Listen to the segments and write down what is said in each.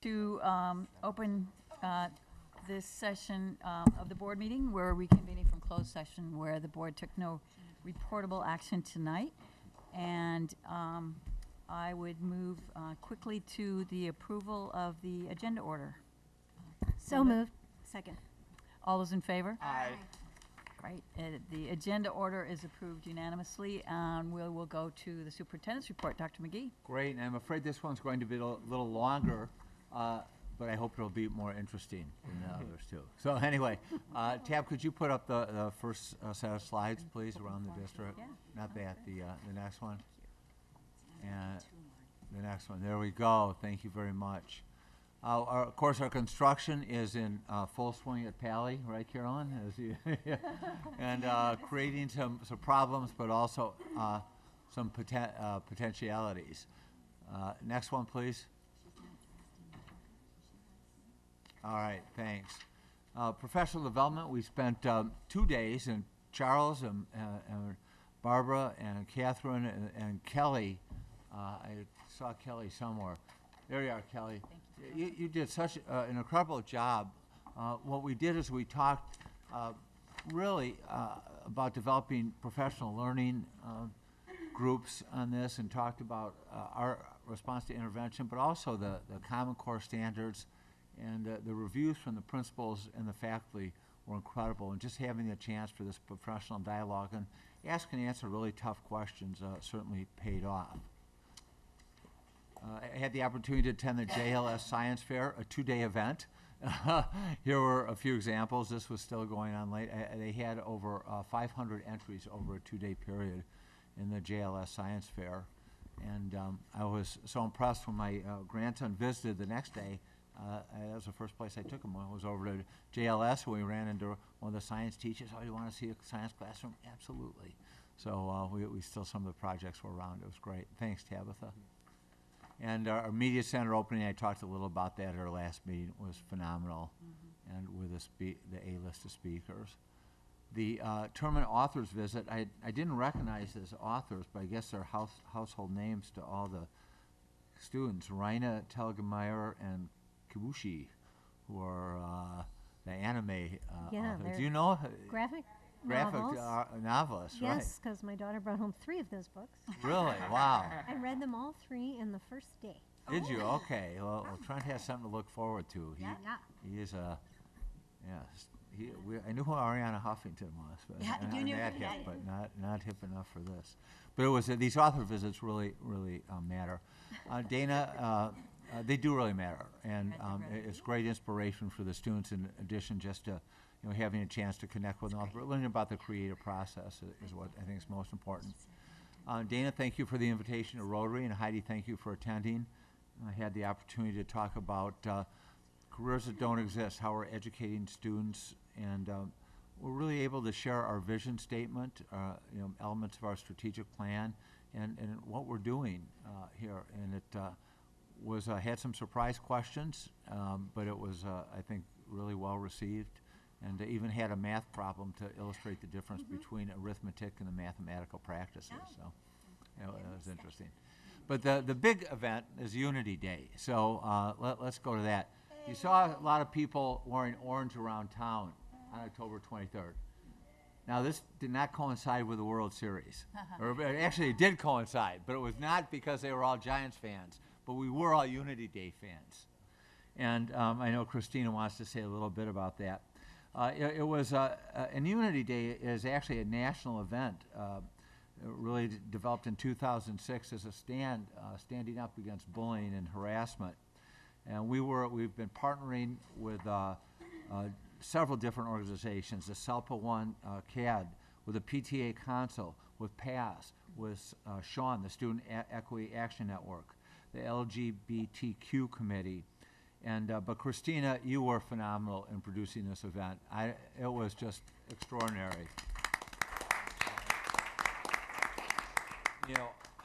to open this session of the board meeting. We're reconvening from closed session where the board took no reportable action tonight. And I would move quickly to the approval of the agenda order. So moved. Second. All those in favor? Aye. Right. The agenda order is approved unanimously, and we will go to the superintendent's report. Dr. McGee. Great, and I'm afraid this one's going to be a little longer, but I hope it'll be more interesting than the others too. So anyway, Tab, could you put up the first set of slides, please, around the district? Yeah. Not that, the next one. And the next one. There we go. Thank you very much. Of course, our construction is in full swing at Palo, right, Carolyn? And creating some problems, but also some potentialities. Next one, please. All right, thanks. Professional development, we spent 2 days, and Charles and Barbara and Catherine and Kelly, I saw Kelly somewhere. There you are, Kelly. You did such an incredible job. What we did is we talked really about developing professional learning groups on this, and talked about our response to intervention, but also the Common Core standards, and the reviews from the principals and the faculty were incredible. And just having the chance for this professional dialogue and ask and answer really tough questions certainly paid off. I had the opportunity to attend the JLS Science Fair, a 2-day event. Here were a few examples. This was still going on late. They had over 500 entries over a 2-day period in the JLS Science Fair. And I was so impressed when my grandson visited the next day. That was the first place I took him. I was over to JLS, and we ran into one of the science teachers. Oh, you want to see a science classroom? Absolutely. So we still, some of the projects were around. It was great. Thanks, Tabitha. And our media center opening, I talked a little about that at our last meeting. It was phenomenal, and with the A-list of speakers. The tournament authors visit, I didn't recognize as authors, but I guess they're household names to all the students. Raina Telgemeier and Kibushi, who are the anime authors. Do you know? Graphic novelists, right? Yes, because my daughter brought home 3 of those books. Really? Wow. I read them all 3 in the first day. Did you? Okay. Well, Trent has something to look forward to. He is a, I knew who Ariana Huffington was, but but not hip enough for this. But it was these author visits really matter. Dana, they do really matter, and it's great inspiration for the students. In addition, just to having a chance to connect with them, learning about the creative process is what I think is most important. Dana, thank you for the invitation to Rotary, and Heidi, thank you for attending. I had the opportunity to talk about careers that don't exist, how we're educating students, and we're really able to share our vision statement, elements of our strategic plan, and what we're doing here. And it had some surprise questions, but it was, I think, really well received. And even had a math problem to illustrate the difference between arithmetic and the mathematical practices. So it was interesting. But the big event is Unity Day. So let's go to that. You saw a lot of people wearing orange around town on October 23rd. Now, this did not coincide with the World Series. Or actually, it did coincide, but it was not because they were all Giants fans. But we were all Unity Day fans. And I know Christina wants to say a little bit about that. It was, and Unity Day is actually a national event, really developed in 2006 as a standing up against bullying and harassment. And we've been partnering with several different organizations, the SELPA one, CAD, with the PTA Council, with PASS, with Sean, the Student Equity Action Network, the LGBTQ Committee. And but Christina, you were phenomenal in producing this event. It was just extraordinary.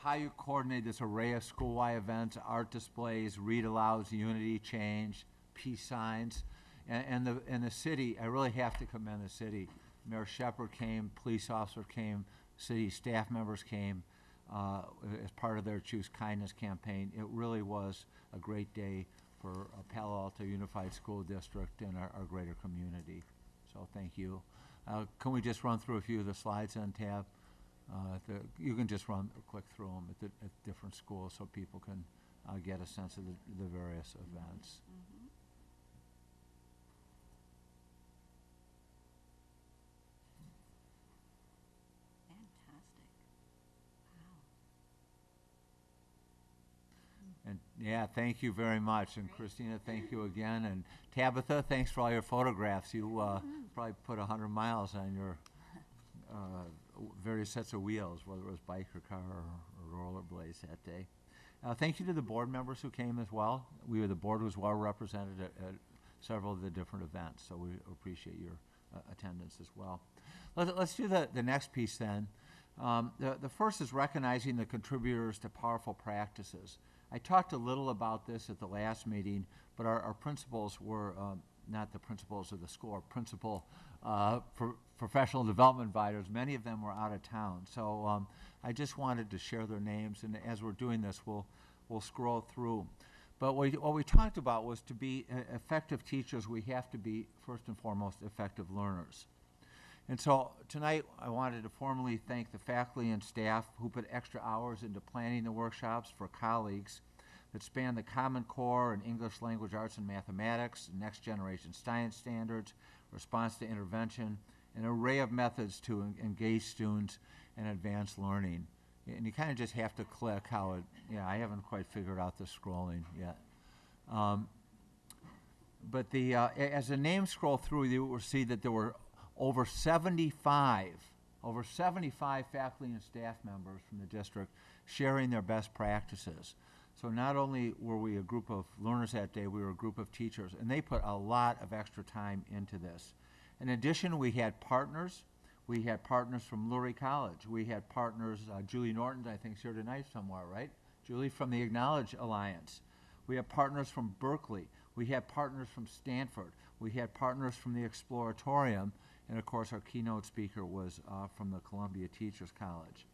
How you coordinate this array of school-wide events, art displays, read alouds, unity change, peace signs, and the city. I really have to commend the city. Mayor Shepherd came, police officer came, city staff members came as part of their Choose Kindness campaign. It really was a great day Palo Alto Unified School District and our greater community. So thank you. Can we just run through a few of the slides on tab? You can just click through them at different schools so people can get a sense of the various events. Fantastic. Wow. And yeah, thank you very much. And Christina, thank you again. And Tabitha, thanks for all your photographs. You probably put 100 miles on your various sets of wheels, whether it was bike or car or rollerblades that day. Thank you to the board members who came as well. The board was well represented at several of the different events, so we appreciate your attendance as well. Let's do the next piece then. The first is recognizing the contributors to powerful practices. I talked a little about this at the last meeting, but our principals were not the principals of the school, our principal professional development advisors. Many of them were out of town. So I just wanted to share their names, and as we're doing this, we'll scroll through. But what we talked about was to be effective teachers, we have to be, first and foremost, effective learners. And so tonight, I wanted to formally thank the faculty and staff who put extra hours into planning the workshops for colleagues that span the Common Core and English language arts and mathematics, next generation science standards, response to intervention, an array of methods to engage students in advanced learning. And you kind of just have to click how it, I haven't quite figured out the scrolling yet. But as the names scroll through, you will see that there were over 75 faculty and staff members from the district sharing their best practices. So not only were we a group of learners that day, we were a group of teachers, and they put a lot of extra time into this. In addition, we had partners. We had partners from Lurie College. We had partners, Julie Norton, I think, is here tonight somewhere, right? Julie from the Acknowledge Alliance. We had partners from Berkeley. We had partners from Stanford. We had partners from the Exploratorium. And of course, our keynote speaker was from the Columbia Teachers College.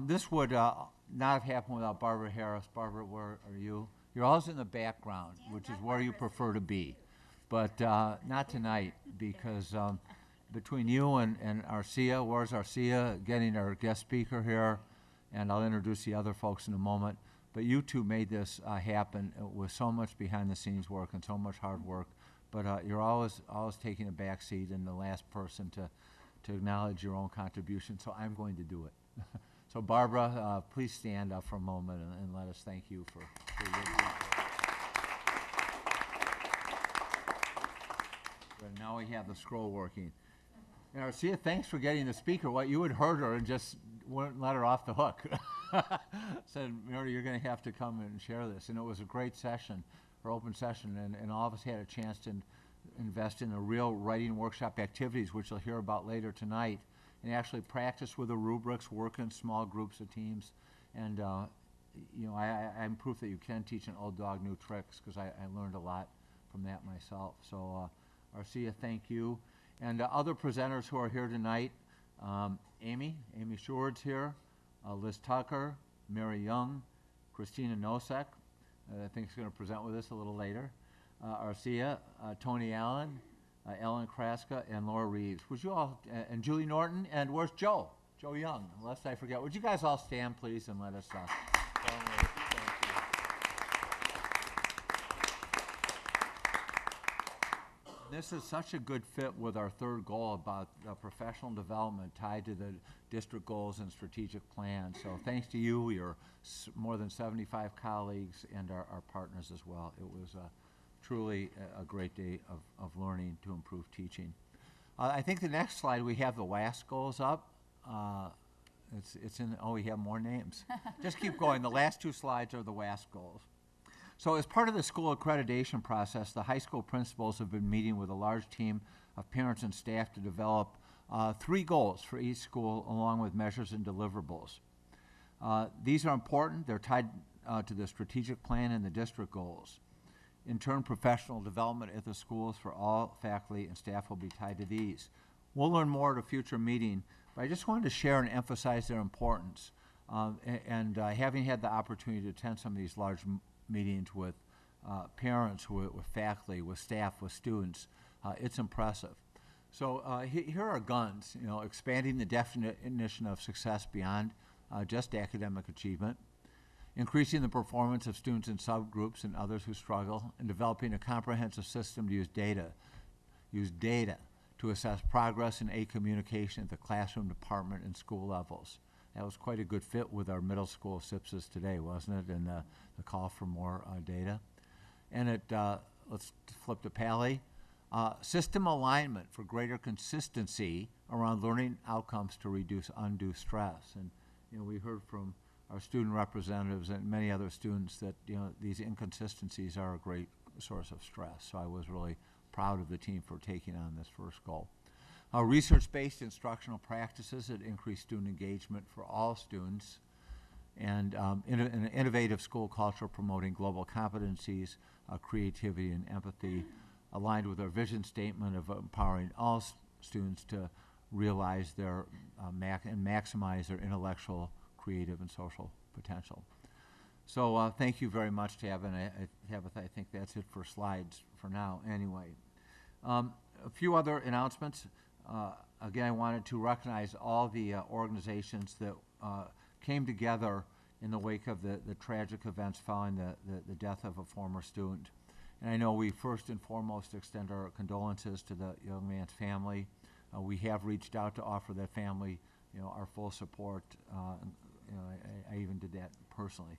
This would not have happened without Barbara Harris. Barbara, where are you? You're always in the background, which is where you prefer to be. But not tonight, because between you and Arcia, where's Arcia, getting our guest speaker here, and I'll introduce the other folks in a moment. But you two made this happen with so much behind-the-scenes work and so much hard work. But you're always taking a back seat and the last person to acknowledge your own contribution, so I'm going to do it. So Barbara, please stand up for a moment and let us thank you for your work. And now we have the scroll working. And Arcia, thanks for getting the speaker. What you had heard her and just wouldn't let her off the hook. Said, Mary, you're going to have to come and share this. And it was a great session, our open session, and all of us had a chance to invest in the real writing workshop activities, which you'll hear about later tonight, and actually practice with the rubrics, work in small groups of teams. And I'm proof that you can teach an old dog new tricks, because I learned a lot from that myself. So Arcia, thank you. And other presenters who are here tonight, Amy Sheward's here, Liz Tucker, Mary Young, Christina Nosek, I think is going to present with us a little later, Arcia, Tony Allen, Ellen Kraska, and Laura Reeves. Would you all, and Julie Norton, and where's Joe? Joe Young, lest I forget. Would you guys all stand, please, and let us This is such a good fit with our third goal about professional development tied to the district goals and strategic plans. So thanks to you, your more than 75 colleagues, and our partners as well. It was truly a great day of learning to improve teaching. I think the next slide, we have the WASC goals up. It's in, we have more names. Just keep going. The last two slides are the WASC goals. So as part of the school accreditation process, the high school principals have been meeting with a large team of parents and staff to develop 3 goals for each school, along with measures and deliverables. These are important. They're tied to the strategic plan and the district goals. In turn, professional development at the schools for all faculty and staff will be tied to these. We'll learn more at a future meeting, but I just wanted to share and emphasize their importance. Having had the opportunity to attend some of these large meetings with parents, with faculty, with staff, with students. It's impressive. So here are guns, expanding the definition of success beyond just academic achievement, increasing the performance of students in subgroups and others who struggle, and developing a comprehensive system to use data to assess progress in aid communication at the classroom, department, and school levels. That was quite a good fit with our middle school SIPSs today, wasn't it? And the call for more data. And let's flip to Palo. System alignment for greater consistency around learning outcomes to reduce undue stress. And we heard from our student representatives and many other students that these inconsistencies are a great source of stress. So I was really proud of the team for taking on this first goal. Research-based instructional practices that increase student engagement for all students, and an innovative school culture promoting global competencies, creativity, and empathy, aligned with our vision statement of empowering all students to realize their and maximize their intellectual, creative, and social potential. So thank you very much, Tabitha. I think that's it for slides for now anyway. A few other announcements. Again, I wanted to recognize all the organizations that came together in the wake of the tragic events following the death of a former student. And I know we first and foremost extend our condolences to the young man's family. We have reached out to offer that family, our full support. I even did that personally.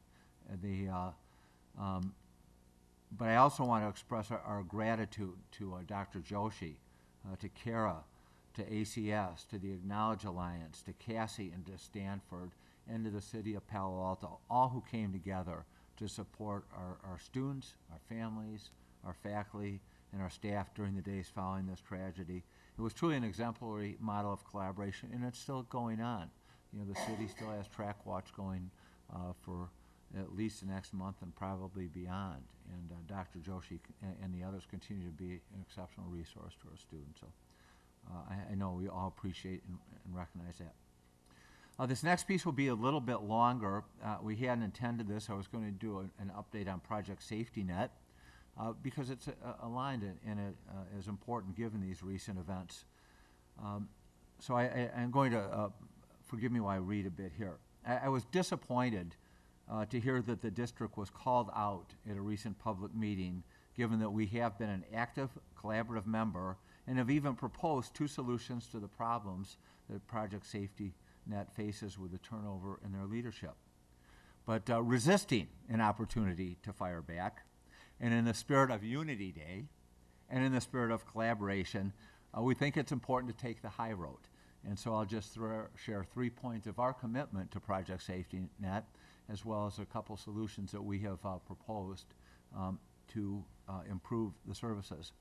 But I also want to express our gratitude to Dr. Joshi, to Kara, to ACS, to the Acknowledge Alliance, to Cassie, and to Stanford, and to the city of Palo Alto, all who came together to support our students, our families, our faculty, and our staff during the days following this tragedy. It was truly an exemplary model of collaboration, and it's still going on. The city still has track watch going for at least the next month and probably beyond. And Dr. Joshi and the others continue to be an exceptional resource to our students. So I know we all appreciate and recognize that. This next piece will be a little bit longer. We hadn't intended this. I was going to do an update on Project Safety Net because it's aligned and it is important given these recent events. So I'm going to, forgive me while I read a bit here. I was disappointed to hear that the district was called out at a recent public meeting, given that we have been an active, collaborative member and have even proposed 2 solutions to the problems that Project Safety Net faces with the turnover in their leadership. But resisting an opportunity to fire back, and in the spirit of Unity Day, and in the spirit of collaboration, we think it's important to take the high road. And so I'll just share 3 points of our commitment to Project Safety Net, as well as a couple solutions that we have proposed to improve the services.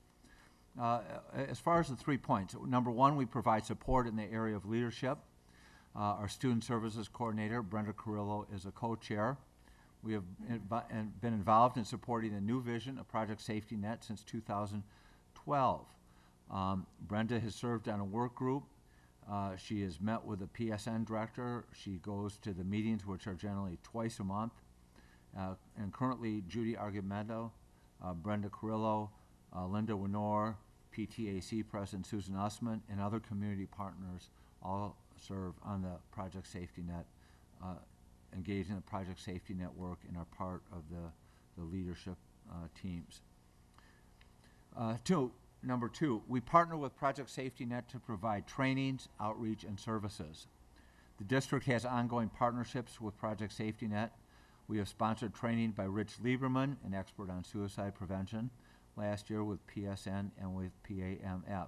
As far as the 3 points, number 1, we provide support in the area of leadership. Our Student Services Coordinator, Brenda Carrillo, is a co-chair. We have been involved in supporting the new vision of Project Safety Net since 2012. Brenda has served on a work group. She has met with the PSN director. She goes to the meetings, which are generally twice a month. And currently, Judy Argumento, Brenda Carrillo, Linda Winor, PTAC President Susan Usman, and other community partners all serve on the Project Safety Net, engaged in the Project Safety Network and are part of the leadership teams. Number 2, we partner with Project Safety Net to provide trainings, outreach, and services. The district has ongoing partnerships with Project Safety Net. We have sponsored training by Rich Lieberman, an expert on suicide prevention, last year with PSN and with PAMF.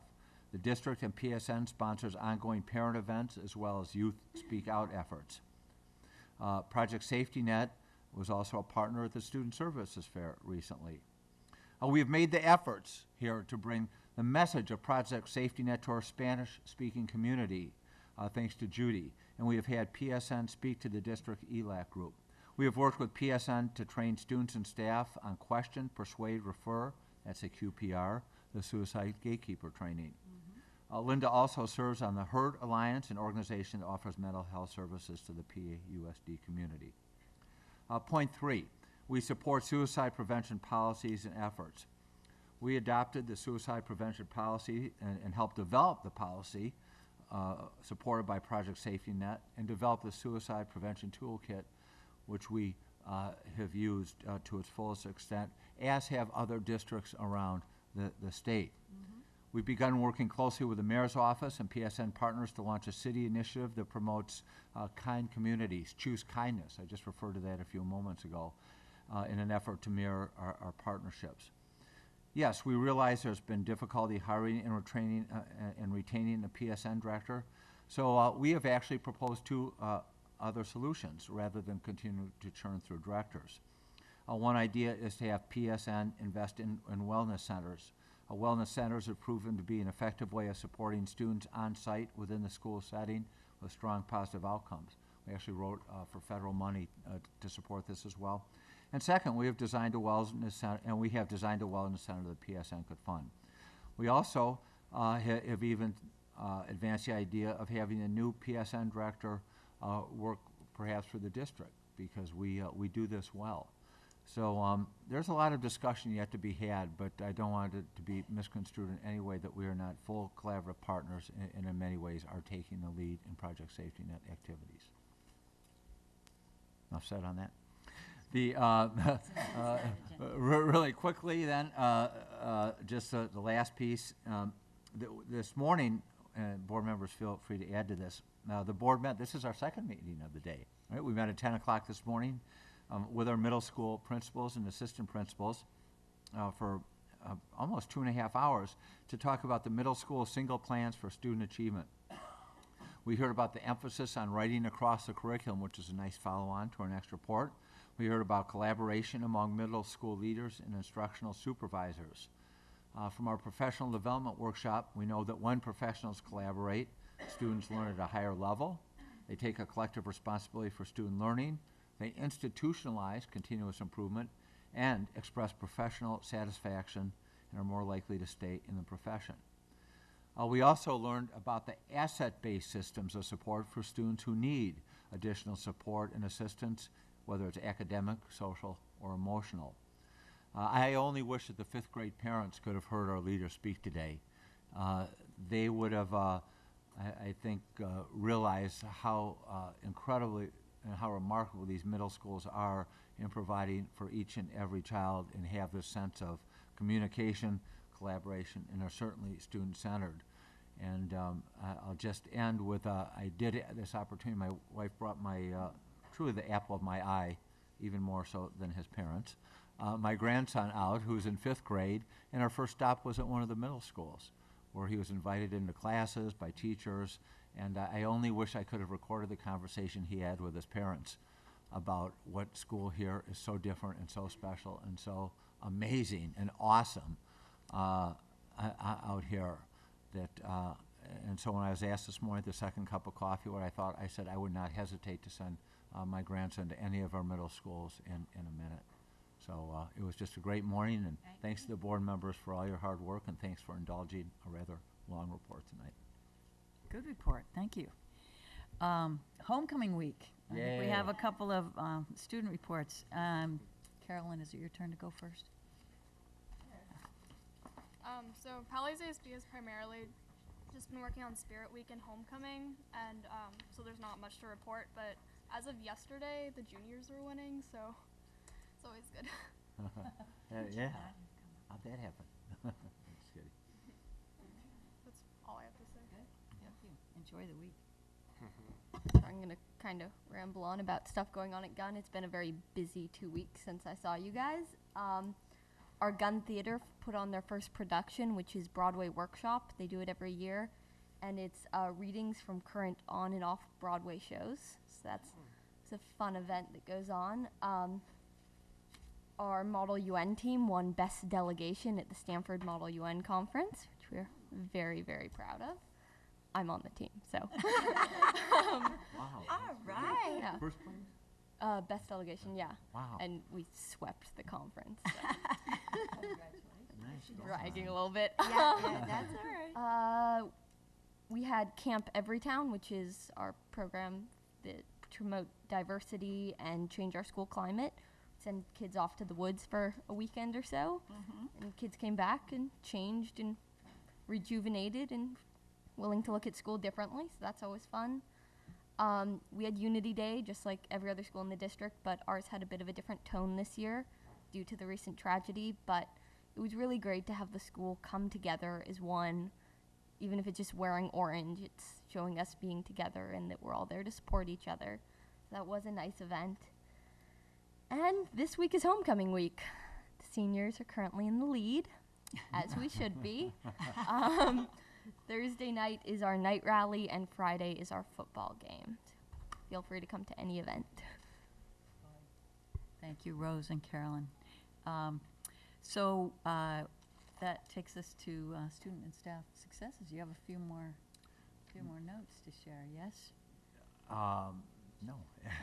The district and PSN sponsors ongoing parent events as well as youth speak out efforts. Project Safety Net was also a partner at the Student Services Fair recently. We have made the efforts here to bring the message of Project Safety Net to our Spanish-speaking community, thanks to Judy, and we have had PSN speak to the district ELAC group. We have worked with PSN to train students and staff on Question, Persuade, Refer, that's a QPR, the Suicide Gatekeeper training. Linda also serves on the HERD Alliance, an organization that offers mental health services to the PAUSD community. Point 3, We support suicide prevention policies and efforts. We adopted the suicide prevention policy and helped develop the policy supported by Project Safety Net, and developed the suicide prevention toolkit, which we have used to its fullest extent, as have other districts around the state. We've begun working closely with the Mayor's Office and PSN partners to launch a city initiative that promotes kind communities, choose kindness. I just referred to that a few moments ago, in an effort to mirror our partnerships. Yes, we realize there's been difficulty hiring and retaining a PSN director, so we have actually proposed two other solutions rather than continue to churn through directors. One idea is to have PSN invest in wellness centers. Wellness centers have proven to be an effective way of supporting students on site within the school setting with strong positive outcomes. We actually wrote for federal money to support this as well. And second, we have designed a wellness center, that the PSN could fund. We also have even advanced the idea of having a new PSN director work perhaps for the district, because we do this well. So there's a lot of discussion yet to be had, but I don't want it to be misconstrued in any way that we are not full collaborative partners and in many ways are taking the lead in Project Safety Net activities. Enough said on that. The really quickly then, just the last piece. This morning, board members feel free to add to this. The board met. This is our second meeting of the day. Right? We met at 10 o'clock this morning with our middle school principals and assistant principals for almost 2.5 hours to talk about the middle school single plans for student achievement. We heard about the emphasis on writing across the curriculum, which is a nice follow-on to our next report. We heard about collaboration among middle school leaders and instructional supervisors. From our professional development workshop, we know that when professionals collaborate, students learn at a higher level. They take a collective responsibility for student learning. They institutionalize continuous improvement and express professional satisfaction and are more likely to stay in the profession. We also learned about the asset-based systems of support for students who need additional support and assistance, whether it's academic, social, or emotional. I only wish that the 5th grade parents could have heard our leaders speak today. They would have, I think, realized how incredibly and how remarkable these middle schools are in providing for each and every child, and have this sense of communication, collaboration, and are certainly student-centered. And I'll just end with, I did this opportunity, my wife brought my, truly the apple of my eye, even more so than his parents, my grandson out, who's in 5th grade, and our first stop was at one of the middle schools, where he was invited into classes by teachers, and I only wish I could have recorded the conversation he had with his parents about what school here is so different and so special and so amazing and awesome out here. And so when I was asked this morning at the second cup of coffee what I thought, I said I would not hesitate to send my grandson to any of our middle schools in a minute. So it was just a great morning, and thanks to the board members for all your hard work, and thanks for indulging a rather long report tonight. Good report, thank you. Homecoming week. I think we have a couple of student reports. Carolyn, is it your turn to go first? So Palo's ASB has primarily just been working on Spirit Week and Homecoming, and so there's not much to report, but as of yesterday, the juniors were winning, so it's always good. Yeah, how'd that happen? Just kidding. That's all I have to say. Good, thank you. Enjoy the week. I'm going to kind of ramble on about stuff going on at Gunn. It's been a very busy 2 weeks since I saw you guys. Our Gunn Theater put on their first production, which is Broadway Workshop. They do it every year, and it's readings from current on and off Broadway shows. So it's a fun event that goes on. Our Model UN team won Best Delegation at the Stanford Model UN Conference, which we're very, very proud of. I'm on the team, so. Wow. All right. Yeah. First place? Best delegation, yeah. Wow. And we swept the conference. So. Nice. Bragging a little bit. Yeah, that's all right. We had Camp Everytown, which is our program that promote diversity and change our school climate send kids off to the woods for a weekend or so. And kids came back and changed and rejuvenated and willing to look at school differently, so that's always fun. We had Unity Day, just like every other school in the district, but ours had a bit of a different tone this year due to the recent tragedy, but it was really great to have the school come together as one. Even if it's just wearing orange, it's showing us being together and that we're all there to support each other. So that was a nice event. And this week is homecoming week. The seniors are currently in the lead, as we should be. Thursday night is our night rally, and Friday is our football game. Feel free to come to any event. Thank you, Rose and Carolyn. That takes us to student and staff successes. You have a few more notes to share, yes? No.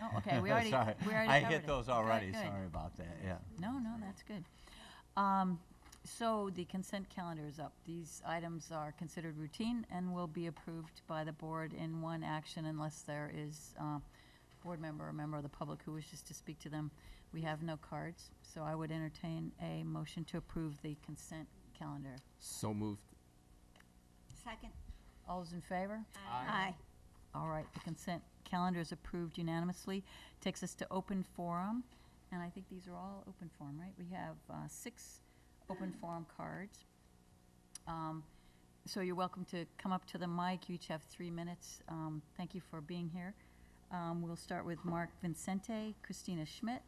Oh, okay, we already Sorry. covered hit it. those already. Good. Sorry about that. Yeah. No, that's good. So the consent calendar is up. These items are considered routine and will be approved by the board in one action unless there is a board member or member of the public who wishes to speak to them. We have no cards, so I would entertain a motion to approve the consent calendar. So moved. Second. All those in favor? Aye. All right, the consent calendar is approved unanimously. Takes us to open forum, and I think these are all open forum, right? We have 6 open forum cards. So you're welcome to come up to the mic. You each have 3 minutes. Thank you for being here. We'll start with Mark Vincente, Christina Schmidt,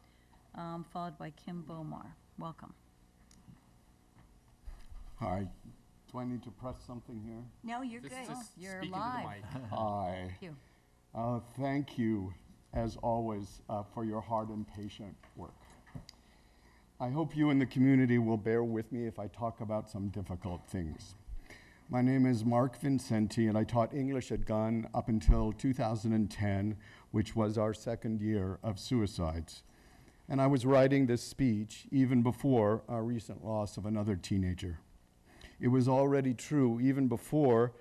followed by Kim Bomar. Welcome. Hi. Do I need to press something here? No, you're Just, good. just You're speak live. into the mic. Hi. Thank you. Thank you, as always, for your hard and patient work. I hope you and the community will bear with me if I talk about some difficult things. My name is Mark Vincenti, and I taught English at Gunn up until 2010, which was our second year of suicides. And I was writing this speech even before our recent loss of another teenager. It was already true, even before,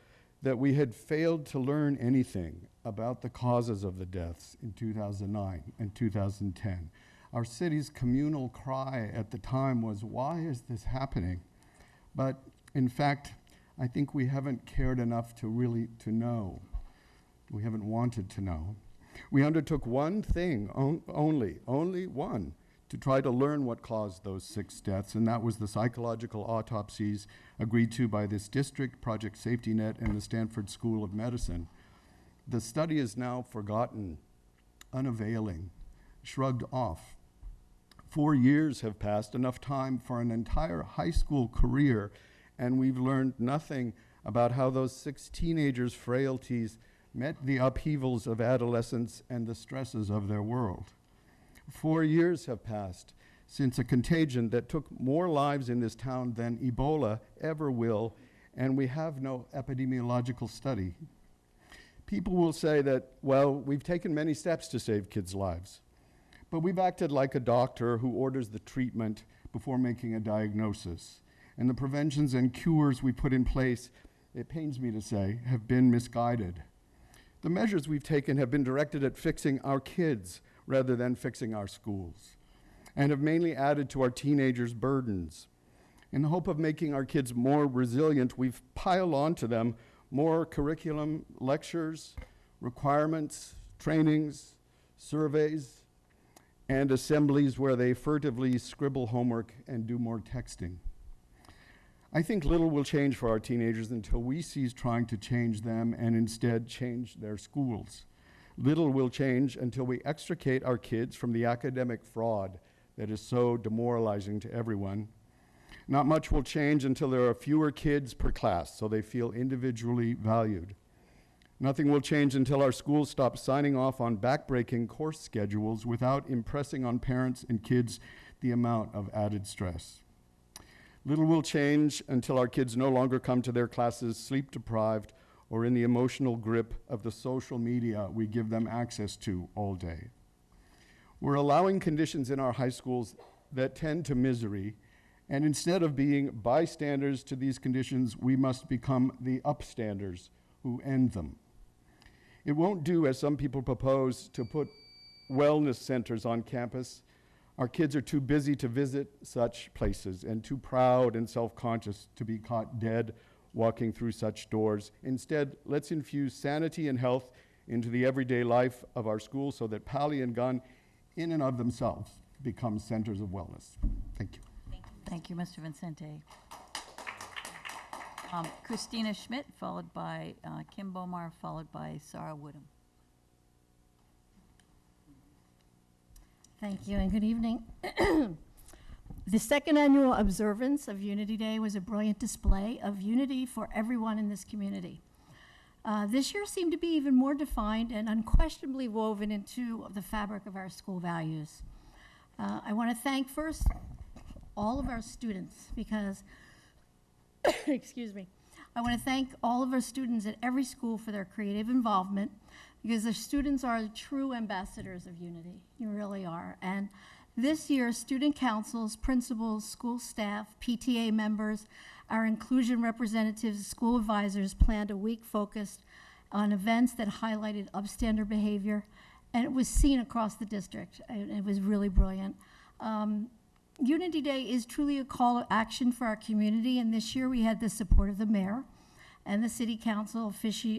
that we had failed to learn anything about the causes of the deaths in 2009 and 2010. Our city's communal cry at the time was, why is this happening? But in fact, I think we haven't cared enough to really know. We haven't wanted to know. We undertook one thing, only one, to try to learn what caused those 6 deaths, and that was the psychological autopsies agreed to by this district, Project Safety Net, and the Stanford School of Medicine. The study is now forgotten, unavailing, shrugged off. 4 years have passed, enough time for an entire high school career, and we've learned nothing about how those 6 teenagers' frailties met the upheavals of adolescence and the stresses of their world. 4 years have passed since a contagion that took more lives in this town than Ebola ever will, and we have no epidemiological study. People will say that, well, we've taken many steps to save kids' lives, but we've acted like a doctor who orders the treatment before making a diagnosis. And the preventions and cures we put in place, it pains me to say, have been misguided. The measures we've taken have been directed at fixing our kids rather than fixing our schools, and have mainly added to our teenagers' burdens. In the hope of making our kids more resilient, we've piled onto them more curriculum, lectures, requirements, trainings, surveys, and assemblies where they furtively scribble homework and do more texting. I think little will change for our teenagers until we cease trying to change them and instead change their schools. Little will change until we extricate our kids from the academic fraud that is so demoralizing to everyone. Not much will change until there are fewer kids per class, so they feel individually valued. Nothing will change until our schools stop signing off on backbreaking course schedules without impressing on parents and kids the amount of added stress. Little will change until our kids no longer come to their classes sleep-deprived or in the emotional grip of the social media we give them access to all day. We're allowing conditions in our high schools that tend to misery, and instead of being bystanders to these conditions, we must become the upstanders who end them. It won't do, as some people propose, to put wellness centers on campus. Our kids are too busy to visit such places and too proud and self-conscious to be caught dead walking through such doors. Instead, let's infuse sanity and health into the everyday life of our schools so that Pali and Gunn, in and of themselves, become centers of wellness. Thank you. Thank you, Mr. Vincente. Christina Schmidt, followed by Kim Bomar, followed by Sarah Woodham. Thank you and good evening. The second annual observance of Unity Day was a brilliant display of unity for everyone in this community. This year seemed to be even more defined and unquestionably woven into the fabric of our school values. I want to thank first all of our students because, excuse me, I want to thank all of our students at every school for their creative involvement because the students are the true ambassadors of unity. You really are. And this year, student councils, principals, school staff, PTA members, our inclusion representatives, school advisors planned a week focused on events that highlighted upstander behavior, and it was seen across the district. It was really brilliant. Unity Day is truly a call to action for our community, and this year we had the support of the mayor and the city council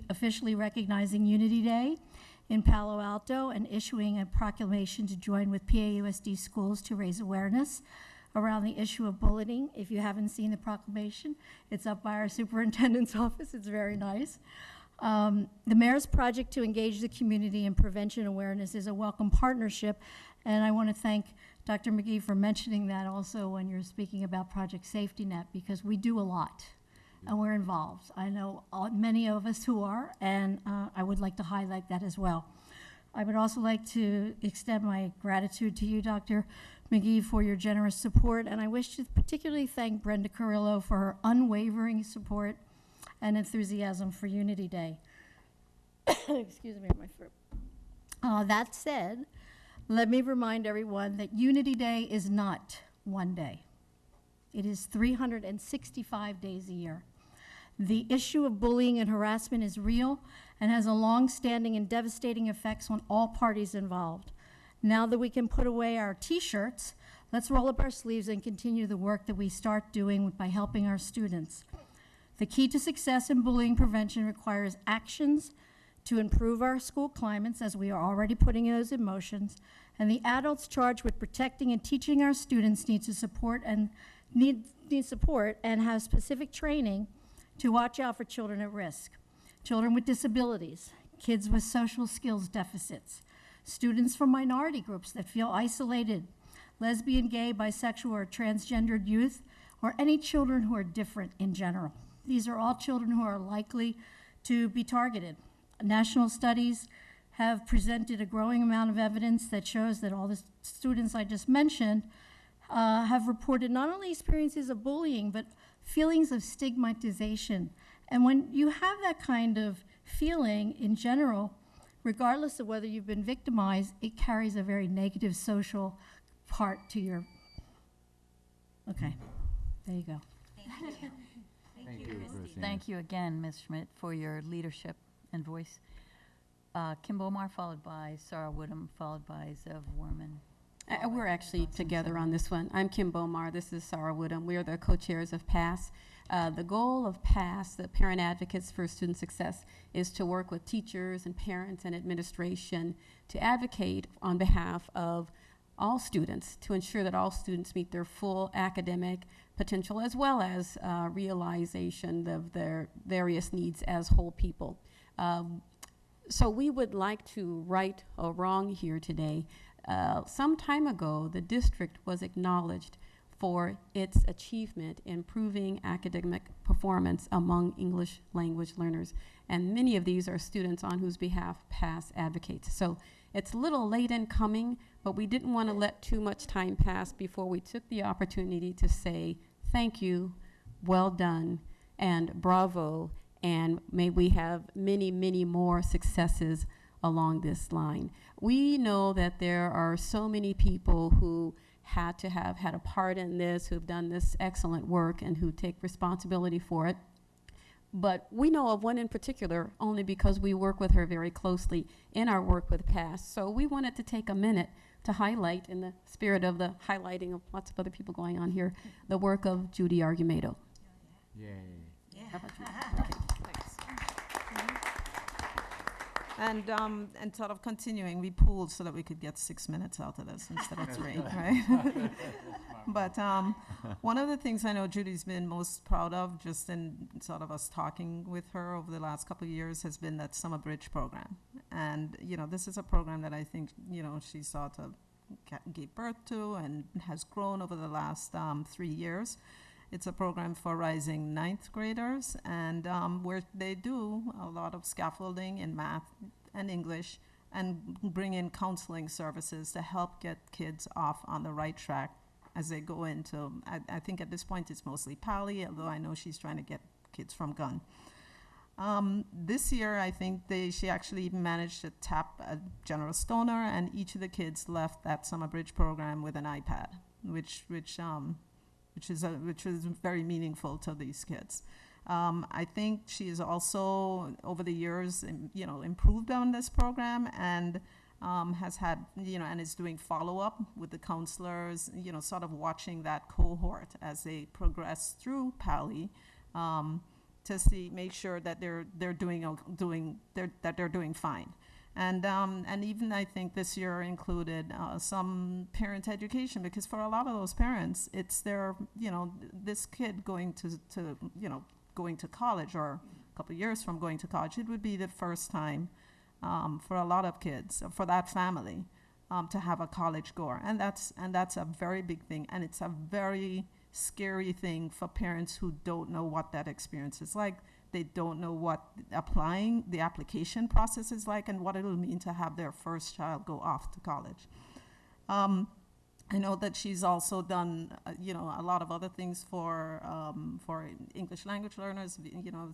officially recognizing Unity Day in Palo Alto and issuing a proclamation to join with PAUSD schools to raise awareness around the issue of bullying. If you haven't seen the proclamation, it's up by our superintendent's office. It's very nice. The mayor's project to engage the community in prevention awareness is a welcome partnership, and I want to thank Dr. McGee for mentioning that also when you're speaking about Project Safety Net, because we do a lot and we're involved. I know many of us who are, and I would like to highlight that as well. I would also like to extend my gratitude to you, Dr. McGee, for your generous support, and I wish to particularly thank Brenda Carrillo for her unwavering support and enthusiasm for Unity Day. Excuse me, my throat. That said, let me remind everyone that Unity Day is not one day. It is 365 days a year. The issue of bullying and harassment is real and has a long-standing and devastating effects on all parties involved. Now that we can put away our t-shirts, let's roll up our sleeves and continue the work that we start doing by helping our students. The key to success in bullying prevention requires actions to improve our school climates, as we are already putting those in motion, and the adults charged with protecting and teaching our students need support and have specific training to watch out for children at risk, children with disabilities, kids with social skills deficits, students from minority groups that feel isolated, lesbian, gay, bisexual, or transgendered youth, or any children who are different in general. These are all children who are likely to be targeted. National studies have presented a growing amount of evidence that shows that all the students I just mentioned have reported not only experiences of bullying, but feelings of stigmatization. And when you have that kind of feeling in general, regardless of whether you've been victimized, it carries a very negative social part to your, okay, there you go. Thank you. Thank you, Christina. Thank you again, Ms. Schmidt, for your leadership and voice. Kim Bomar, followed by Sarah Woodham, followed by Zev Warman. We're actually together on this one. I'm Kim Bomar. This is Sarah Woodham. We are the co-chairs of PASS. The goal of PASS, the Parent Advocates for Student Success, is to work with teachers and parents and administration to advocate on behalf of all students to ensure that all students meet their full academic potential as well as realization of their various needs as whole people. So we would like to right a wrong here today. Some time ago, the district was acknowledged for its achievement in improving academic performance among English language learners. And many of these are students on whose behalf PASS advocates. So it's a little late in coming, but we didn't want to let too much time pass before we took the opportunity to say thank you, well done, and bravo, and may we have many, many more successes along this line. We know that there are so many people who had to have had a part in this, who've done this excellent work and who take responsibility for it. But we know of one in particular only because we work with her very closely in our work with PASS. So we wanted to take a minute to highlight, in the spirit of the highlighting of lots of other people going on here, the work of Judy Argumedo. Yay. How about you? Okay. And sort of continuing, we pooled so that we could get 6 minutes out of this instead of 3, right? But one of the things I know Judy's been most proud of, just in sort of us talking with her over the last couple of years, has been that Summer Bridge program. And, this is a program that I think, she sort of gave birth to and has grown over the last 3 years. It's a program for rising 9th graders, and where they do a lot of scaffolding in math and English and bring in counseling services to help get kids off on the right track as they go into, I think at this point it's mostly Palo, although I know she's trying to get kids from Gun. This year, I think she actually managed to tap a General Stoner, and each of the kids left that Summer Bridge program with an iPad, which is very meaningful to these kids. I think she has also, over the years, improved on this program and has had, and is doing follow-up with the counselors, sort of watching that cohort as they progress through Palo, to make sure that they're doing fine. And even I think this year included some parent education, because for a lot of those parents, it's their, this kid going to college, or a couple of years from going to college, it would be the first time for a lot of kids, for that family, to have a college goer. And that's a very big thing, and it's a very scary thing for parents who don't know what that experience is like. They don't know what applying the application process is like and what it'll mean to have their first child go off to college. I know that she's also done, a lot of other things for English language learners,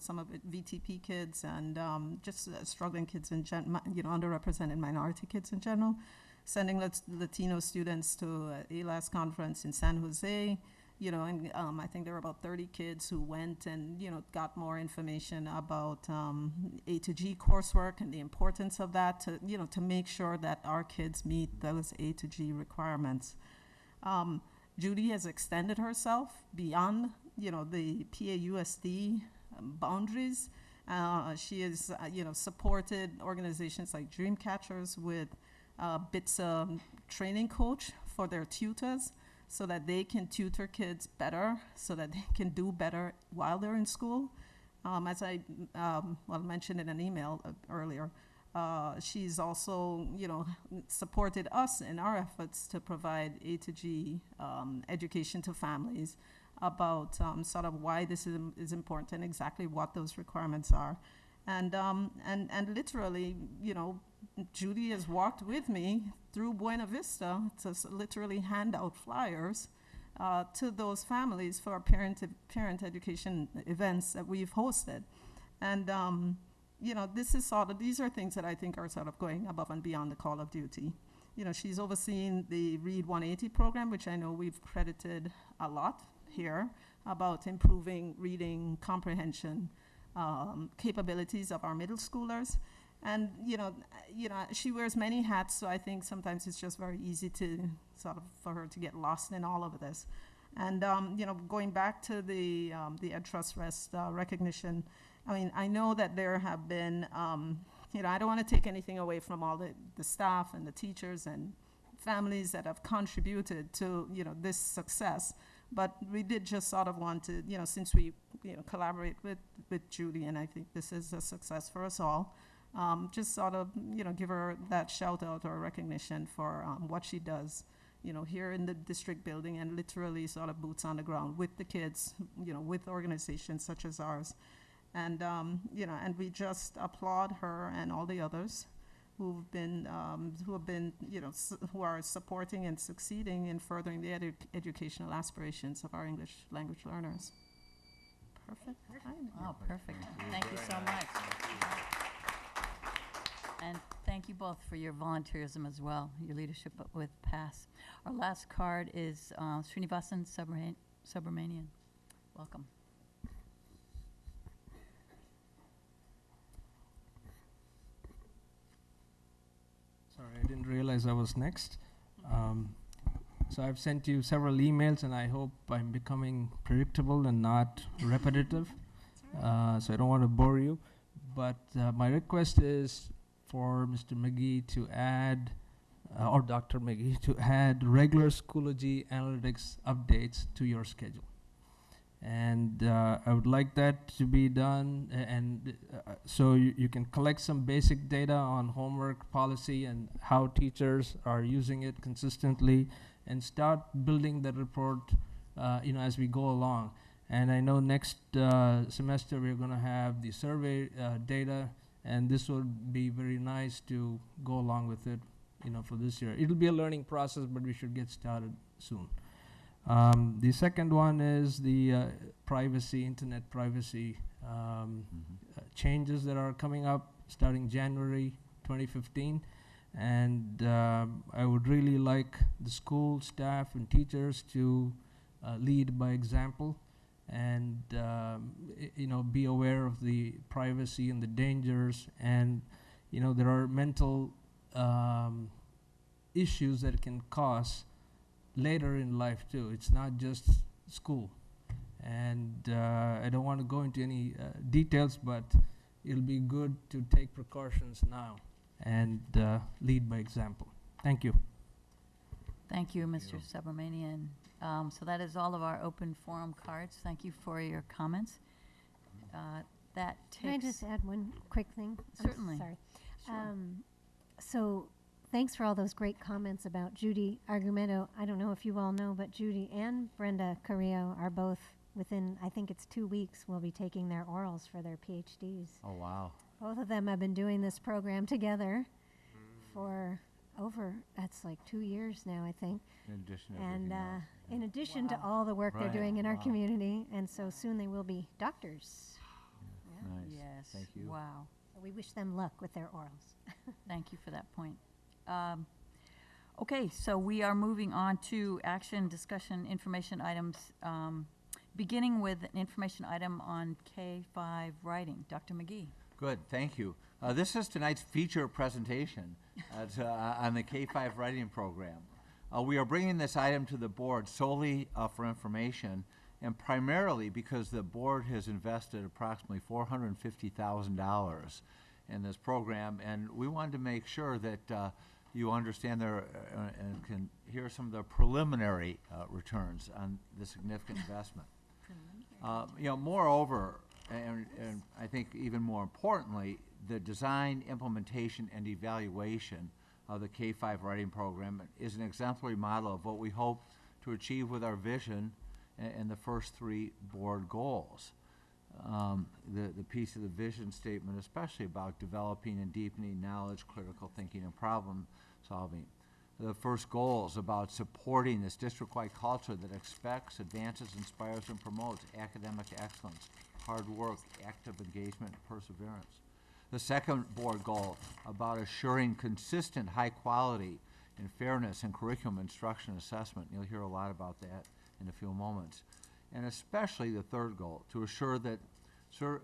some of it VTP kids, and just struggling kids in underrepresented minority kids in general, sending Latino students to ALAS conference in San Jose. And I think there were about 30 kids who went and, got more information about A to G coursework and the importance of that to make sure that our kids meet those A to G requirements. Judy has extended herself beyond, the PAUSD boundaries. She has, supported organizations like Dreamcatchers with BITSA training coach for their tutors, so that they can tutor kids better, so that they can do better while they're in school. As I mentioned in an email earlier, she's also, supported us in our efforts to provide A to G education to families about sort of why this is important and exactly what those requirements are. And literally, Judy has walked with me through Buena Vista to literally hand out flyers to those families for parent education events that we've hosted. And, these are things that I think are sort of going above and beyond the call of duty. She's overseeing the Read 180 program, which I know we've credited a lot here, about improving reading comprehension capabilities of our middle schoolers. And, she wears many hats, so I think sometimes it's just very easy for her to get lost in all of this. And, going back to the Ed Trust Rest recognition, I mean, I know that there have been, I don't want to take anything away from all the staff and the teachers and families that have contributed to, this success. But we did just sort of want to, since we, collaborate with Judy, and I think this is a success for us all, just sort of, give her that shout out or recognition for what she does, here in the district building, and literally sort of boots on the ground with the kids, with organizations such as ours. And, and we just applaud her and all the others who are supporting and succeeding in furthering the educational aspirations of our English language learners. Perfect. Oh, perfect. Thank you so much. And thank you both for your volunteerism as well, your leadership with PASS. Our last card is Srinivasan Subramanian. Welcome. Sorry, I didn't realize I was next. So I've sent you several emails, and I hope I'm becoming predictable and not repetitive. So I don't want to bore you. But my request is for Mr. McGee to add, or Dr. McGee, to add regular Schoology analytics updates to your schedule. And I would like that to be done, so you can collect some basic data on homework policy and how teachers are using it consistently, and start building the report, as we go along. And I know next semester we're going to have the survey data, and this would be very nice to go along with it, for this year. It'll be a learning process, but we should get started soon. The second one is the internet privacy changes that are coming up starting January 2015. And I would really like the school staff and teachers to lead by example, and be aware of the privacy and the dangers. And there are mental issues that it can cause later in life too. It's not just school. And I don't want to go into any details, but it'll be good to take precautions now and lead by example. Thank you. Thank you, Mr. Subramanian. So that is all of our open forum cards. Thank you for your comments. That takes... Can I just add one quick thing? Certainly. I'm sorry. Sure. So thanks for all those great comments about Judy Argumento. I don't know if you all know, but Judy and Brenda Carrillo are both within, I think it's 2 weeks, will be taking their orals for their PhDs. Oh, wow. Both of them have been doing this program together for that's like 2 years now, I think. In addition to And everything else. in addition to all the work they're Right. doing in our Wow. community, and so soon they will be doctors. Nice. Yes. Thank you. Wow. So we wish them luck with their orals. Thank you for that point. Okay, so we are moving on to action, discussion, information items, beginning with an information item on K-5 writing. Dr. McGee. Good, thank you. This is tonight's feature presentation on the K-5 writing program. We are bringing this item to the board solely for information, and primarily because the board has invested approximately $450,000 in this program, and we wanted to make sure that you understand and can hear some of the preliminary returns on the significant investment. Moreover, and I think even more importantly, the design, implementation, and evaluation of the K-5 writing program is an exemplary model of what we hope to achieve with our vision and the first 3 board goals. The piece of the vision statement, especially about developing and deepening knowledge, critical thinking, and problem solving. The first goal is about supporting this district-wide culture that expects, advances, inspires, and promotes academic excellence, hard work, active engagement, and perseverance. The second board goal about assuring consistent high quality and fairness in curriculum instruction and assessment. You'll hear a lot about that in a few moments. And especially the third goal, to assure that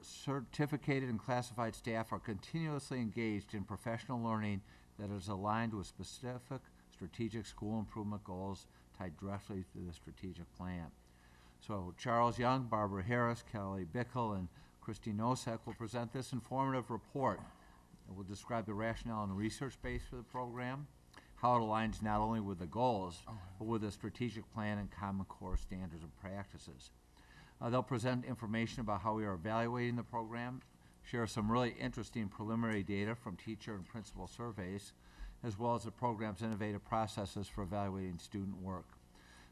certificated and classified staff are continuously engaged in professional learning that is aligned with specific strategic school improvement goals tied directly to the strategic plan. So Charles Young, Barbara Harris, Kelly Bickle, and Christine Nosek will present this informative report. It will describe the rationale and research base for the program, how it aligns not only with the goals, but with the strategic plan and common core standards and practices. They'll present information about how we are evaluating the program, share some really interesting preliminary data from teacher and principal surveys, as well as the program's innovative processes for evaluating student work.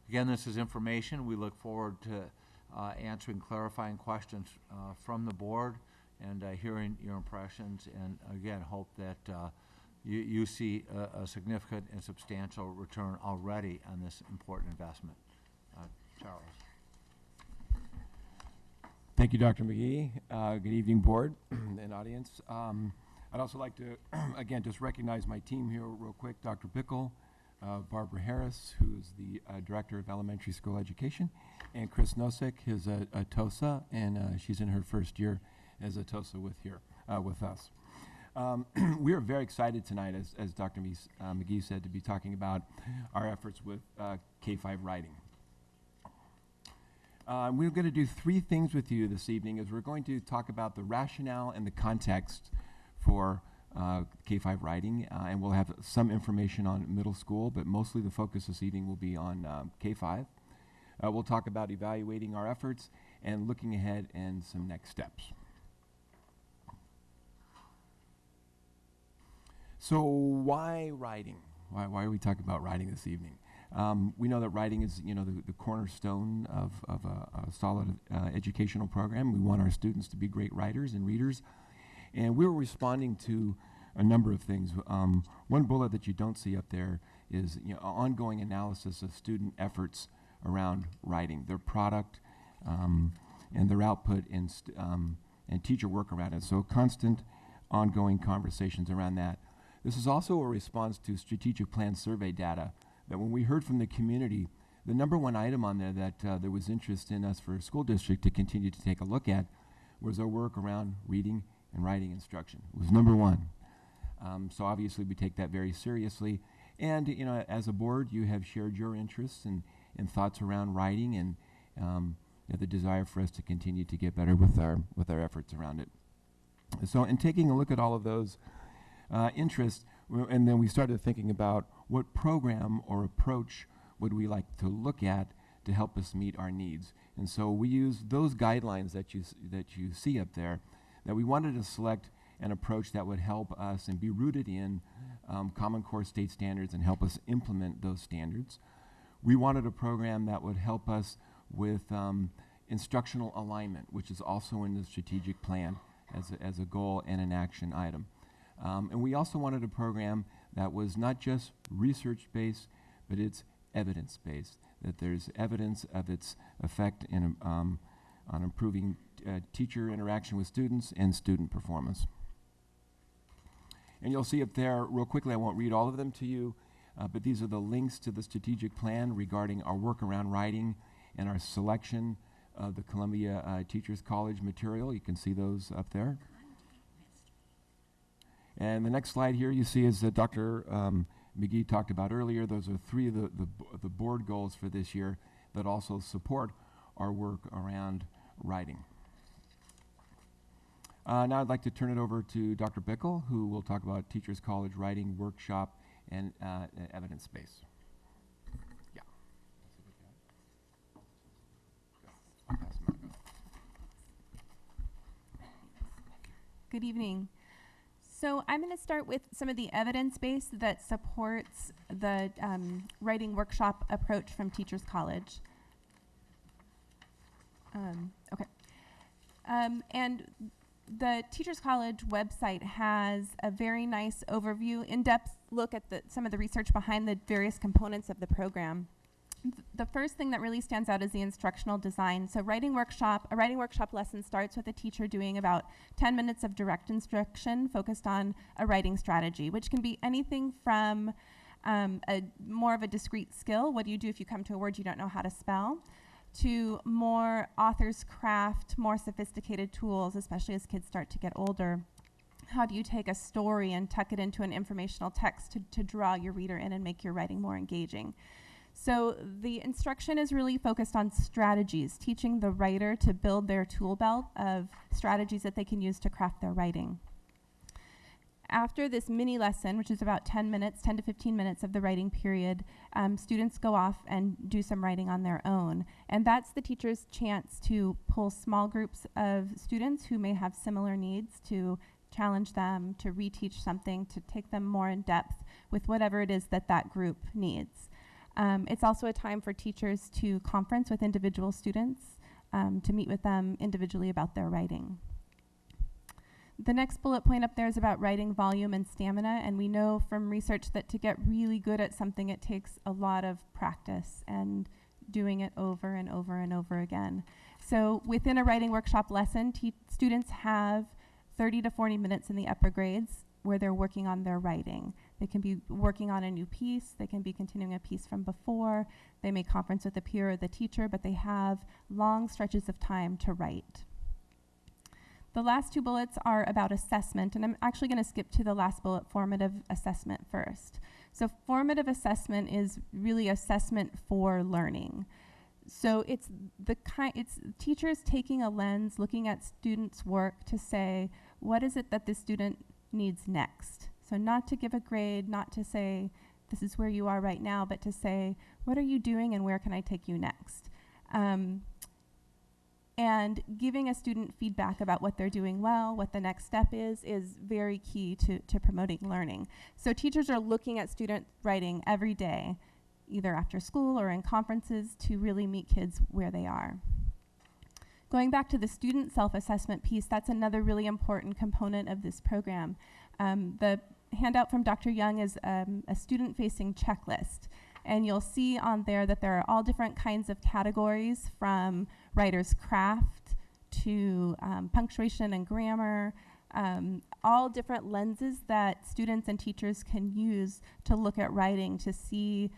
Again, this is information. We look forward to answering clarifying questions from the board and hearing your impressions, and again, hope that you see a significant and substantial return already on this important investment. Charles. Thank you, Dr. McGee. Good evening, board and audience. I'd also like to, again, just recognize my team here real quick. Dr. Bickle, Barbara Harris, who's the Director of Elementary School Education, and Chris Nosek, who's a TOSA, and she's in her first year as a TOSA with us. We are very excited tonight, as Dr. McGee said, to be talking about our efforts with K-5 writing. We're going to do 3 things with you this evening. Is we're going to talk about the rationale and the context for K-5 writing, and we'll have some information on middle school, but mostly the focus this evening will be on K-5. We'll talk about evaluating our efforts and looking ahead and some next steps. So why writing? Why are we talking about writing this evening? We know that writing is, the cornerstone of a solid educational program. We want our students to be great writers and readers. And we're responding to a number of things. One bullet that you don't see up there is ongoing analysis of student efforts around writing, their product, and their output, and teacher work around it. So constant, ongoing conversations around that. This is also a response to strategic plan survey data that when we heard from the community, the number one item on there that there was interest in us for a school district to continue to take a look at was our work around reading and writing instruction. It was number one. So obviously we take that very seriously. And as a board, you have shared your interests and thoughts around writing and the desire for us to continue to get better with our efforts around it. So in taking a look at all of those interests, and then we started thinking about what program or approach would we like to look at to help us meet our needs. And so we use those guidelines that you see up there, that we wanted to select an approach that would help us and be rooted in Common Core state standards and help us implement those standards. We wanted a program that would help us with instructional alignment, which is also in the strategic plan as a goal and an action item. And we also wanted a program that was not just research-based, but it's evidence-based, that there's evidence of its effect on improving teacher interaction with students and student performance. And you'll see up there, real quickly, I won't read all of them to you, but these are the links to the strategic plan regarding our work around writing and our selection of the Columbia Teachers College material. You can see those up there. And the next slide here you see is that Dr. McGee talked about earlier. Those are 3 of the board goals for this year that also support our work around writing. Now I'd like to turn it over to Dr. Bickle, who will talk about Teachers College Writing Workshop and evidence base. Yeah. I'll pass them out. Good evening. So I'm going to start with some of the evidence base that supports the writing workshop approach from Teachers College. And the Teachers College website has a very nice overview, in-depth look at some of the research behind the various components of the program. The first thing that really stands out is the instructional design. So a writing workshop lesson starts with a teacher doing about 10 minutes of direct instruction focused on a writing strategy, which can be anything from more of a discrete skill, what do you do if you come to a word you don't know how to spell, to more author's craft, more sophisticated tools, especially as kids start to get older. How do you take a story and tuck it into an informational text to draw your reader in and make your writing more engaging? So the instruction is really focused on strategies, teaching the writer to build their tool belt of strategies that they can use to craft their writing. After this mini lesson, which is about 10 to 15 minutes of the writing period, students go off and do some writing on their own. And that's the teacher's chance to pull small groups of students who may have similar needs to challenge them, to reteach something, to take them more in depth with whatever it is that group needs. It's also a time for teachers to conference with individual students, to meet with them individually about their writing. The next bullet point up there is about writing volume and stamina, and we know from research that to get really good at something, it takes a lot of practice and doing it over and over and over again. So within a writing workshop lesson, students have 30 to 40 minutes in the upper grades where they're working on their writing. They can be working on a new piece, they can be continuing a piece from before, they may conference with a peer or the teacher, but they have long stretches of time to write. The last two bullets are about assessment, and I'm actually going to skip to the last bullet, formative assessment, first. So formative assessment is really assessment for learning. So it's teachers taking a lens, looking at students' work to say, what is it that this student needs next? So not to give a grade, not to say, this is where you are right now, but to say, what are you doing and where can I take you next? And giving a student feedback about what they're doing well, what the next step is very key to promoting learning. So teachers are looking at student writing every day, either after school or in conferences, to really meet kids where they are. Going back to the student self-assessment piece, that's another really important component of this program. The handout from Dr. Young is a student-facing checklist. And you'll see on there that there are all different kinds of categories, from writer's craft to punctuation and grammar, all different lenses that students and teachers can use to look at writing to see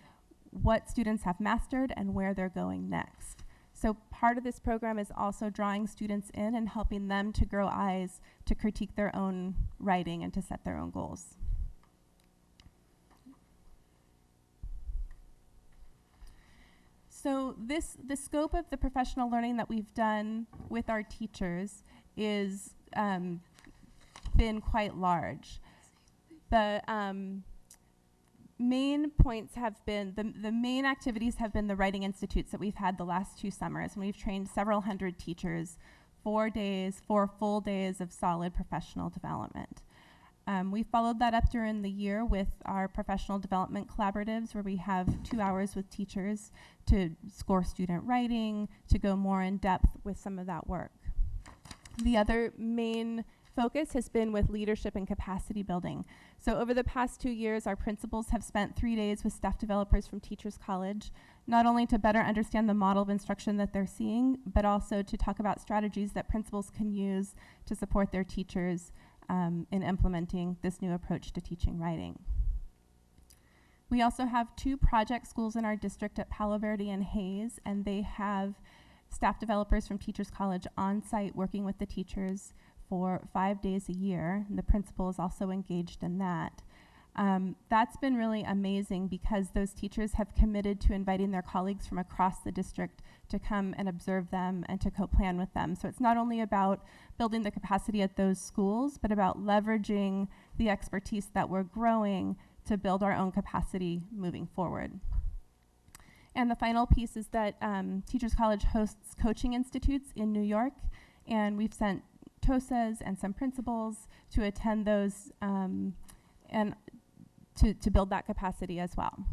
what students have mastered and where they're going next. So part of this program is also drawing students in and helping them to grow eyes to critique their own writing and to set their own goals. So the scope of the professional learning that we've done with our teachers is been quite large. The main points have been, the main activities have been the writing institutes that we've had the last 2 summers, and we've trained several hundred teachers, 4 full days of solid professional development. We followed that up during the year with our professional development collaboratives, where we have 2 hours with teachers to score student writing, to go more in depth with some of that work. The other main focus has been with leadership and capacity building. So over the past 2 years, our principals have spent 3 days with staff developers from Teachers College, not only to better understand the model of instruction that they're seeing, but also to talk about strategies that principals can use to support their teachers in implementing this new approach to teaching writing. We also have 2 project schools in our district at Palo Verde and Hayes, and they have staff developers from Teachers College on site working with the teachers for 5 days a year. And the principal is also engaged in that. That's been really amazing because those teachers have committed to inviting their colleagues from across the district to come and observe them and to co-plan with them. So it's not only about building the capacity at those schools, but about leveraging the expertise that we're growing to build our own capacity moving forward. And the final piece is that Teachers College hosts coaching institutes in New York, and we've sent TOSAs and some principals to attend those and to build that capacity as well.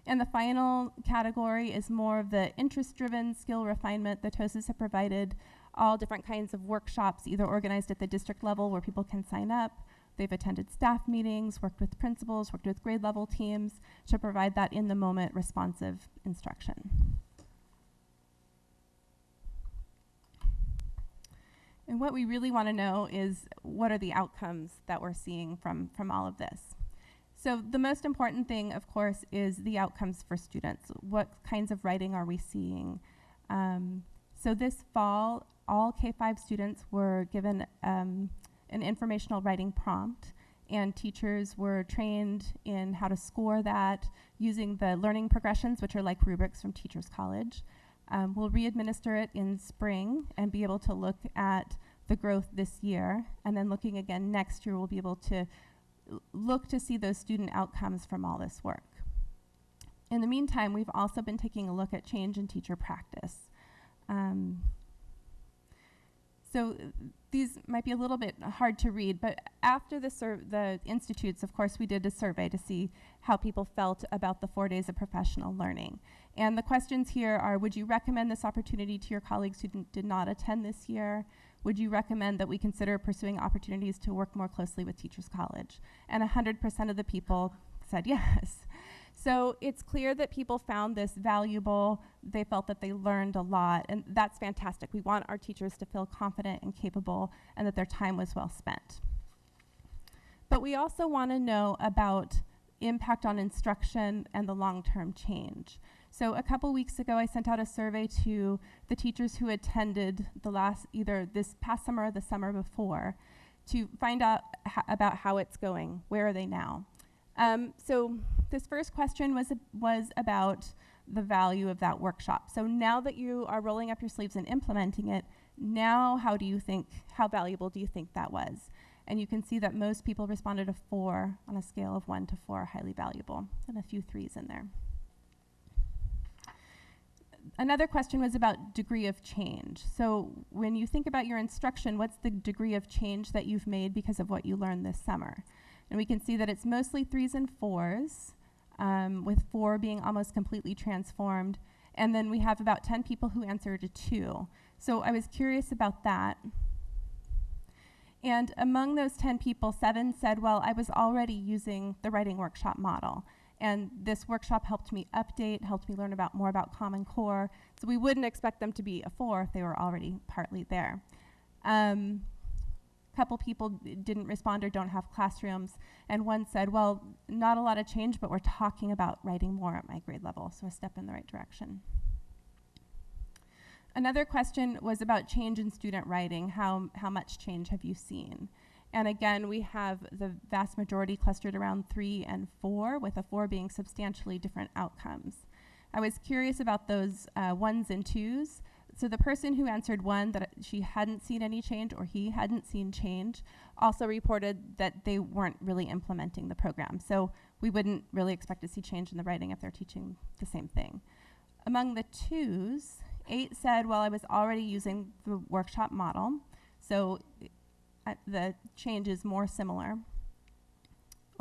And the final category is more of the interest-driven skill refinement. The TOSAs have provided all different kinds of workshops, either organized at the district level where people can sign up. They've attended staff meetings, worked with principals, worked with grade level teams to provide that in-the-moment responsive instruction. And what we really want to know is, what are the outcomes that we're seeing from all of this? So the most important thing, of course, is the outcomes for students. What kinds of writing are we seeing? So this fall, all K-5 students were given an informational writing prompt, and teachers were trained in how to score that using the learning progressions, which are like rubrics from Teachers College. We'll re-administer it in spring and be able to look at the growth this year, and then looking again next year, we'll be able to look to see those student outcomes from all this work. In the meantime, we've also been taking a look at change in teacher practice. So these might be a little bit hard to read, but after the institutes, of course, we did a survey to see how people felt about the 4 days of professional learning. And the questions here are, would you recommend this opportunity to your colleagues who did not attend this year? Would you recommend that we consider pursuing opportunities to work more closely with Teachers College? And 100% of the people said yes. So it's clear that people found this valuable. They felt that they learned a lot, and that's fantastic. We want our teachers to feel confident and capable and that their time was well spent. But we also want to know about impact on instruction and the long-term change. So a couple weeks ago, I sent out a survey to the teachers who attended either this past summer or the summer before, to find out about how it's going. Where are they now? So this first question was about the value of that workshop. So now that you are rolling up your sleeves and implementing it, now how valuable do you think that was? And you can see that most people responded a 4 on a scale of 1 to 4, highly valuable, and a few 3s in there. Another question was about degree of change. So when you think about your instruction, what's the degree of change that you've made because of what you learned this summer? And we can see that it's mostly 3s and 4s, with 4 being almost completely transformed. And then we have about 10 people who answered a 2. So I was curious about that. And among those 10 people, 7 said, well, I was already using the writing workshop model. And this workshop helped me update, helped me learn more about Common Core. So we wouldn't expect them to be a 4 if they were already partly there. Couple people didn't respond or don't have classrooms. And one said, well, not a lot of change, but we're talking about writing more at my grade level, so a step in the right direction. Another question was about change in student writing. How much change have you seen? And again, we have the vast majority clustered around 3 and 4, with a 4 being substantially different outcomes. I was curious about those 1s and 2s. So the person who answered 1, that she hadn't seen any change or he hadn't seen change, also reported that they weren't really implementing the program. So we wouldn't really expect to see change in the writing if they're teaching the same thing. Among the 2s, 8 said, well, I was already using the workshop model, so the change is more similar,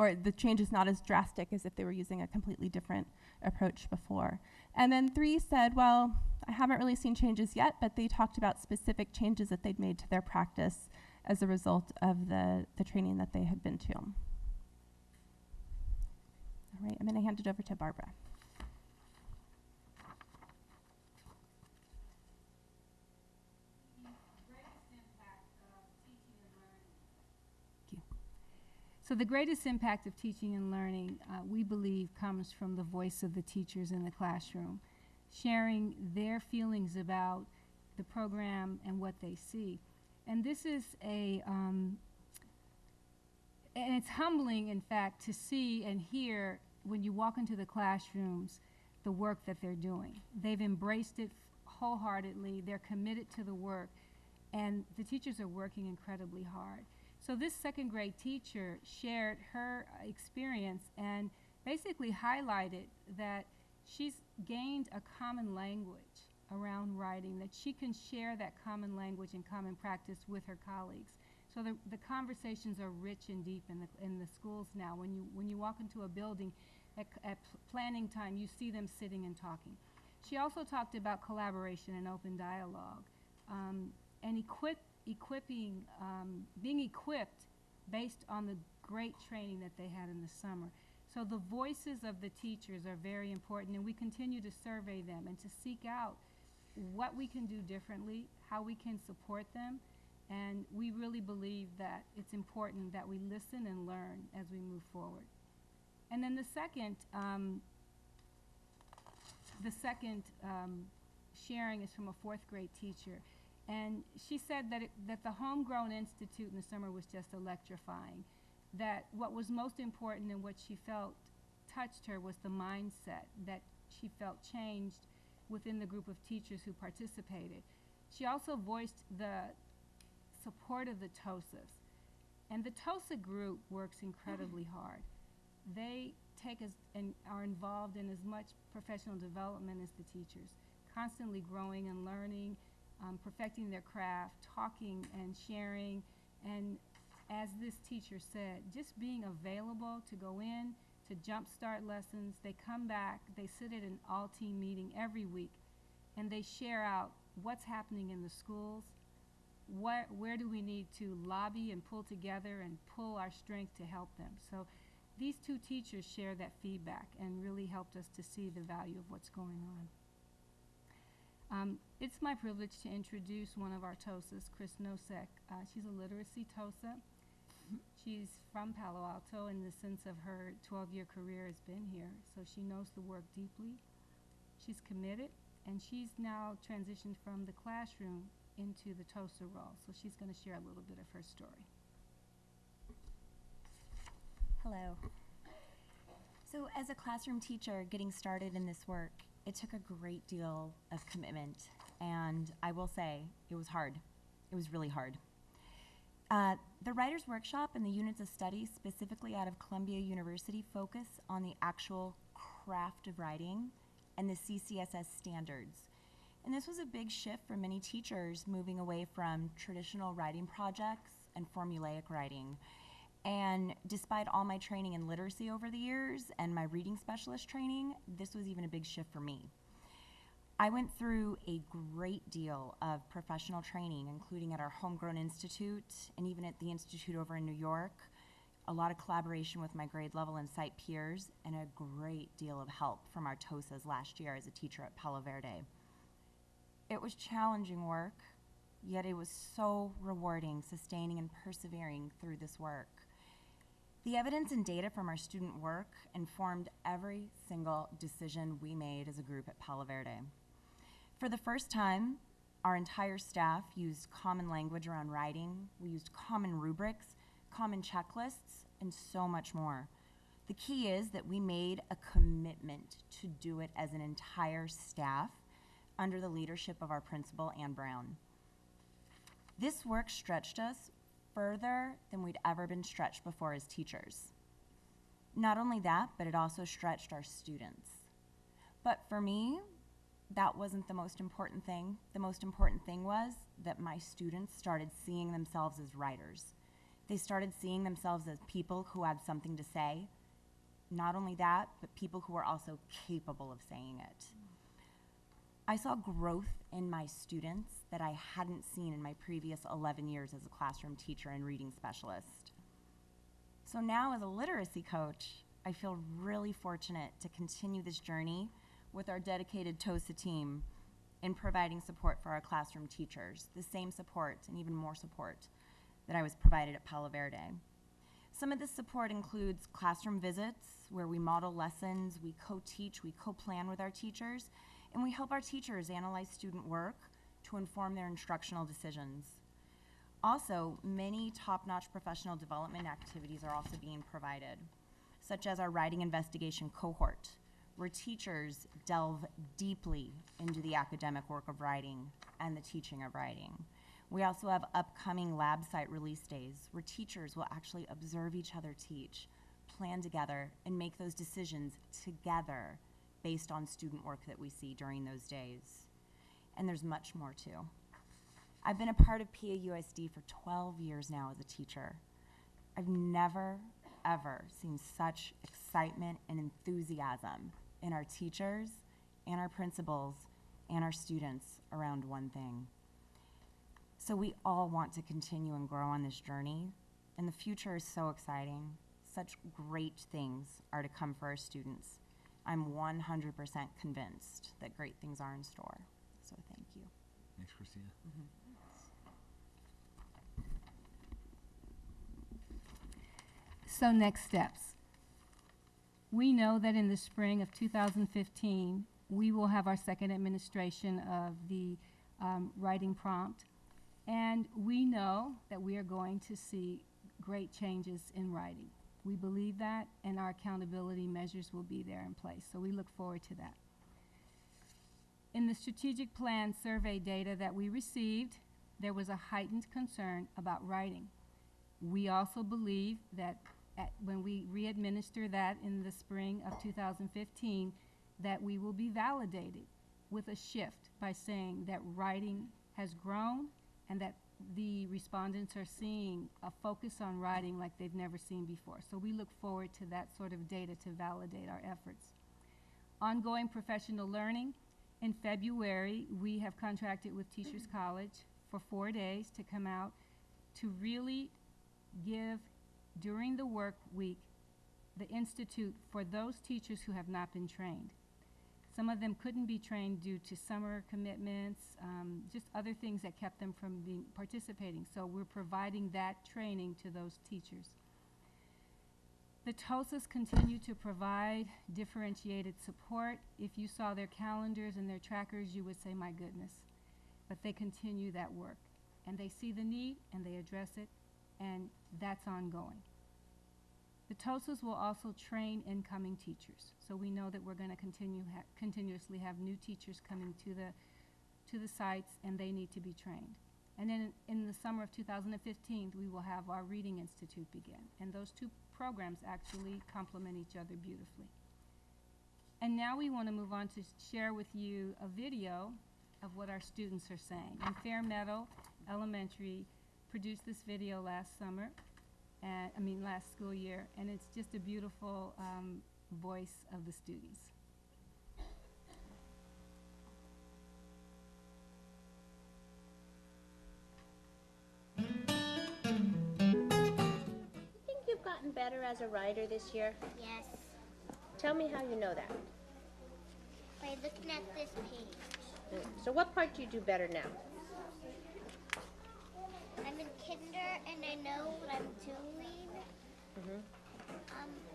or the change is not as drastic as if they were using a completely different approach before. And then 3 said, well, I haven't really seen changes yet, but they talked about specific changes that they'd made to their practice as a result of the training that they had been to. All right, I'm going to hand it over to Barbara. So the greatest impact of teaching and learning, we believe, comes from the voice of the teachers in the classroom, sharing their feelings about the program and what they see. And this is and it's humbling, in fact, to see and hear when you walk into the classrooms the work that they're doing. They've embraced it wholeheartedly, they're committed to the work, and the teachers are working incredibly hard. So this second grade teacher shared her experience and basically highlighted that she's gained a common language around writing, that she can share that common language and common practice with her colleagues. So the conversations are rich and deep in the schools now. When you walk into a building at planning time, you see them sitting and talking. She also talked about collaboration and open dialogue, and being equipped based on the great training that they had in the summer. So the voices of the teachers are very important, and we continue to survey them and to seek out what we can do differently, how we can support them, and we really believe that it's important that we listen and learn as we move forward. And then the second sharing is from a 4th grade teacher. And she said that the Homegrown Institute in the summer was just electrifying, that what was most important and what she felt touched her was the mindset that she felt changed within the group of teachers who participated. She also voiced the support of the TOSAs. And the TOSA group works incredibly hard. They take and are involved in as much professional development as the teachers, constantly growing and learning, perfecting their craft, talking and sharing, and as this teacher said, just being available to go in, to jumpstart lessons. They come back, they sit at an all-team meeting every week, and they share out what's happening in the schools, where do we need to lobby and pull together and pull our strength to help them. So these 2 teachers share that feedback and really helped us to see the value of what's going on. It's my privilege to introduce one of our TOSAs, Chris Nosek. She's a literacy TOSA. She's from Palo Alto, in the sense of her 12-year career has been here, so she knows the work deeply. She's committed, and she's now transitioned from the classroom into the toaster role. So she's going to share a little bit of her story. Hello. So as a classroom teacher getting started in this work, it took a great deal of commitment, and I will say it was hard. It was really hard. The Writers' Workshop and the units of study specifically out of Columbia University focus on the actual craft of writing and the CCSS standards. And this was a big shift for many teachers moving away from traditional writing projects and formulaic writing. And despite all my training in literacy over the years and my reading specialist training, this was even a big shift for me. I went through a great deal of professional training, including at our Homegrown Institute and even at the Institute over in New York, a lot of collaboration with my grade level and site peers, and a great deal of help from our TOSAs last year as a teacher at Palo Verde. It was challenging work, yet it was so rewarding, sustaining, and persevering through this work. The evidence and data from our student work informed every single decision we made as a group at Palo Verde. For the first time, our entire staff used common language around writing. We used common rubrics, common checklists, and so much more. The key is that we made a commitment to do it as an entire staff under the leadership of our principal, Ann Brown. This work stretched us further than we'd ever been stretched before as teachers. Not only that, but it also stretched our students. But for me, that wasn't the most important thing. The most important thing was that my students started seeing themselves as writers. They started seeing themselves as people who had something to say. Not only that, but people who were also capable of saying it. I saw growth in my students that I hadn't seen in my previous 11 years as a classroom teacher and reading specialist. So now as a literacy coach, I feel really fortunate to continue this journey with our dedicated TOSA team in providing support for our classroom teachers, the same support and even more support that I was provided at Palo Verde. Some of this support includes classroom visits where we model lessons, we co-teach, we co-plan with our teachers, and we help our teachers analyze student work to inform their instructional decisions. Also, many top-notch professional development activities are also being provided, such as our writing investigation cohort, where teachers delve deeply into the academic work of writing and the teaching of writing. We also have upcoming lab site release days where teachers will actually observe each other teach, plan together, and make those decisions together based on student work that we see during those days. And there's much more too. I've been a part of PAUSD for 12 years now as a teacher. I've never, ever seen such excitement and enthusiasm in our teachers and our principals and our students around one thing. So we all want to continue and grow on this journey, and the future is so exciting. Such great things are to come for our students. I'm 100% convinced that great things are in store. So thank you. Thanks, Christina. So next steps. We know that in the spring of 2015, we will have our second administration of the writing prompt. And we know that we are going to see great changes in writing. We believe that, and our accountability measures will be there in place. So we look forward to that. In the strategic plan survey data that we received, there was a heightened concern about writing. We also believe that when we re-administer that in the spring of 2015, that we will be validated with a shift by saying that writing has grown and that the respondents are seeing a focus on writing like they've never seen before. So we look forward to that sort of data to validate our efforts. Ongoing professional learning. In February, we have contracted with Teachers College for 4 days to come out to really give, during the work week, the institute for those teachers who have not been trained. Some of them couldn't be trained due to summer commitments, just other things that kept them from participating. So we're providing that training to those teachers. The TOSAs continue to provide differentiated support. If you saw their calendars and their trackers, you would say, my goodness. But they continue that work. And they see the need, and they address it, and that's ongoing. The TOSAs will also train incoming teachers. So we know that we're going to continuously have new teachers coming to the sites, and they need to be trained. And then in the summer of 2015, we will have our Reading Institute begin. And those two programs actually complement each other beautifully. And now we want to move on to share with you a video of what our students are saying. And Fair Meadow Elementary produced this video last school year, and it's just a beautiful voice of the students. You've gotten better as a writer this year? Yes. Tell me how you know that. By looking at this page. So what part do you do better now? I'm in kinder and I know what I'm doing.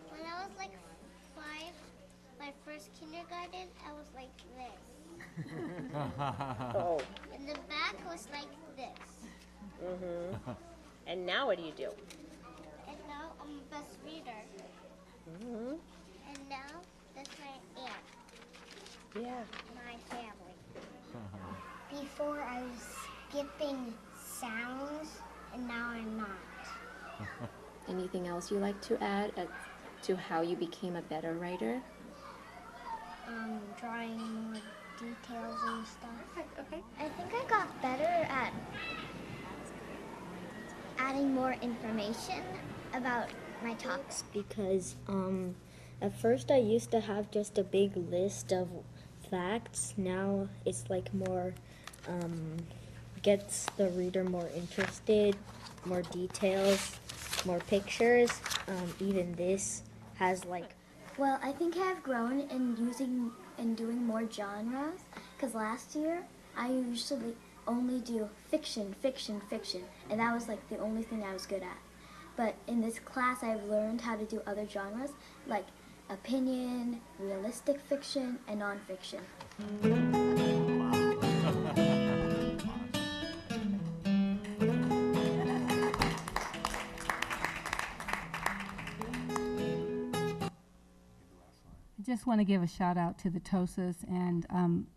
When I was like 5, my first kindergarten, I was like this. Oh. And the back was like this. And now what do you do? And now I'm the best reader. And now that's my aunt. Yeah. My family. Before I was skipping sounds, and now I'm not. Anything else you like to add to how you became a better writer? Drawing more details and stuff. Okay. I think I got better at adding more information about my talks. Because at first I used to have just a big list of facts. Now it's like more, gets the reader more interested, more details, more pictures. Even this has like... Well, I think I've grown in using and doing more genres, because last year I usually only do fiction, and that was like the only thing I was good at. But in this class I've learned how to do other genres, like opinion, realistic fiction, and nonfiction. I just want to give a shout out to the TOSAs and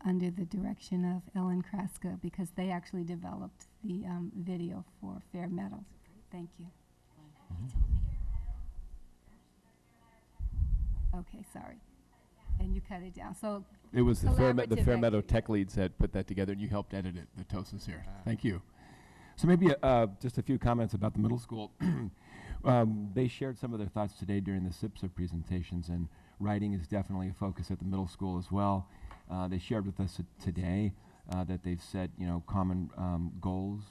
under the direction of Ellen Kraska, because they actually developed the video for Fair Meadow. Thank you. Okay, sorry. And you cut it down. So it was the Fair collaborative Meadow activity. tech leads that put that together, and you helped edit it, the TOSAs here. Thank you. So maybe just a few comments about the middle school. They shared some of their thoughts today during the SIPSA presentations, and writing is definitely a focus at the middle school as well. They shared with us today that they've set common goals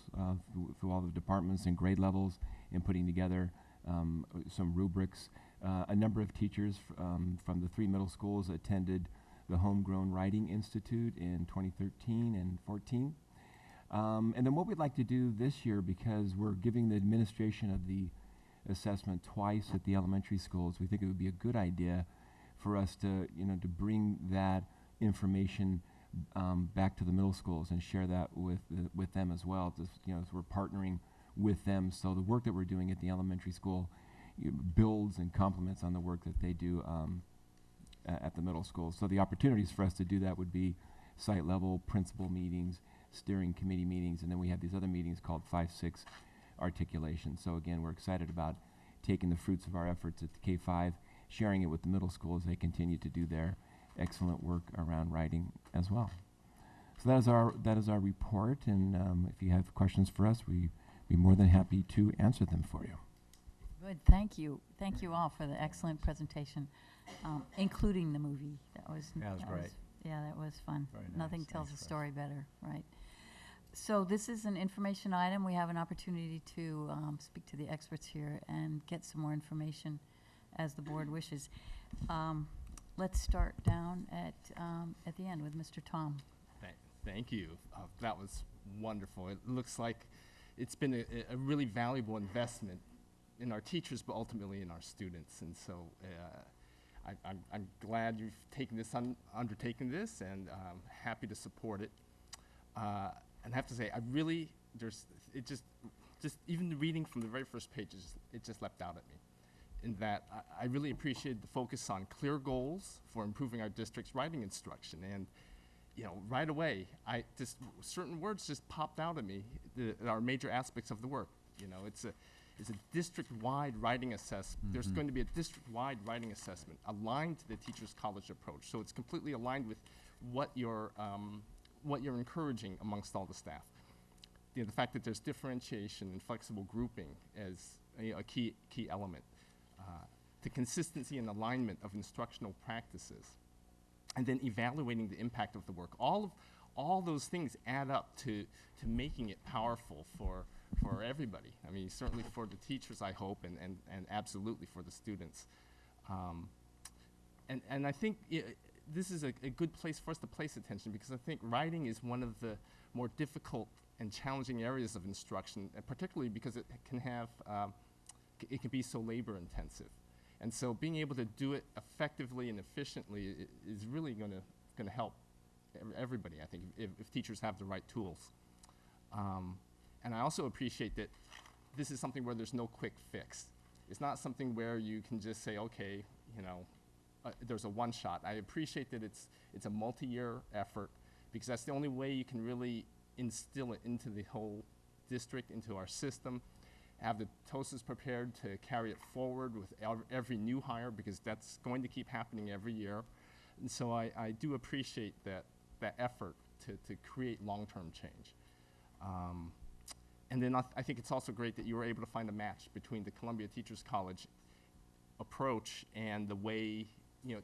through all the departments and grade levels in putting together some rubrics. A number of teachers from the 3 middle schools attended the Homegrown Writing Institute in 2013 and 14. And then what we'd like to do this year, because we're giving the administration of the assessment twice at the elementary schools, we think it would be a good idea for us to bring that information back to the middle schools and share that with them as well. Just, as we're partnering with them, so the work that we're doing at the elementary school builds and complements on the work that they do at the middle school. So the opportunities for us to do that would be site level principal meetings, steering committee meetings, and then we have these other meetings called 5-6 articulation. So again, we're excited about taking the fruits of our efforts at the K-5, sharing it with the middle school as they continue to do their excellent work around writing as well. So that is our report, and if you have questions for us, we'd be more than happy to answer them for you. Good, thank you. Thank you all for the excellent presentation, including the movie. That was great. Yeah, that was fun. Very nice. Nothing tells Thanks, a story better, right? So this is an information item. We have an opportunity to speak to the experts here and get some more information as the board wishes. Let's start down at the end with Mr. Tom. Thank you. That was wonderful. It looks like it's been a really valuable investment in our teachers, but ultimately in our students. And so I'm glad you've taken this undertaken this, and happy to support it. And I have to say, I really, just even reading from the very first pages, it just leapt out at me. In that I really appreciated the focus on clear goals for improving our district's writing instruction. And right away, certain words just popped out at me that are major aspects of the work. It's a district-wide writing assessment. There's going to be a district-wide writing assessment aligned to the Teachers College approach. So it's completely aligned with what you're encouraging amongst all the staff. The fact that there's differentiation and flexible grouping as a key element. The consistency and alignment of instructional practices, and then evaluating the impact of the work. All those things add up to making it powerful for everybody. I mean, certainly for the teachers, I hope, and absolutely for the students. And I think this is a good place for us to place attention, because I think writing is one of the more difficult and challenging areas of instruction, and particularly because it can have it can be so labor intensive. And so being able to do it effectively and efficiently is really going to help everybody, I think, if teachers have the right tools. And I also appreciate that this is something where there's no quick fix. It's not something where you can just say, okay, there's a one shot. I appreciate that it's a multi-year effort, because that's the only way you can really instill it into the whole district, into our system, have the TOSAs prepared to carry it forward with every new hire, because that's going to keep happening every year. And so I do appreciate that effort to create long-term change. And then I think it's also great that you were able to find a match between the Columbia Teachers College approach and the way,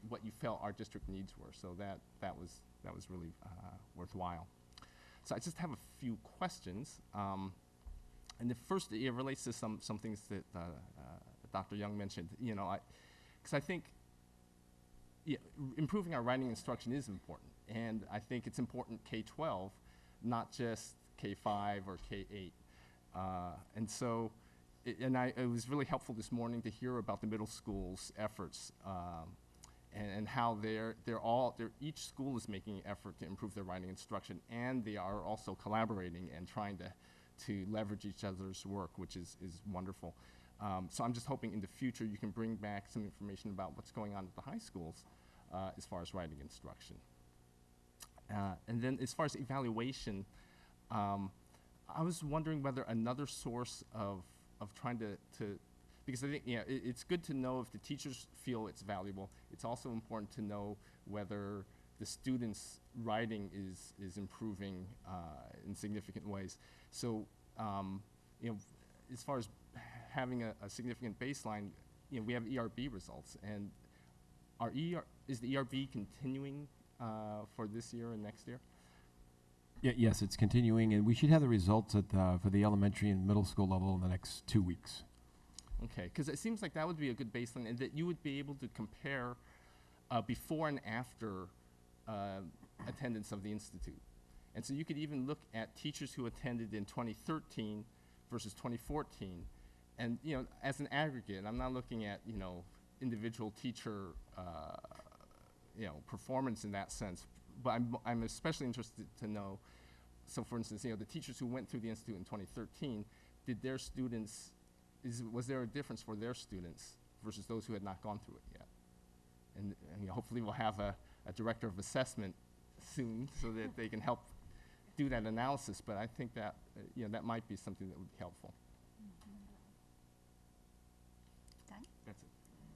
what you felt our district needs were. So that was really worthwhile. So I just have a few questions. And the first, it relates to some things that Dr. Young mentioned. Because I think improving our writing instruction is important, and I think it's important K-12, not just K-5 or K-8. And so, it was really helpful this morning to hear about the middle school's efforts, and how each school is making an effort to improve their writing instruction, and they are also collaborating and trying to leverage each other's work, which is wonderful. So I'm just hoping in the future you can bring back some information about what's going on at the high schools as far as writing instruction. And then as far as evaluation, I was wondering whether another source of trying to because I think it's good to know if the teachers feel it's valuable. It's also important to know whether the students' writing is improving in significant ways. So, as far as having a significant baseline, we have ERB results, and is the ERB continuing for this year and next year? Yes, it's continuing, and we should have the results for the elementary and middle school level in the next 2 weeks. Okay, because it seems like that would be a good baseline, and that you would be able to compare before and after attendance of the Institute. And so you could even look at teachers who attended in 2013 versus 2014, and as an aggregate. I'm not looking at individual teacher performance in that sense, but I'm especially interested to know. So, for instance, the teachers who went through the Institute in 2013, did their students was there a difference for their students versus those who had not gone through it yet? And hopefully we'll have a director of assessment soon so that they can help do that analysis. But I think that that might be something that would be helpful. Done? That's it.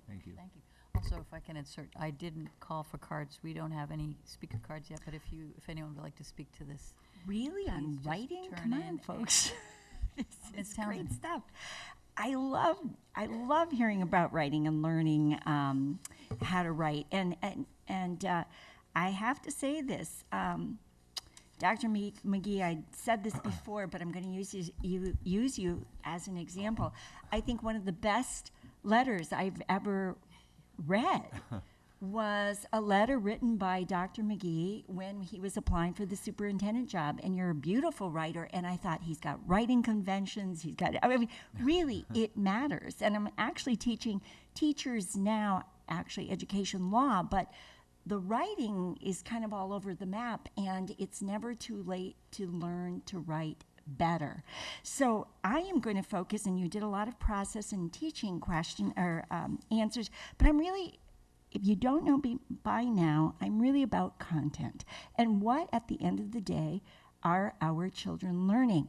Thank you. Thank you. Also, if I can insert, I didn't call for cards. We don't have any speaker cards yet, but if anyone would like to speak to this. Really? On just writing? turn Come on, in folks. It's great stuff. I love hearing about writing and learning how to write. And I have to say this, Dr. McGee, I said this before, but I'm going to use you as an example. I think one of the best letters I've ever read was a letter written by Dr. McGee when he was applying for the superintendent job. And you're a beautiful writer. And I thought, he's got writing conventions. He's got, I mean, really, it matters. And I'm actually teaching teachers now, actually education law, but the writing is kind of all over the map, and it's never too late to learn to write better. So I am going to focus, and you did a lot of process and teaching answers, but I'm really, if you don't know by now, I'm really about content and what at the end of the day are our children learning.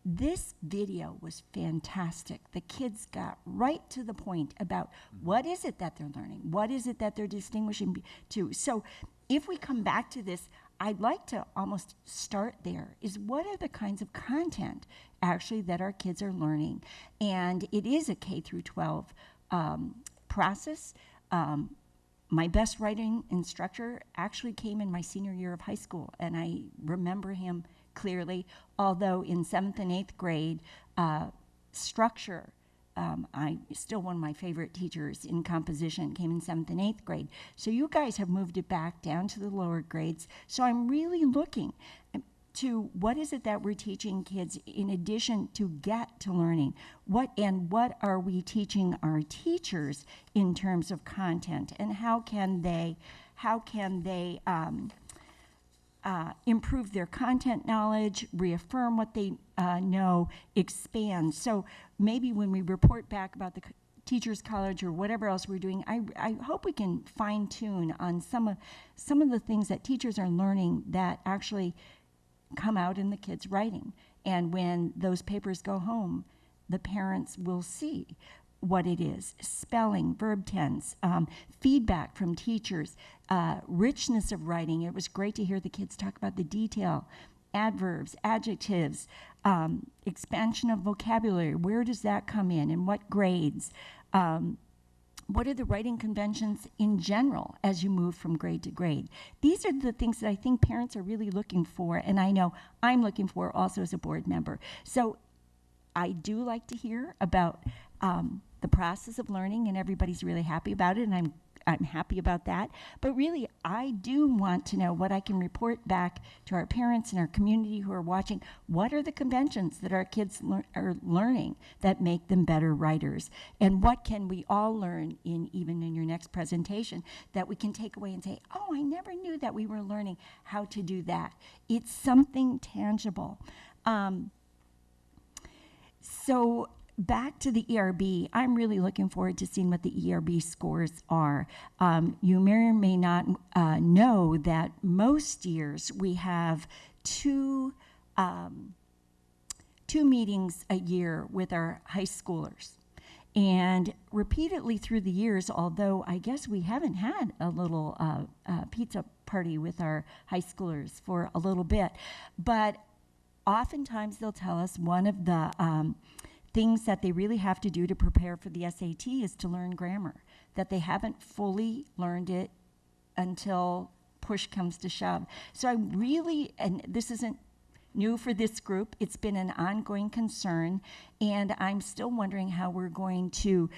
This video was fantastic. The kids got right to the point about what is it that they're learning? What is it that they're distinguishing to? So if we come back to this, I'd like to almost start there, is what are the kinds of content actually that our kids are learning? And it is a K through 12 process. My best writing instructor actually came in my senior year of high school, and I remember him clearly, although in 7th and 8th grade, structure, I still one of my favorite teachers in composition came in 7th and 8th grade. So you guys have moved it back down to the lower grades. So I'm really looking to what is it that we're teaching kids in addition to get to learning? What are we teaching our teachers in terms of content, and how can they improve their content knowledge, reaffirm what they know, expand. So maybe when we report back about the Teachers College or whatever else we're doing, I hope we can fine tune on some of the things that teachers are learning that actually come out in the kids' writing. And when those papers go home, the parents will see what it is: spelling, verb tense, feedback from teachers, richness of writing. It was great to hear the kids talk about the detail, adverbs, adjectives, expansion of vocabulary. Where does that come in what grades? What are the writing conventions in general as you move from grade to grade? These are the things that I think parents are really looking for, and I know I'm looking for also as a board member. So I do like to hear about the process of learning, and everybody's really happy about it, and I'm happy about that. But really, I do want to know what I can report back to our parents and our community who are watching. What are the conventions that our kids are learning that make them better writers? And what can we all learn even in your next presentation that we can take away and say, oh, I never knew that we were learning how to do that. It's something tangible. So back to the ERB, I'm really looking forward to seeing what the ERB scores are. You may or may not know that most years we have two meetings a year with our high schoolers. And repeatedly through the years, although I guess we haven't had a little pizza party with our high schoolers for a little bit, but oftentimes they'll tell us one of the things that they really have to do to prepare for the SAT is to learn grammar, that they haven't fully learned it until push comes to shove. So I really, and this isn't new for this group, it's been an ongoing concern, and I'm still wondering how we're going to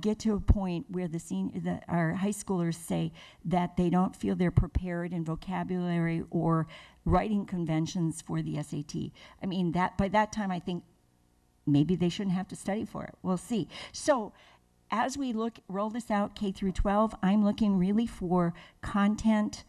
get to a point where our high schoolers say that they don't feel they're prepared in vocabulary or writing conventions for the SAT. I mean, by that time, I think maybe they shouldn't have to study for it. We'll see. So as we roll this out K through 12, I'm looking really for content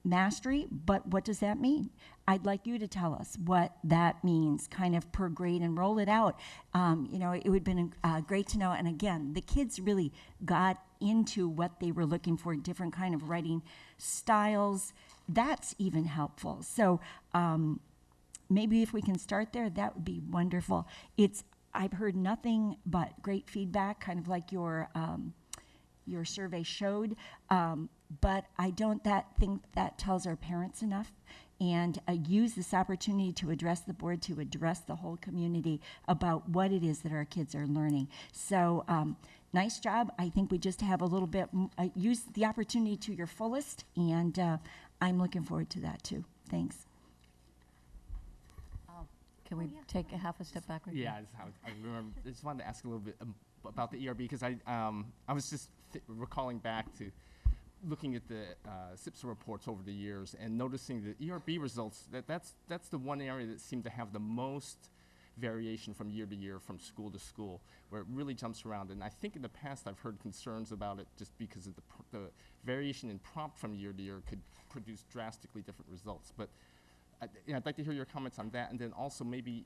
mastery, but what does that mean? I'd like you to tell us what that means kind of per grade and roll it out. It would have been great to know. And again, the kids really got into what they were looking for, different kind of writing styles. That's even helpful. So maybe if we can start there, that would be wonderful. I've heard nothing but great feedback, kind of like your survey showed, but I don't think that tells our parents enough. And use this opportunity to address the board, to address the whole community about what it is that our kids are learning. So nice job. I think we just have a little bit, use the opportunity to your fullest, and I'm looking forward to that too. Thanks. Can we take a half a step backward? Yeah, I remember. I just wanted to ask a little bit about the ERB because I was just recalling back to looking at the SIPSA reports over the years and noticing the ERB results, that's the one area that seemed to have the most variation from year to year, from school to school, where it really jumps around. And I think in the past I've heard concerns about it just because of the variation in prompt from year to year could produce drastically different results. But I'd like to hear your comments on that, and then also maybe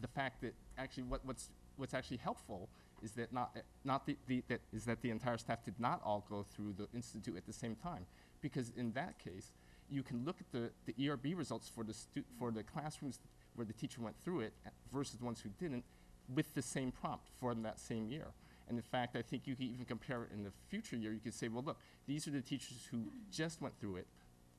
the fact that actually what's actually helpful is that that the entire staff did not all go through the institute at the same time, because in that case you can look at the ERB results for the classrooms where the teacher went through it versus the ones who didn't, with the same prompt for that same year. And in fact, I think you can even compare it in the future year. You could say, well, look, these are the teachers who just went through it.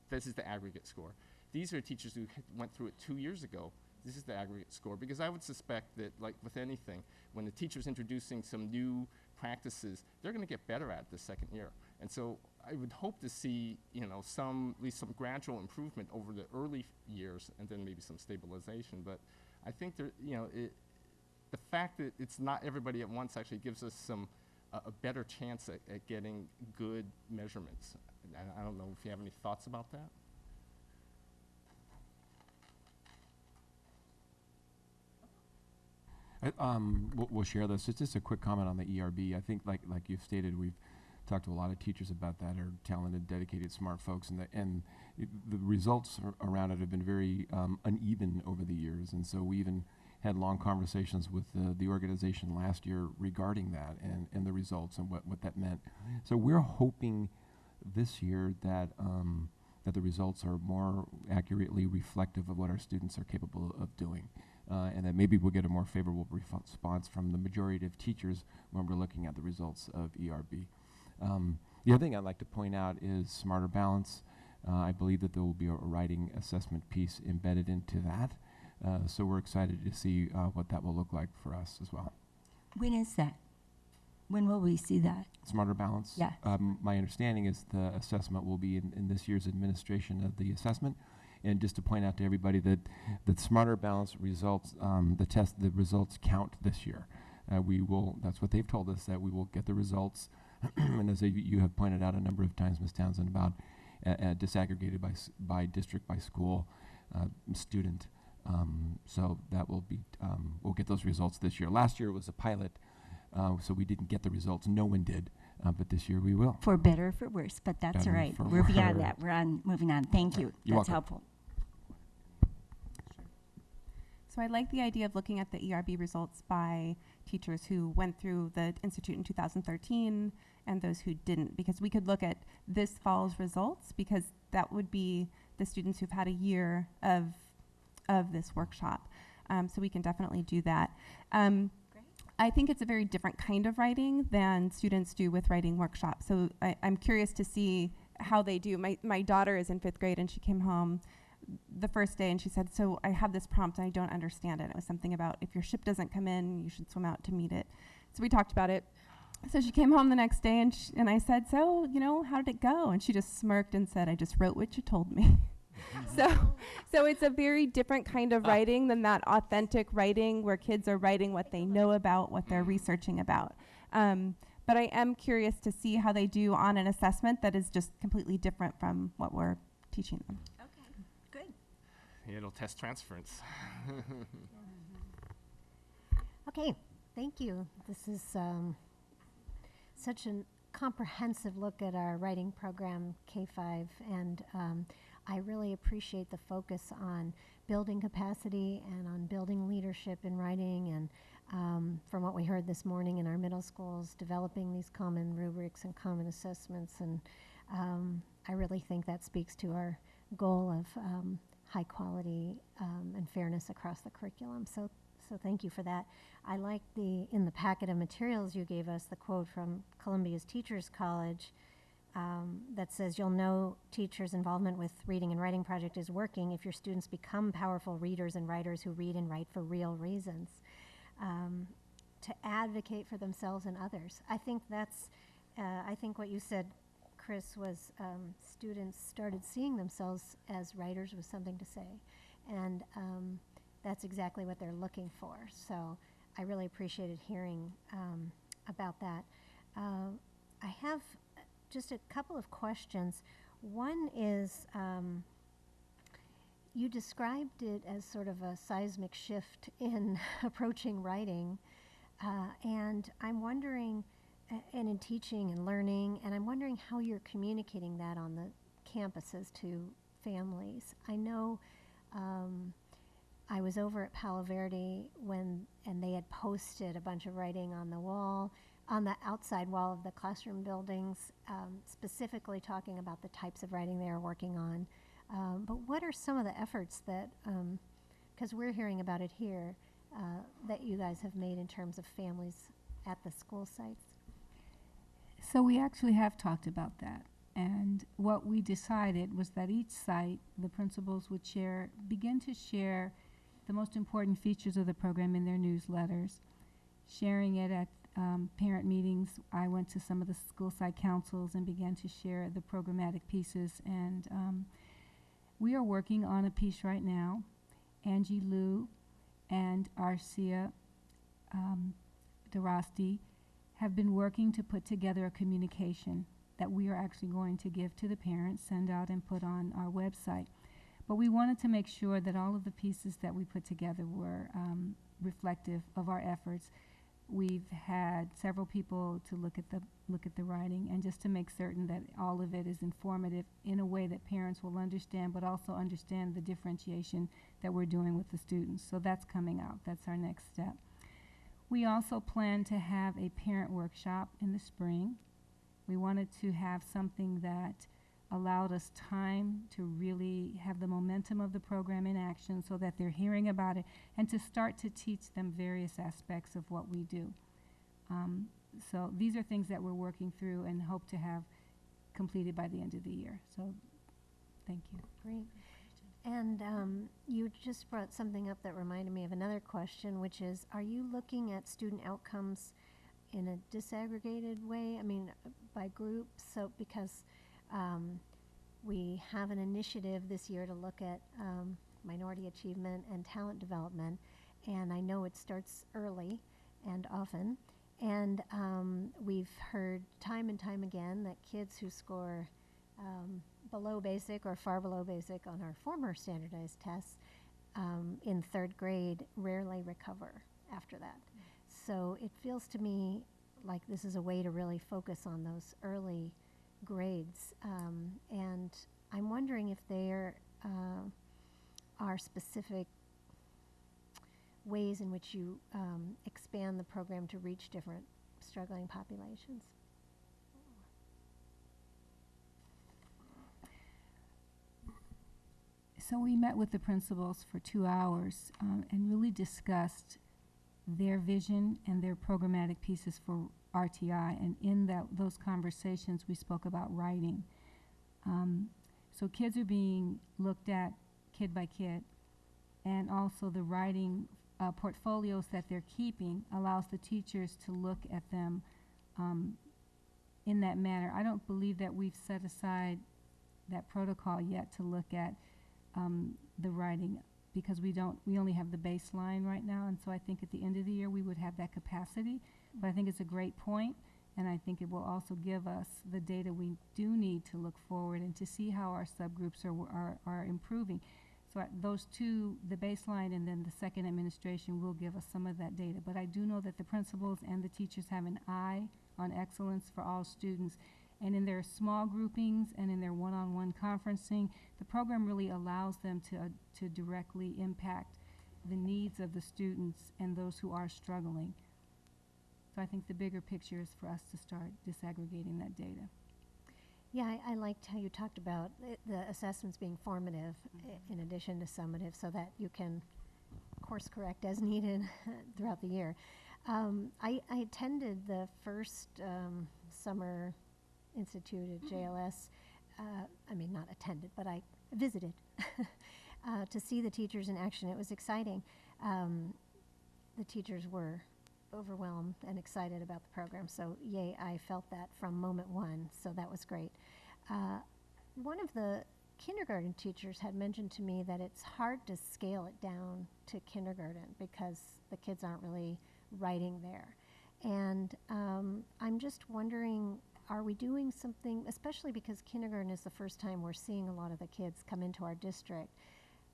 This is the aggregate score. These are teachers who went through it 2 years ago. This is the aggregate score. Because I would suspect that, like with anything, when the teacher's introducing some new practices, they're going to get better at it the second year. And so I would hope to see, at least some gradual improvement over the early years, and then maybe some stabilization. But I think the fact that it's not everybody at once actually gives us a better chance at getting good measurements. And I don't know if you have any thoughts about that. We'll share this. It's just a quick comment on the ERB. I think, like you've stated, we've talked to a lot of teachers about that, are talented, dedicated, smart folks, and the results around it have been very uneven over the years. And so we even had long conversations with the organization last year regarding that and the results and what that meant. So we're hoping this year that that the results are more accurately reflective of what our students are capable of doing. And that maybe we'll get a more favorable response from the majority of teachers when we're looking at the results of ERB. The other thing I'd like to point out is Smarter Balance. I believe that there will be a writing assessment piece embedded into that. So we're excited to see what that will look like for us as well. When is that? When will we see that? Smarter Balance? Yeah. My understanding is the assessment will be in this year's administration of the assessment. And just to point out to everybody that Smarter Balance results, the results count this year. That's what they've told us, that we will get the results. And as you have pointed out a number of times, Ms. Townsend, about disaggregated by district, by school, student. So that will be, we'll get those results this year. Last year was a pilot, so we didn't get the results. No one did. But this year we will. For better or for worse, but that's all right. We're beyond that. We're moving on. Thank you. You're That's welcome. helpful. So I like the idea of looking at the ERB results by teachers who went through the Institute in 2013 and those who didn't, because we could look at this fall's results, because that would be the students who've had a year of this workshop. So we can definitely do that. I think it's a very different kind of writing than students do with writing workshops. So I'm curious to see how they do. My daughter is in 5th grade, and she came home the first day and she said, so I have this prompt and I don't understand it. It was something about if your ship doesn't come in, you should swim out to meet it. So we talked about it. So she came home the next day and I said, so, how did it go? And she just smirked and said, I just wrote what you told me. So it's a very different kind of writing than that authentic writing where kids are writing what they know about, what they're researching about. But I am curious to see how they do on an assessment that is just completely different from what we're teaching them. Okay, good. It'll test transference. Okay, thank you. This is such a comprehensive look at our writing program, K-5, and I really appreciate the focus on building capacity and on building leadership in writing, and from what we heard this morning in our middle schools, developing these common rubrics and common assessments, and I really think that speaks to our goal of high quality and fairness across the curriculum. So thank you for that. I like in the packet of materials you gave us, the quote from Columbia's Teachers College that says, you'll know teachers' involvement with reading and writing project is working if your students become powerful readers and writers who read and write for real reasons, to advocate for themselves and others. I think I think what you said, Chris, was students started seeing themselves as writers with something to say. And that's exactly what they're looking for. So I really appreciated hearing about that. I have just a couple of questions. One is, you described it as sort of a seismic shift in approaching writing, and I'm wondering, and in teaching and learning, and I'm wondering how you're communicating that on the campuses to families. I know I was over at Palo Verde and they had posted a bunch of writing on the wall, on the outside wall of the classroom buildings, specifically talking about the types of writing they are working on. But what are some of the efforts that, because we're hearing about it here, that you guys have made in terms of families at the school sites? So we actually have talked about that. And what we decided was that each site, the principals would begin to share the most important features of the program in their newsletters, sharing it at parent meetings. I went to some of the school site councils and began to share the programmatic pieces. And we are working on a piece right now. Angie Liu and Arcia Darasti have been working to put together a communication that we are actually going to give to the parents, send out and put on our website. But we wanted to make sure that all of the pieces that we put together were reflective of our efforts. We've had several people to look at the writing, and just to make certain that all of it is informative in a way that parents will understand, but also understand the differentiation that we're doing with the students. So that's coming out. That's our next step. We also plan to have a parent workshop in the spring. We wanted to have something that allowed us time to really have the momentum of the program in action so that they're hearing about it and to start to teach them various aspects of what we do. So these are things that we're working through and hope to have completed by the end of the year. So thank you. Great. And you just brought something up that reminded me of another question, which is, are you looking at student outcomes in a disaggregated way? I mean, by groups? So because we have an initiative this year to look at minority achievement and talent development, and I know it starts early and often, and we've heard time and time again that kids who score below basic or far below basic on our former standardized tests in third grade rarely recover after that. So it feels to me like this is a way to really focus on those early grades. And I'm wondering if there are specific ways in which you expand the program to reach different struggling populations. So we met with the principals for 2 hours and really discussed their vision and their programmatic pieces for RTI. And in those conversations, we spoke about writing. So kids are being looked at kid by kid, and also the writing portfolios that they're keeping allows the teachers to look at them in that manner. I don't believe that we've set aside that protocol yet to look at the writing, because we only have the baseline right now, and so I think at the end of the year we would have that capacity. But I think it's a great point, and I think it will also give us the data we do need to look forward and to see how our subgroups are improving. So those two, the baseline and then the second administration, will give us some of that data. But I do know that the principals and the teachers have an eye on excellence for all students. And in their small groupings and in their one-on-one conferencing, the program really allows them to directly impact the needs of the students and those who are struggling. So I think the bigger picture is for us to start disaggregating that data. Yeah, I liked how you talked about the assessments being formative in addition to summative, so that you can course correct as needed throughout the year. I attended the first summer institute at JLS. I mean, not attended, but I visited to see the teachers in action. It was exciting. The teachers were overwhelmed and excited about the program, so yay, I felt that from moment one, so that was great. One of the kindergarten teachers had mentioned to me that it's hard to scale it down to kindergarten because the kids aren't really writing there. And I'm just wondering, are we doing something, especially because kindergarten is the first time we're seeing a lot of the kids come into our district?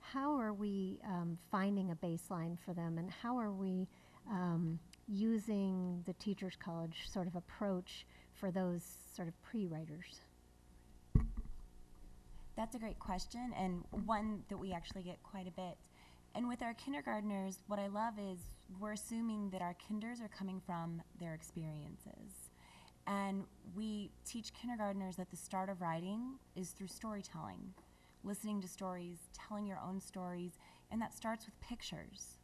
How are we finding a baseline for them, and how are we using the Teachers College sort of approach for those sort of pre-writers? That's a great question, and one that we actually get quite a bit. And with our kindergartners, what I love is we're assuming that our kinders are coming from their experiences. And we teach kindergartners that the start of writing is through storytelling, listening to stories, telling your own stories, and that starts with pictures.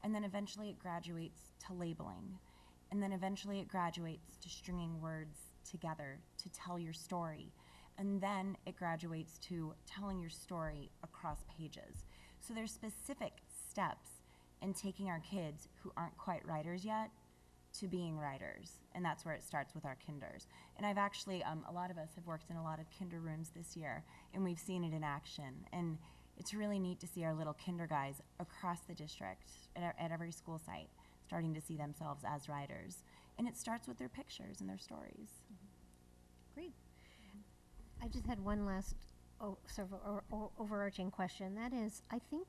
And then eventually it graduates to labeling. And then eventually it graduates to stringing words together to tell your story. And then it graduates to telling your story across pages. So there's specific steps in taking our kids who aren't quite writers yet to being writers. And that's where it starts with our kinders. And I've actually, a lot of us have worked in a lot of kinder rooms this year, and we've seen it in action. And it's really neat to see our little kinder guys across the district at every school site starting to see themselves as writers. And it starts with their pictures and their stories. Great. I just had one last sort of overarching question. That is, I think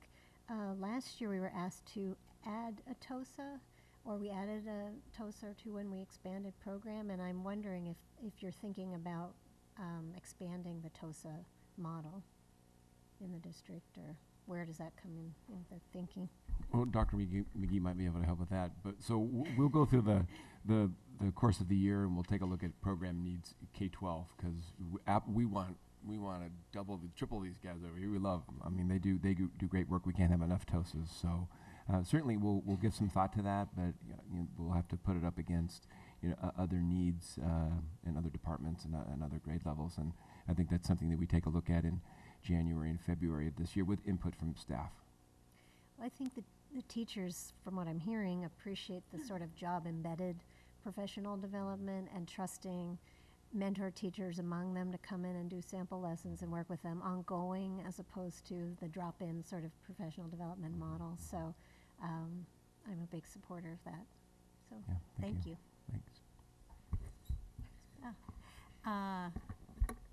last year we were asked to add a TOSA, or we added a TOSA or two when we expanded program, and I'm wondering if you're thinking about expanding the TOSA model in the district, or where does that come in the thinking? Well, Dr. McGee might be able to help with that. But so we'll go through the course of the year, and we'll take a look at program needs K-12, because we want to triple these guys over here. We love them. I mean, they do great work. We can't have enough TOSAs. So certainly we'll give some thought to that, but we'll have to put it up against other needs in other departments and other grade levels. And I think that's something that we take a look at in January and February of this year with input from staff. Well, I think the teachers, from what I'm hearing, appreciate the sort of job-embedded professional development and trusting mentor teachers among them to come in and do sample lessons and work with them ongoing, as opposed to the drop-in sort of professional development model. So I'm a big supporter of that. So yeah, thank you. Thanks.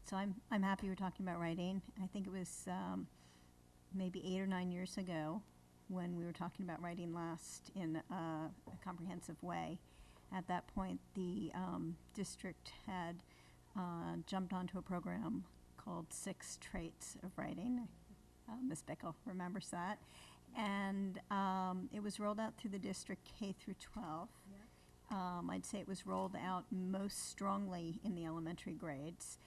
So I'm happy we're talking about writing. I think it was maybe 8 or 9 years ago when we were talking about writing last in a comprehensive way. At that point, the district had jumped onto a program called 6 Traits of Writing. Ms. Bickle remembers that. And it was rolled out through the district K through 12. I'd say it was rolled out most strongly in the elementary grades.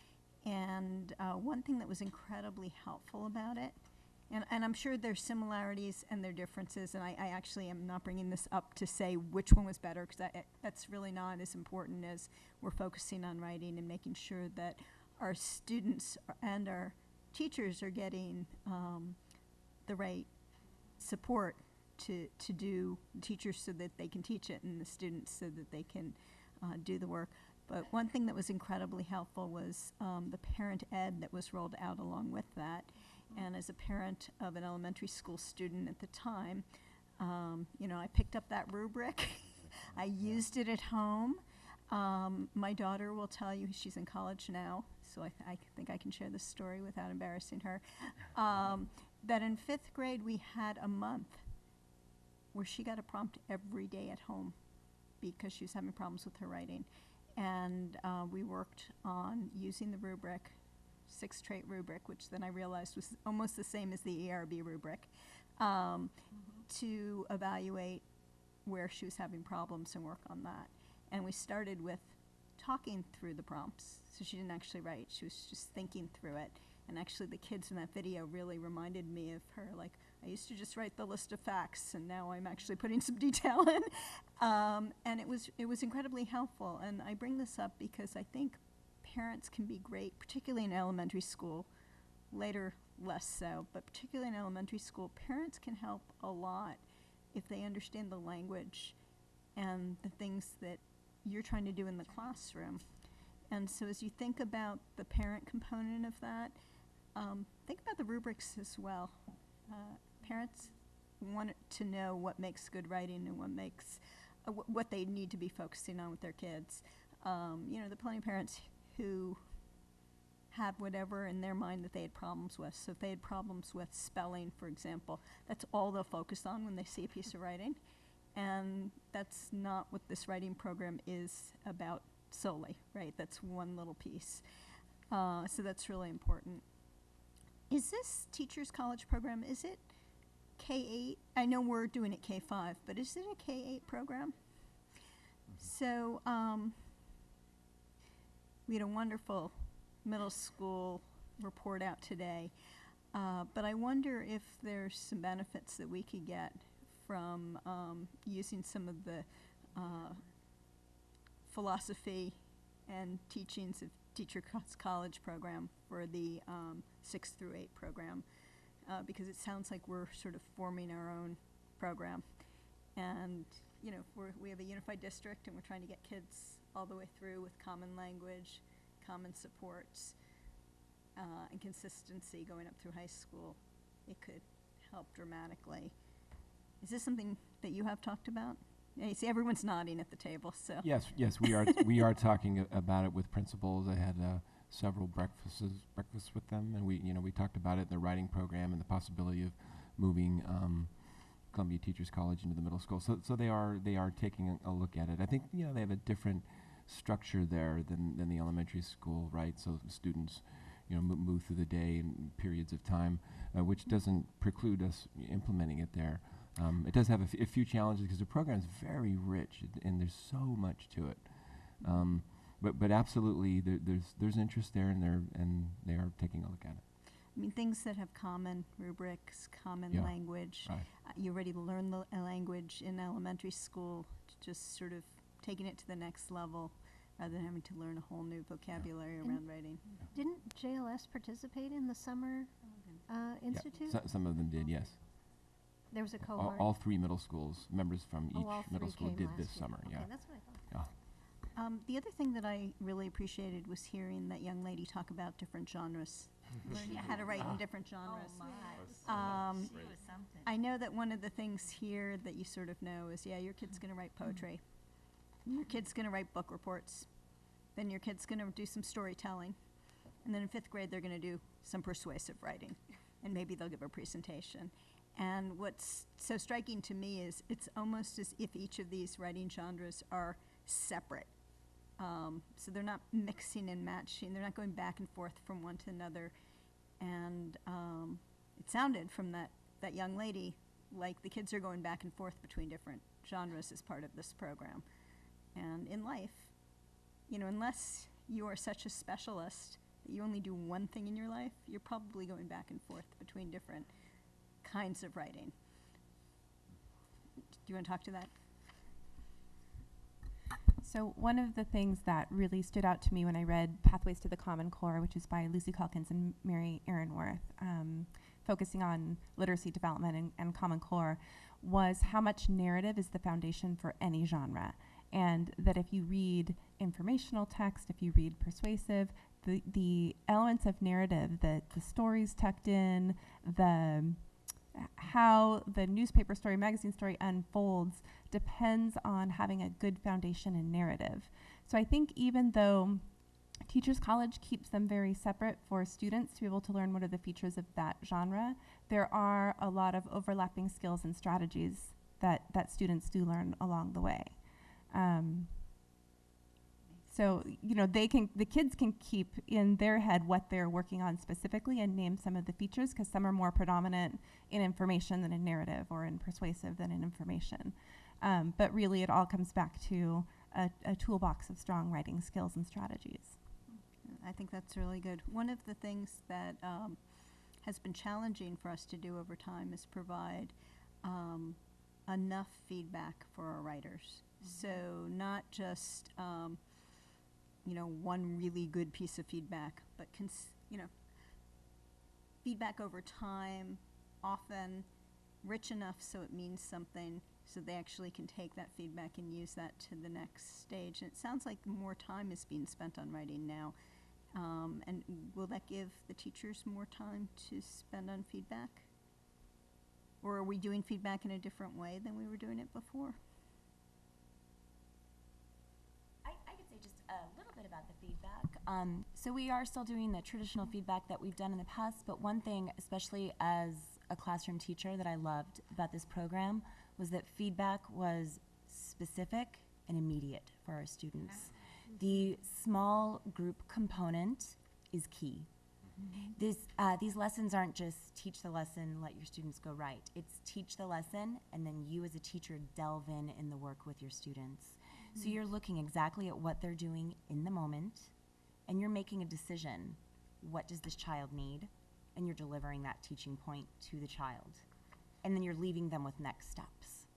And one thing that was incredibly helpful about it, and I'm sure there's similarities and there are differences, and I actually am not bringing this up to say which one was better, because that's really not as important as we're focusing on writing and making sure that our students and our teachers are getting the right support to do teachers so that they can teach it, and the students so that they can do the work. But one thing that was incredibly helpful was the parent ed that was rolled out along with that. And as a parent of an elementary school student at the time, I picked up that rubric. I used it at home. My daughter will tell you, she's in college now, so I think I can share this story without embarrassing her, that in 5th grade we had a month where she got a prompt every day at home because she was having problems with her writing. And we worked on using the rubric, 6-trait rubric, which then I realized was almost the same as the ERB rubric, to evaluate where she was having problems and work on that. And we started with talking through the prompts, so she didn't actually write, she was just thinking through it. And actually the kids in that video really reminded me of her, like, I used to just write the list of facts, and now I'm actually putting some detail in. And it was incredibly helpful. And I bring this up because I think parents can be great, particularly in elementary school, later less so, but particularly in elementary school, parents can help a lot if they understand the language and the things that you're trying to do in the classroom. And so as you think about the parent component of that, think about the rubrics as well. Parents want to know what makes good writing and what makes what they need to be focusing on with their kids. the plenty of parents who had whatever in their mind that they had problems with. So if they had problems with spelling, for example, that's all they'll focus on when they see a piece of writing. And that's not what this writing program is about solely, right? That's one little piece. So that's really important. Is this Teachers College program, is it K-8? I know we're doing it K-5, but is it a K-8 program? So we had a wonderful middle school report out today, but I wonder if there's some benefits that we could get from using some of the philosophy and teachings of Teachers College program for the 6 through 8 program, because it sounds like we're sort of forming our own program. And, we have a unified district and we're trying to get kids all the way through with common language, common supports, and consistency going up through high school. It could help dramatically. Is this something that you have talked about? Yeah, you see, everyone's nodding at the table, so. Yes, we are. We are talking about it with principals. I had several breakfasts with them, and we talked about it in the writing program and the possibility of moving Columbia Teachers College into the middle school. So they are taking a look at it. I think they have a different structure there than the elementary school, right? So students move through the day in periods of time, which doesn't preclude us implementing it there. It does have a few challenges because the program is very rich and there's so much to it. But absolutely, there's interest there, and they are taking a look at it. I mean, things that have common rubrics, common language. Right. You're ready to learn the language in elementary school, just sort of taking it to the next level rather than having to learn a whole new vocabulary around writing. Didn't JLS participate in the summer institute? Yeah, some of them did, yes. There was a cohort. All 3 middle schools, members from all each middle 3 school came did last this year. summer. Okay, Yeah. that's what I thought. Yeah. The other thing that I really appreciated was hearing that young lady talk about different genres, learning how to write in different genres. I know that one of the things here that you sort of know is, your kid's going to write poetry. Your kid's going to write book reports. Then your kid's going to do some storytelling. And then in 5th grade, they're going to do some persuasive writing. And maybe they'll give a presentation. And what's so striking to me is it's almost as if each of these writing genres are separate. So they're not mixing and matching. They're not going back and forth from one to another. And it sounded from that young lady like the kids are going back and forth between different genres as part of this program. And in life, unless you are such a specialist that you only do one thing in your life, you're probably going back and forth between different kinds of writing. Do you want to talk to that? So one of the things that really stood out to me when I read Pathways to the Common Core, which is by Lucy Calkins and Mary Aaronworth, focusing on literacy development and Common Core, was how much narrative is the foundation for any genre. And that if you read informational text, if you read persuasive, the elements of narrative, the stories tucked in, how the newspaper story, magazine story unfolds depends on having a good foundation in narrative. So I think even though Teachers College keeps them very separate for students to be able to learn what are the features of that genre, there are a lot of overlapping skills and strategies that students do learn along the way. So, the kids can keep in their head what they're working on specifically and name some of the features, because some are more predominant in information than in narrative, or in persuasive than in information. But really, it all comes back to a toolbox of strong writing skills and strategies. I think that's really good. One of the things that has been challenging for us to do over time is provide enough feedback for our writers. So not just one really good piece of feedback, but feedback over time, often rich enough so it means something, so they actually can take that feedback and use that to the next stage. And it sounds like more time is being spent on writing now. And will that give the teachers more time to spend on feedback? Or are we doing feedback in a different way than we were doing it before? I could say just feedback. So we are still doing the traditional feedback that we've done in the past, but one thing, especially as a classroom teacher, that I loved about this program was that feedback was specific and immediate for our students. The small group component is key. These lessons aren't just teach the lesson, let your students go right. It's teach the lesson, and then you as a teacher delve in the work with your students. So you're looking exactly at what they're doing in the moment, and you're making a decision. What does this child need? And you're delivering that teaching point to the child. And then you're leaving them with next steps.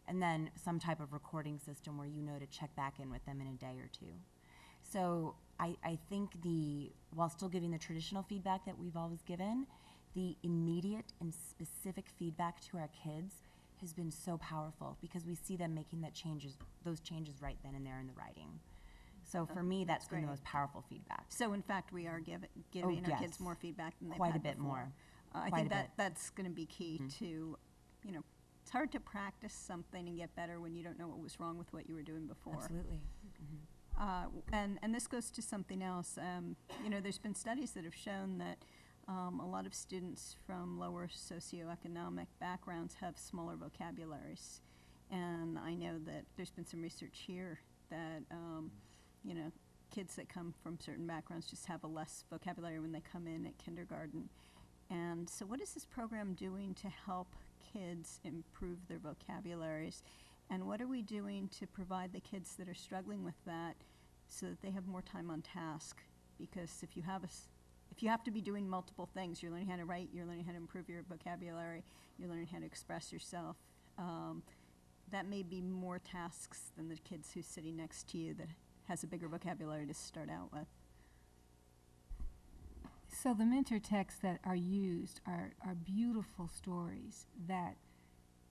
And then some type of recording system where you know to check back in with them in a day or two. So I think while still giving the traditional feedback that we've always given, the immediate and specific feedback to our kids has been so powerful because we see them making those changes right then and there in the writing. So for me, that's been the most powerful feedback. So in fact, we are giving our kids more feedback than they've Quite had a bit before. more. I Quite think a bit. that's going to be key to, it's hard to practice something and get better when you don't know what was wrong with what you were doing before. Absolutely. And this goes to something else. There's been studies that have shown that a lot of students from lower socioeconomic backgrounds have smaller vocabularies. And I know that there's been some research here that, kids that come from certain backgrounds just have a less vocabulary when they come in at kindergarten. And so what is this program doing to help kids improve their vocabularies? And what are we doing to provide the kids that are struggling with that so that they have more time on task? Because if you have to be doing multiple things, you're learning how to write, you're learning how to improve your vocabulary, you're learning how to express yourself, that may be more tasks than the kids who's sitting next to you that has a bigger vocabulary to start out with. So the mentor texts that are used are beautiful stories that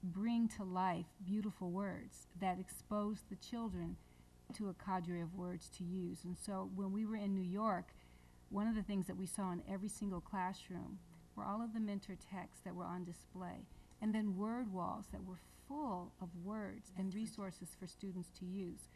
bring to life beautiful words that expose the children to a cadre of words to use. And so when we were in New York, one of the things that we saw in every single classroom were all of the mentor texts that were on display, and then word walls that were full of words and resources for students to use.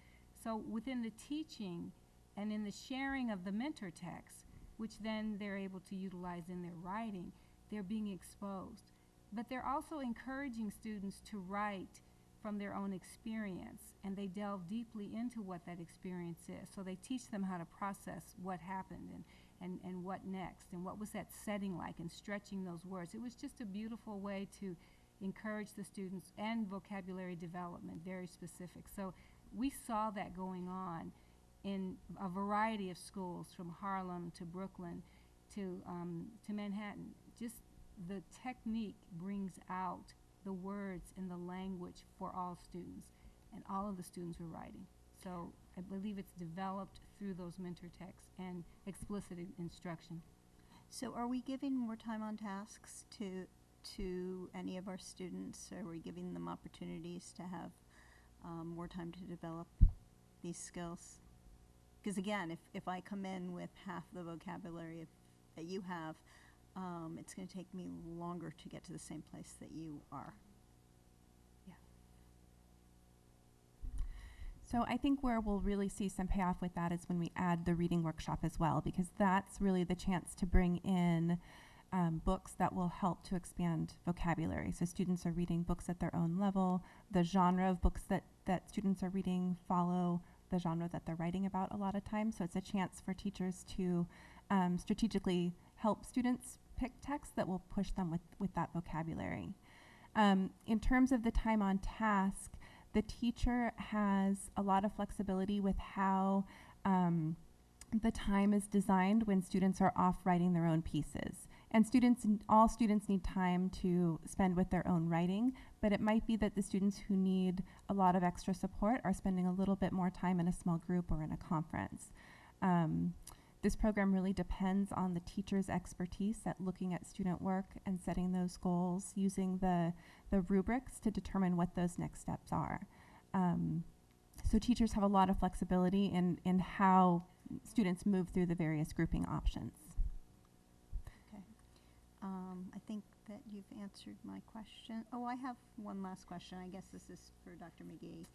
So within the teaching and in the sharing of the mentor texts, which then they're able to utilize in their writing, they're being exposed. But they're also encouraging students to write from their own experience, and they delve deeply into what that experience is. So they teach them how to process what happened and what next, and what was that setting like, and stretching those words. It was just a beautiful way to encourage the students, and vocabulary development, very specific. So we saw that going on in a variety of schools, from Harlem to Brooklyn to Manhattan. Just the technique brings out the words and the language for all students, and all of the students were writing. So I believe it's developed through those mentor texts and explicit instruction. So are we giving more time on tasks to any of our students? Are we giving them opportunities to have more time to develop these skills? Because again, if I come in with half the vocabulary that you have, it's going to take me longer to get to the same place that you are. Yeah. So I think where we'll really see some payoff with that is when we add the reading workshop as well, because that's really the chance to bring in books that will help to expand vocabulary. So students are reading books at their own level. The genre of books that students are reading follow the genre that they're writing about a lot of times. So it's a chance for teachers to strategically help students pick texts that will push them with that vocabulary. In terms of the time on task, the teacher has a lot of flexibility with how the time is designed when students are off writing their own pieces. And all students need time to spend with their own writing, but it might be that the students who need a lot of extra support are spending a little bit more time in a small group or in a conference. This program really depends on the teacher's expertise at looking at student work and setting those goals, using the rubrics to determine what those next steps are. So teachers have a lot of flexibility in how students move through the various grouping options. Okay. I think that you've answered my question. Oh, I have one last question. I guess this is for Dr. McGee.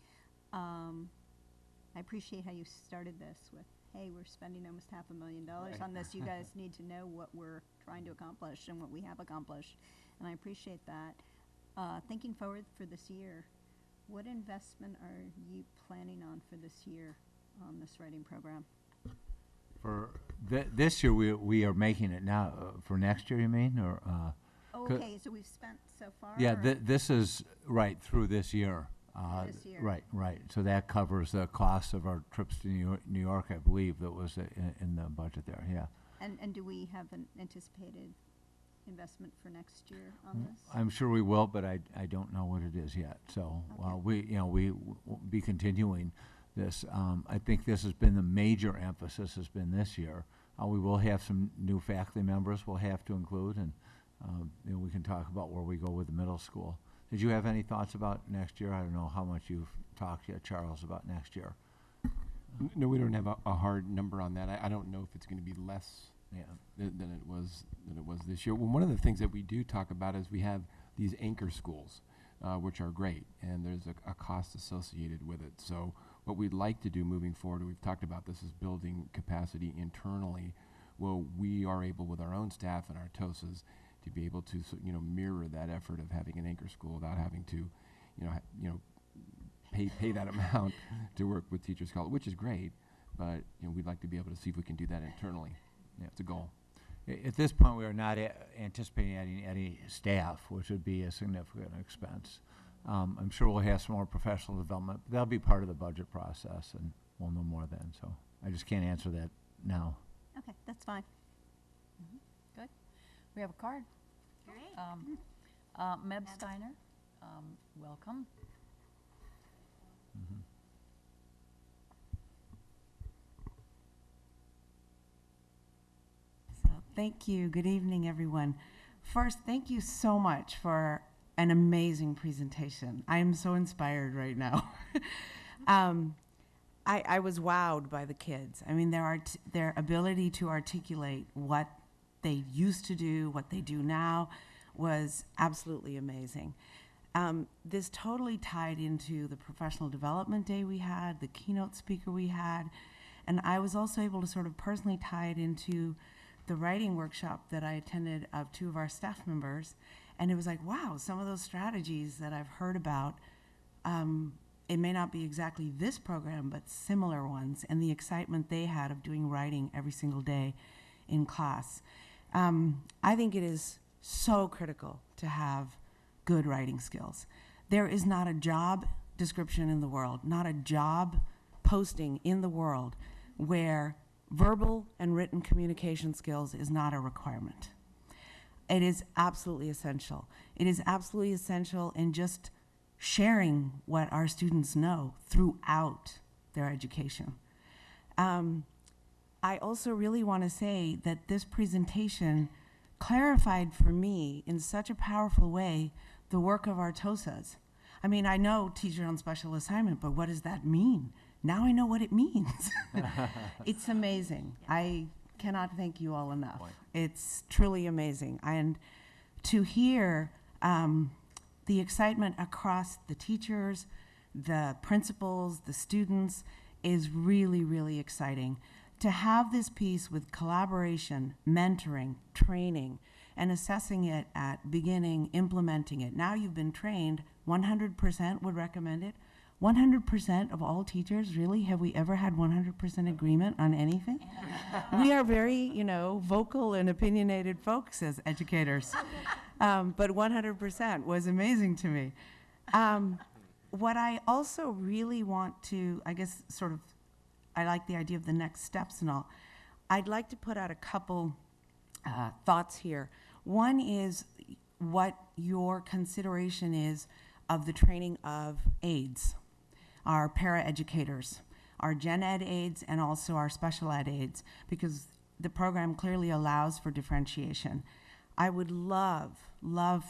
I appreciate how you started this with, hey, we're spending almost $500,000 on this. You guys need to know what we're trying to accomplish and what we have accomplished. And I appreciate that. Thinking forward for this year, what investment are you planning on for this year on this writing program? For this year, we are making it now. For next year, you mean? Or Okay, so we've spent so far? yeah, or- this is right through this year. This year. Right. So that covers the cost of our trips to New York, I believe, that was in the budget there, yeah. And do we have an anticipated investment for next year on this? I'm sure we will, but I don't know what it is yet. So we will be continuing this. I think this has been the major emphasis has been this year. We will have some new faculty members we'll have to include, and we can talk about where we go with the middle school. Did you have any thoughts about next year? I don't know how much you've talked yet, Charles, about next year. No, we don't have a hard number on that. I don't know if it's going to be less than it was this year. Well, one of the things that we do talk about is we have these anchor schools, which are great, and there's a cost associated with it. So what we'd like to do moving forward, we've talked about this, is building capacity internally. Well, we are able with our own staff and our TOSAs to be able to mirror that effort of having an anchor school without having to pay that amount to work with Teachers College, which is great, but we'd like to be able to see if we can do that internally. Yeah, it's a goal. At this point, we are not anticipating adding any staff, which would be a significant expense. I'm sure we'll have some more professional development, but that'll be part of the budget process, and we'll know more then. So I just can't answer that now. Okay, that's fine. Good. We have a card. Great. Meb Steiner, welcome. So thank you. Good evening, everyone. First, thank you so much for an amazing presentation. I am so inspired right now. I was wowed by the kids. I mean, their ability to articulate what they used to do, what they do now, was absolutely amazing. This totally tied into the professional development day we had, the keynote speaker we had, and I was also able to sort of personally tie it into the writing workshop that I attended of 2 of our staff members, and it was like, wow, some of those strategies that I've heard about, it may not be exactly this program, but similar ones, and the excitement they had of doing writing every single day in class. I think it is so critical to have good writing skills. There is not a job description in the world, not a job posting in the world where verbal and written communication skills is not a requirement. It is absolutely essential. It is absolutely essential in just sharing what our students know throughout their education. I also really want to say that this presentation clarified for me in such a powerful way the work of our TOSAs. I mean, I know teacher on special assignment, but what does that mean? Now I know what it means. It's amazing. I cannot thank you all enough. It's truly amazing. And to hear the excitement across the teachers, the principals, the students is really, really exciting. To have this piece with collaboration, mentoring, training, and assessing it at beginning, implementing it. Now you've been trained, 100% would recommend it. 100% of all teachers, really? Have we ever had 100% agreement on anything? We are very, vocal and opinionated folks as educators. But 100% was amazing to me. What I also really want to, I guess, I like the idea of the next steps and all. I'd like to put out a couple thoughts here. One is what your consideration is of the training of aides, our para-educators, our gen ed aides, and also our special ed aides, because the program clearly allows for differentiation. I would love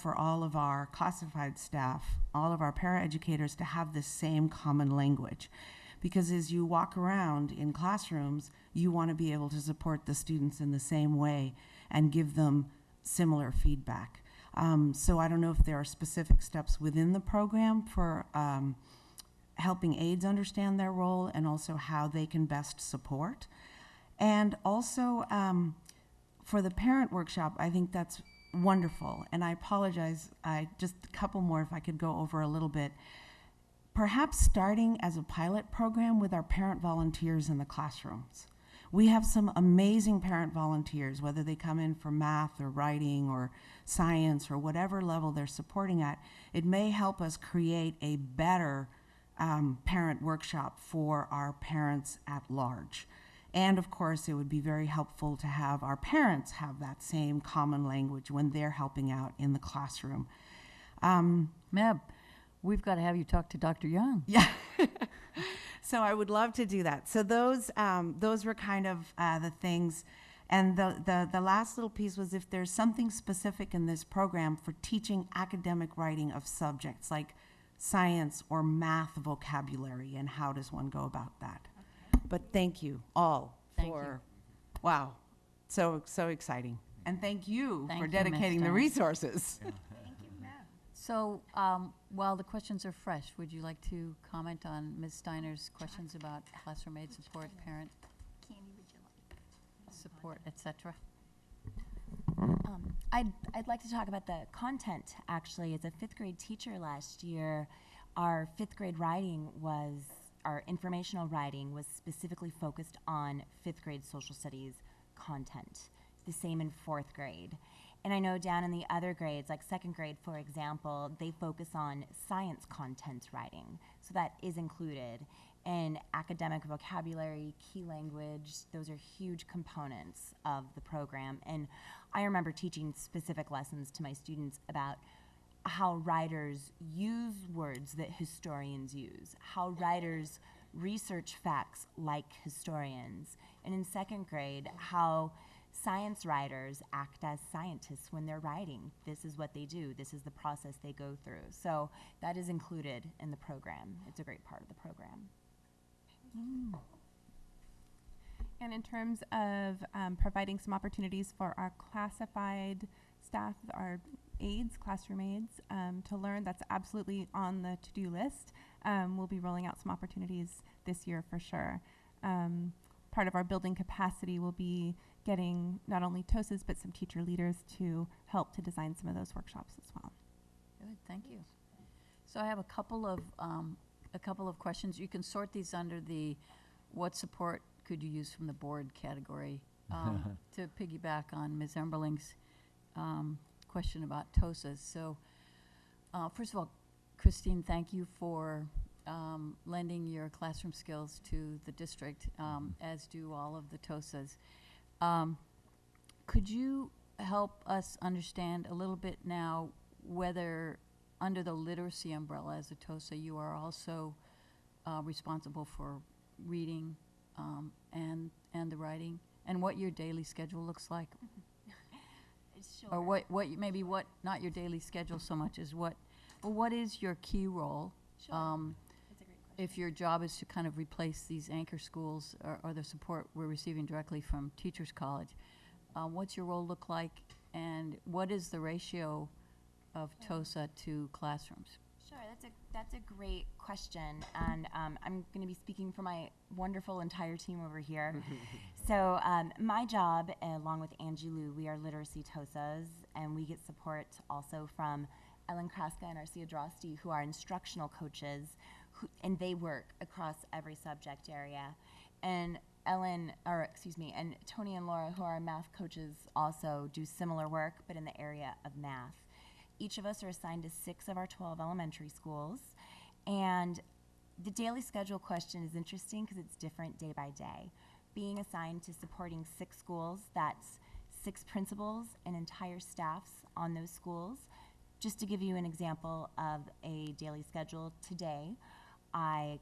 for all of our classified staff, all of our para-educators to have the same common language. Because as you walk around in classrooms, you want to be able to support the students in the same way and give them similar feedback. So I don't know if there are specific steps within the program for helping aides understand their role and also how they can best support. And also, for the parent workshop, I think that's wonderful. And I apologize, just a couple more if I could go over a little bit. Perhaps starting as a pilot program with our parent volunteers in the classrooms. We have some amazing parent volunteers, whether they come in for math or writing or science or whatever level they're supporting at. It may help us create a better parent workshop for our parents at large. And of course, it would be very helpful to have our parents have that same common language when they're helping out in the classroom. Meb, we've got to have you talk to Dr. Young. Yeah. So I would love to do that. So those were kind of the things. And the last little piece was if there's something specific in this program for teaching academic writing of subjects like science or math vocabulary, and how does one go about that? Okay. But thank you all for, wow, so exciting. And thank you for dedicating the resources. Yeah. So while the questions are fresh, would you like to comment on Ms. Steiner's questions about classroom aid support, parent support, etc.? I'd like to talk about the content, actually. As a 5th grade teacher last year, our 5th grade writing was, our informational writing was specifically focused on 5th grade social studies content. The same in 4th grade. And I know down in the other grades, like 2nd grade, for example, they focus on science content writing. So that is included. And academic vocabulary, key language, those are huge components of the program. And I remember teaching specific lessons to my students about how writers use words that historians use, how writers research facts like historians. And in 2nd grade, how science writers act as scientists when they're writing. This is what they do. This is the process they go through. So that is included in the program. It's a great part of the program. And in terms of providing some opportunities for our classified staff, our aides, classroom aides, to learn, that's absolutely on the to-do list. We'll be rolling out some opportunities this year for sure. Part of our building capacity will be getting not only TOSAs, but some teacher leaders to help to design some of those workshops as well. Good, thank you. So I have a couple of questions. You can sort these under the what support could you use from the board category, to piggyback on Ms. Emberling's question about TOSAs. So first of all, Christine, thank you for lending your classroom skills to the district, as do all of the TOSAs. Could you help us understand a little bit now whether under the literacy umbrella as a TOSA you are also responsible for reading and the writing, and what your daily schedule looks like? Sure. Or what not your daily schedule so much as what is your key role? Sure. That's a great question. If your job is to kind of replace these anchor schools or the support we're receiving directly from Teachers College, what's your role look like, and what is the ratio of TOSA to classrooms? Sure, that's a great question, and I'm going to be speaking for my wonderful entire team over here. So my job, along with Angie Liu, we are literacy TOSAs, and we get support also from Ellen Kraska and Arcia Drosty, who are instructional coaches, and they work across every subject area. And and Tony and Laura, who are math coaches, also do similar work, but in the area of math. Each of us are assigned to 6 of our 12 elementary schools, and the daily schedule question is interesting because it's different day by day. Being assigned to supporting 6 schools, that's 6 principals and entire staffs on those schools. Just to give you an example of a daily schedule, today I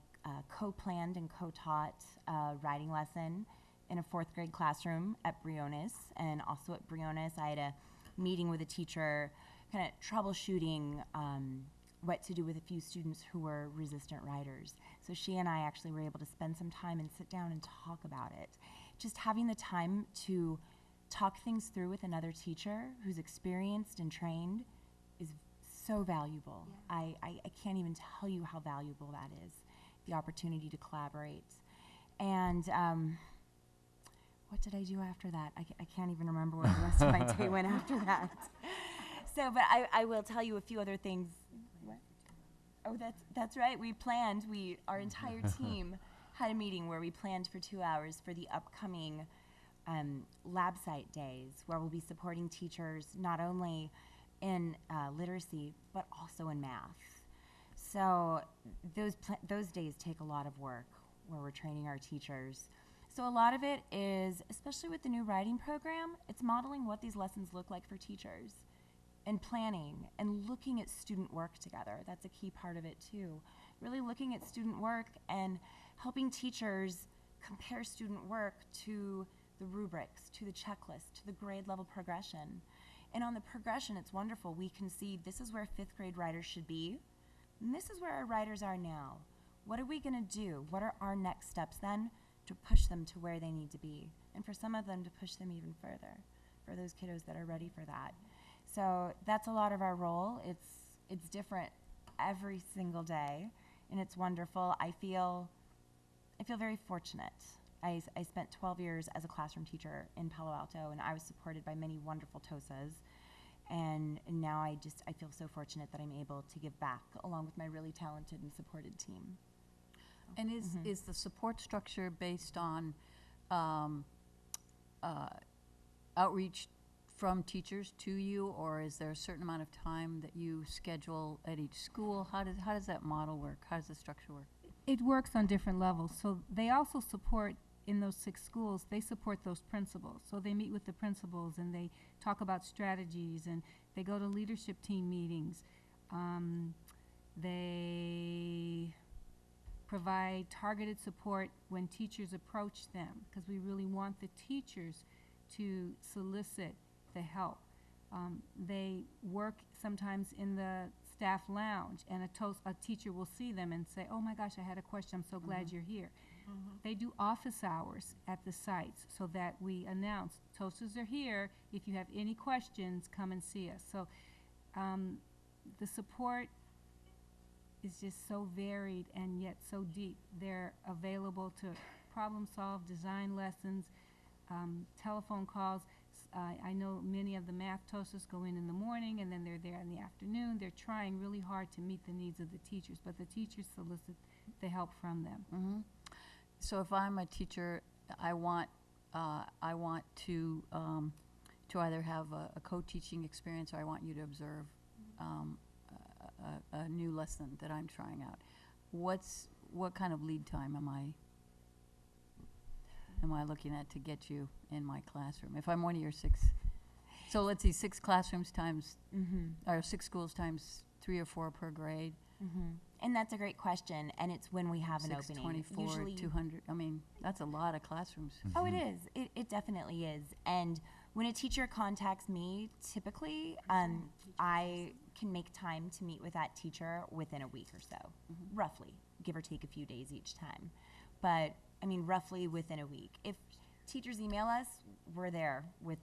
co-planned and co-taught a writing lesson in a 4th grade classroom at Briones, and also at Briones I had a meeting with a teacher kind of troubleshooting what to do with a few students who were resistant writers. So she and I actually were able to spend some time and sit down and talk about it. Just having the time to talk things through with another teacher who's experienced and trained is so valuable. Yeah. I can't even tell you how valuable that is, the opportunity to collaborate. And what did I do after that? I can't even remember where the rest of my day went after that. So, but I will tell you a few other things. What? Oh, that's right. Our entire team had a meeting where we planned for 2 hours for the upcoming lab site days, where we'll be supporting teachers not only in literacy, but also in math. So those days take a lot of work where we're training our teachers. So a lot of it is, especially with the new writing program, it's modeling what these lessons look like for teachers and planning and looking at student work together. That's a key part of it too. Really looking at student work and helping teachers compare student work to the rubrics, to the checklist, to the grade level progression. And on the progression, it's wonderful. We can see this is where 5th grade writers should be, and this is where our writers are now. What are we gonna do? What are our next steps then to push them to where they need to be? And for some of them to push them even further, for those kiddos that are ready for that. So that's a lot of our role. It's different every single day, and it's wonderful. I feel very fortunate. I spent 12 years as a classroom teacher in Palo Alto, and I was supported by many wonderful TOSAs. And now I feel so fortunate that I'm able to give back along with my really talented and supported team. And is the support structure based on outreach from teachers to you, or is there a certain amount of time that you schedule at each school? How does that model work? How does the structure work? It works on different levels. So they also support, in those 6 schools, they support those principals. So they meet with the principals and they talk about strategies, and they go to leadership team meetings. They provide targeted support when teachers approach them, because we really want the teachers to solicit the help. They work sometimes in the staff lounge, and a teacher will see them and say, oh my gosh, I had a question, I'm so glad you're here. They do office hours at the sites so that we announce, TOSAs are here, if you have any questions, come and see us. So the support is just so varied and yet so deep. They're available to problem solve, design lessons, telephone calls. I know many of the math TOSAs go in the morning, and then they're there in the afternoon. They're trying really hard to meet the needs of the teachers, but the teachers solicit the help from them. So if I'm a teacher, I want to either have a co-teaching experience, or I want you to observe a new lesson that I'm trying out. What kind of lead time am I looking at to get you in my classroom? If I'm one of your 6, so let's see, 6 classrooms times, or 6 schools times 3 or 4 per grade. And that's a great question, and it's when we have an opening. 24, Usually 200, I mean, that's a lot of classrooms. Oh, it is. It definitely is. And when a teacher contacts me, typically, I can make time to meet with that teacher within a week or so, roughly, give or take a few days each time. But, I mean, roughly within a week. If teachers email us, we're there with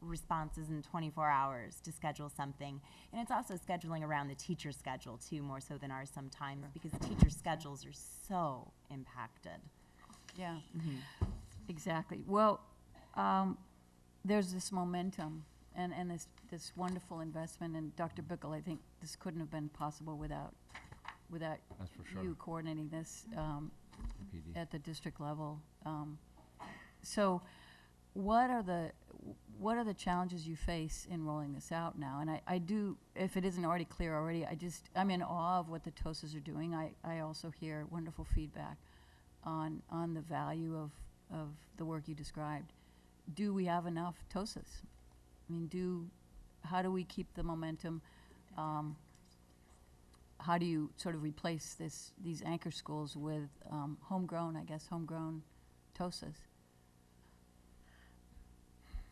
responses in 24 hours to schedule something. And it's also scheduling around the teacher's schedule, too, more so than ours sometimes, because the teacher's schedules are so impacted. Yeah, exactly. Well, there's this momentum and this wonderful investment, and Dr. Bickle, I think this couldn't have been possible without That's for sure. you coordinating this at the district level. So what are the challenges you face in rolling this out now? And I do, if it isn't already clear already, I'm in awe of what the TOSAs are doing. I also hear wonderful feedback on the value of the work you described. Do we have enough TOSAs? I mean, how do we keep the momentum? How do you sort of replace these anchor schools with homegrown TOSAs?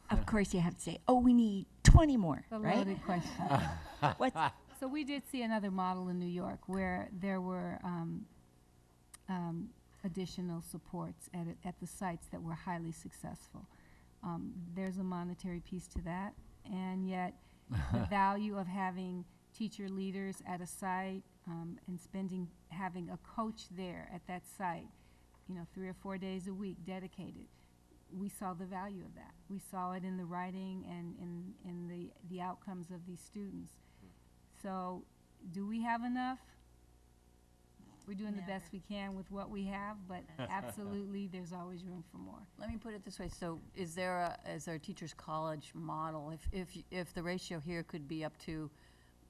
Of course, you have to say, oh, we need 20 more, A right? loaded question. So we did see another model in New York where there were additional supports at the sites that were highly successful. There's a monetary piece to that, and yet the value of having teacher leaders at a site and having a coach there at that site, 3 or 4 days a week dedicated, we saw the value of that. We saw it in the writing and in the outcomes of these students. So, do we have enough? We're doing the best we can with what we have, but absolutely, there's always room for more. Let me put it this way. So is there a teacher's college model? If the ratio here could be up to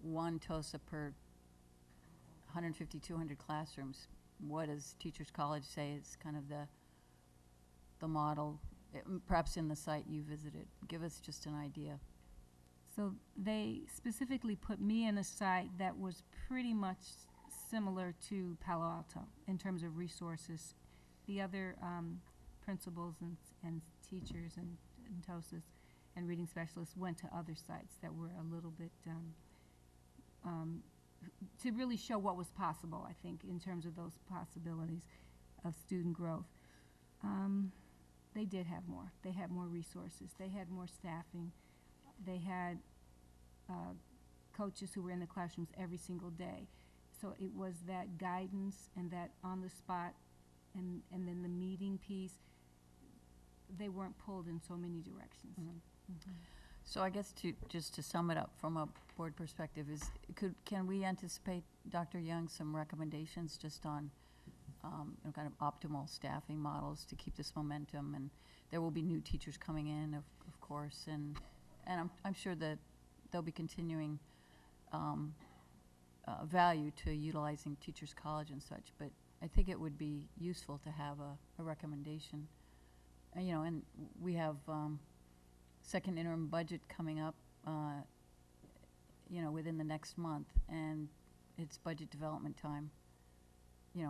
1 TOSA per 150, 200 classrooms, what does teacher's college say is kind of the model, perhaps in the site you visited? Give us just an idea. So they specifically put me in a site that was pretty much similar to Palo Alto in terms of resources. The other principals and teachers and TOSAs and reading specialists went to other sites that were a little bit to really show what was possible, I think, in terms of those possibilities of student growth. They did have more. They had more resources. They had more staffing. They had coaches who were in the classrooms every single day. So it was that guidance and that on the spot and then the meeting piece. They weren't pulled in so many directions. So I guess just to sum it up from a board perspective is, can we anticipate, Dr. Young, some recommendations just on kind of optimal staffing models to keep this momentum? And there will be new teachers coming in, of course, and I'm sure that there'll be continuing value to utilizing teachers college and such, but I think it would be useful to have a recommendation. And we have second interim budget coming up within the next month, and it's budget development time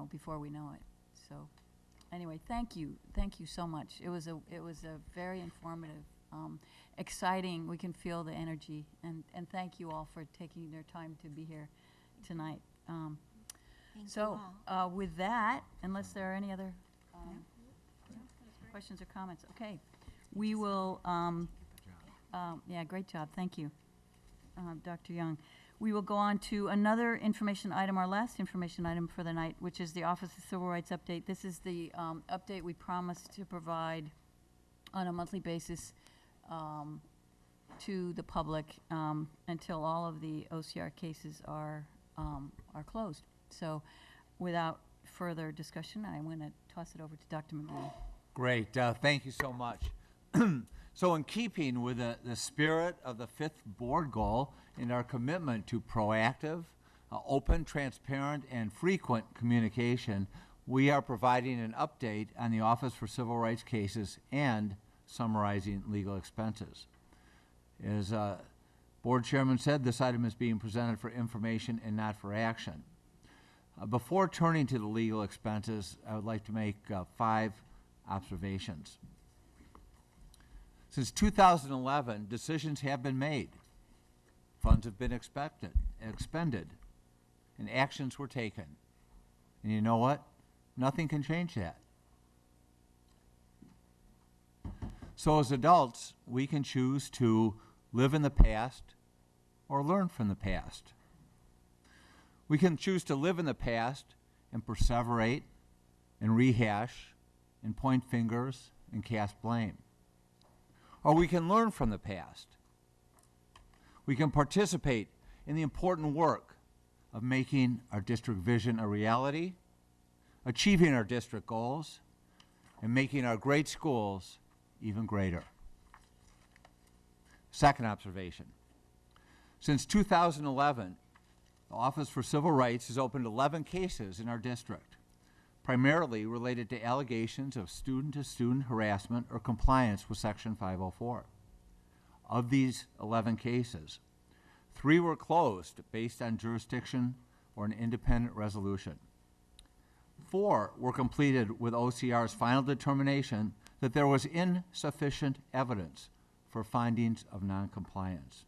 before we know it. So anyway, thank you so much. It was a very informative, exciting. We can feel the energy, and thank you all for taking their time to be here tonight. With that, unless there are any other questions or comments, okay, we will. Great job. Thank you, Dr. Young. We will go on to another information item, our last information item for the night, which is the Office of Civil Rights update. This is the update we promised to provide on a monthly basis to the public until all of the OCR cases are closed. So without further discussion, I'm going to toss it over to Dr. McGee. Great. Thank you so much. So in keeping with the spirit of the 5th board goal and our commitment to proactive, open, transparent, and frequent communication, we are providing an update on the Office for Civil Rights cases and summarizing legal expenses. As Board Chairman said, this item is being presented for information and not for action. Before turning to the legal expenses, I would like to make 5 observations. Since 2011, decisions have been made, funds have been expended, and actions were taken. And you know what? Nothing can change that. So as adults, we can choose to live in the past or learn from the past. We can choose to live in the past and perseverate and rehash and point fingers and cast blame. Or we can learn from the past. We can participate in the important work of making our district vision a reality, achieving our district goals, and making our great schools even greater. Second observation. Since 2011, the Office for Civil Rights has opened 11 cases in our district, primarily related to allegations of student-to-student harassment or compliance with Section 504. Of these 11 cases, 3 were closed based on jurisdiction or an independent resolution. 4 were completed with OCR's final determination that there was insufficient evidence for findings of noncompliance.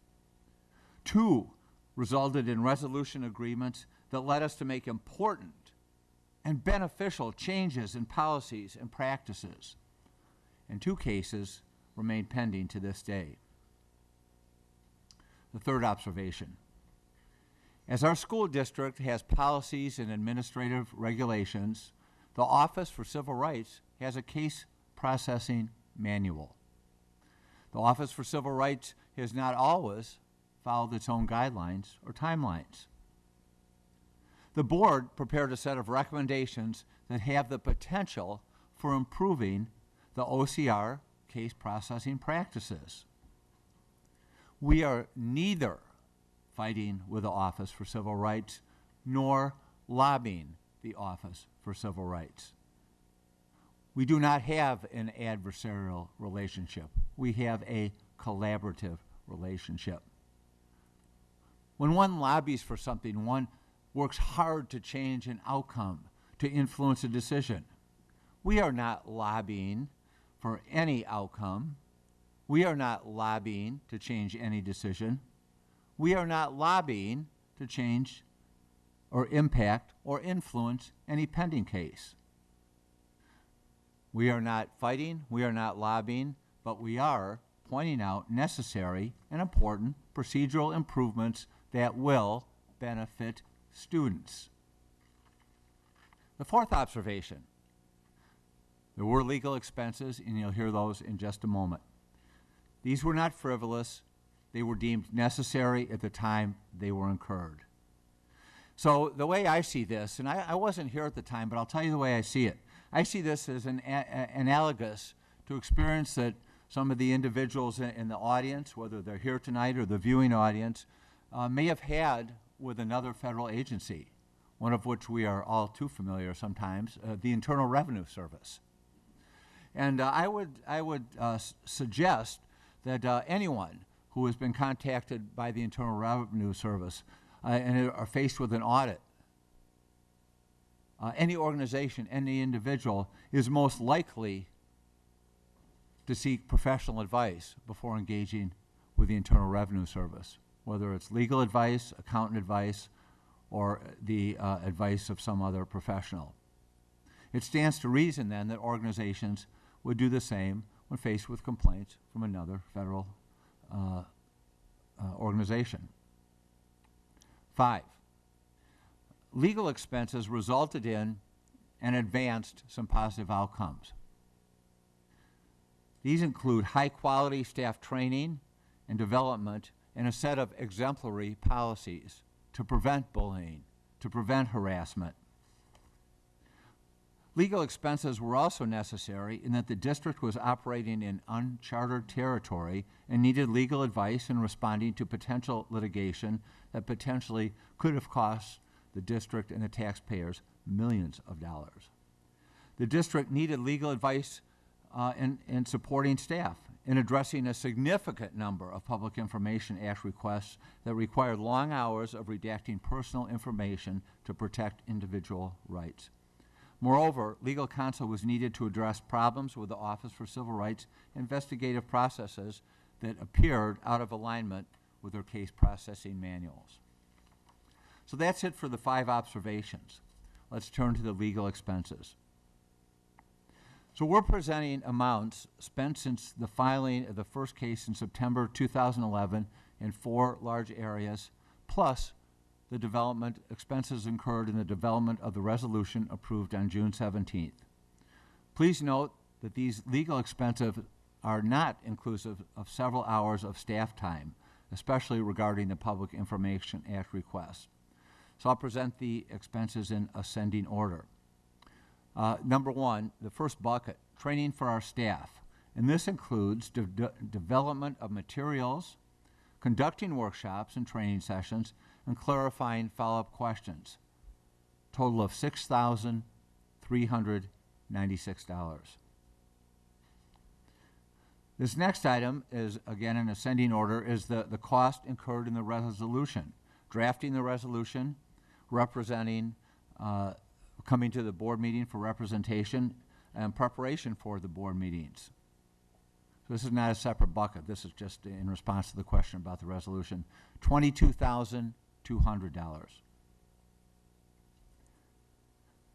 2 resulted in resolution agreements that led us to make important and beneficial changes in policies and practices. And 2 cases remain pending to this day. The third observation. As our school district has policies and administrative regulations, the Office for Civil Rights has a case processing manual. The Office for Civil Rights has not always followed its own guidelines or timelines. The board prepared a set of recommendations that have the potential for improving the OCR case processing practices. We are neither fighting with the Office for Civil Rights nor lobbying the Office for Civil Rights. We do not have an adversarial relationship. We have a collaborative relationship. When one lobbies for something, one works hard to change an outcome, to influence a decision. We are not lobbying for any outcome. We are not lobbying to change any decision. We are not lobbying to change or impact or influence any pending case. We are not fighting, we are not lobbying, but we are pointing out necessary and important procedural improvements that will benefit students. The fourth observation, there were legal expenses, and you'll hear those in just a moment. These were not frivolous. They were deemed necessary at the time they were incurred. So the way I see this, and I wasn't here at the time, but I'll tell you the way I see it. I see this as analogous to experience that some of the individuals in the audience, whether they're here tonight or the viewing audience, may have had with another federal agency, one of which we are all too familiar sometimes, the Internal Revenue Service. And I would suggest that anyone who has been contacted by the Internal Revenue Service and are faced with an audit, any organization, any individual is most likely to seek professional advice before engaging with the Internal Revenue Service, whether it's legal advice, accountant advice, or the advice of some other professional. It stands to reason then that organizations would do the same when faced with complaints from another federal organization. 5, legal expenses resulted in and advanced some positive outcomes. These include high-quality staff training and development and a set of exemplary policies to prevent bullying, to prevent harassment. Legal expenses were also necessary in that the district was operating in uncharted territory and needed legal advice in responding to potential litigation that potentially could have cost the district and the taxpayers millions of dollars. The district needed legal advice in supporting staff in addressing a significant number of Public Information Act requests that required long hours of redacting personal information to protect individual rights. Moreover, legal counsel was needed to address problems with the Office for Civil Rights investigative processes that appeared out of alignment with their case processing manuals. So that's it for the 5 observations. Let's turn to the legal expenses. So we're presenting amounts spent since the filing of the first case in September 2011 in 4 large areas, plus the development expenses incurred in the development of the resolution approved on June 17th. Please note that these legal expenses are not inclusive of several hours of staff time, especially regarding the Public Information Act request. So I'll present the expenses in ascending order. Number 1, the first bucket, training for our staff. And this includes development of materials, conducting workshops and training sessions, and clarifying follow-up questions. Total of $6,396. This next item is, again in ascending order, is the cost incurred in the resolution. Drafting the resolution, representing, coming to the board meeting for representation, and preparation for the board meetings. So this is not a separate bucket. This is just in response to the question about the resolution. $22,200.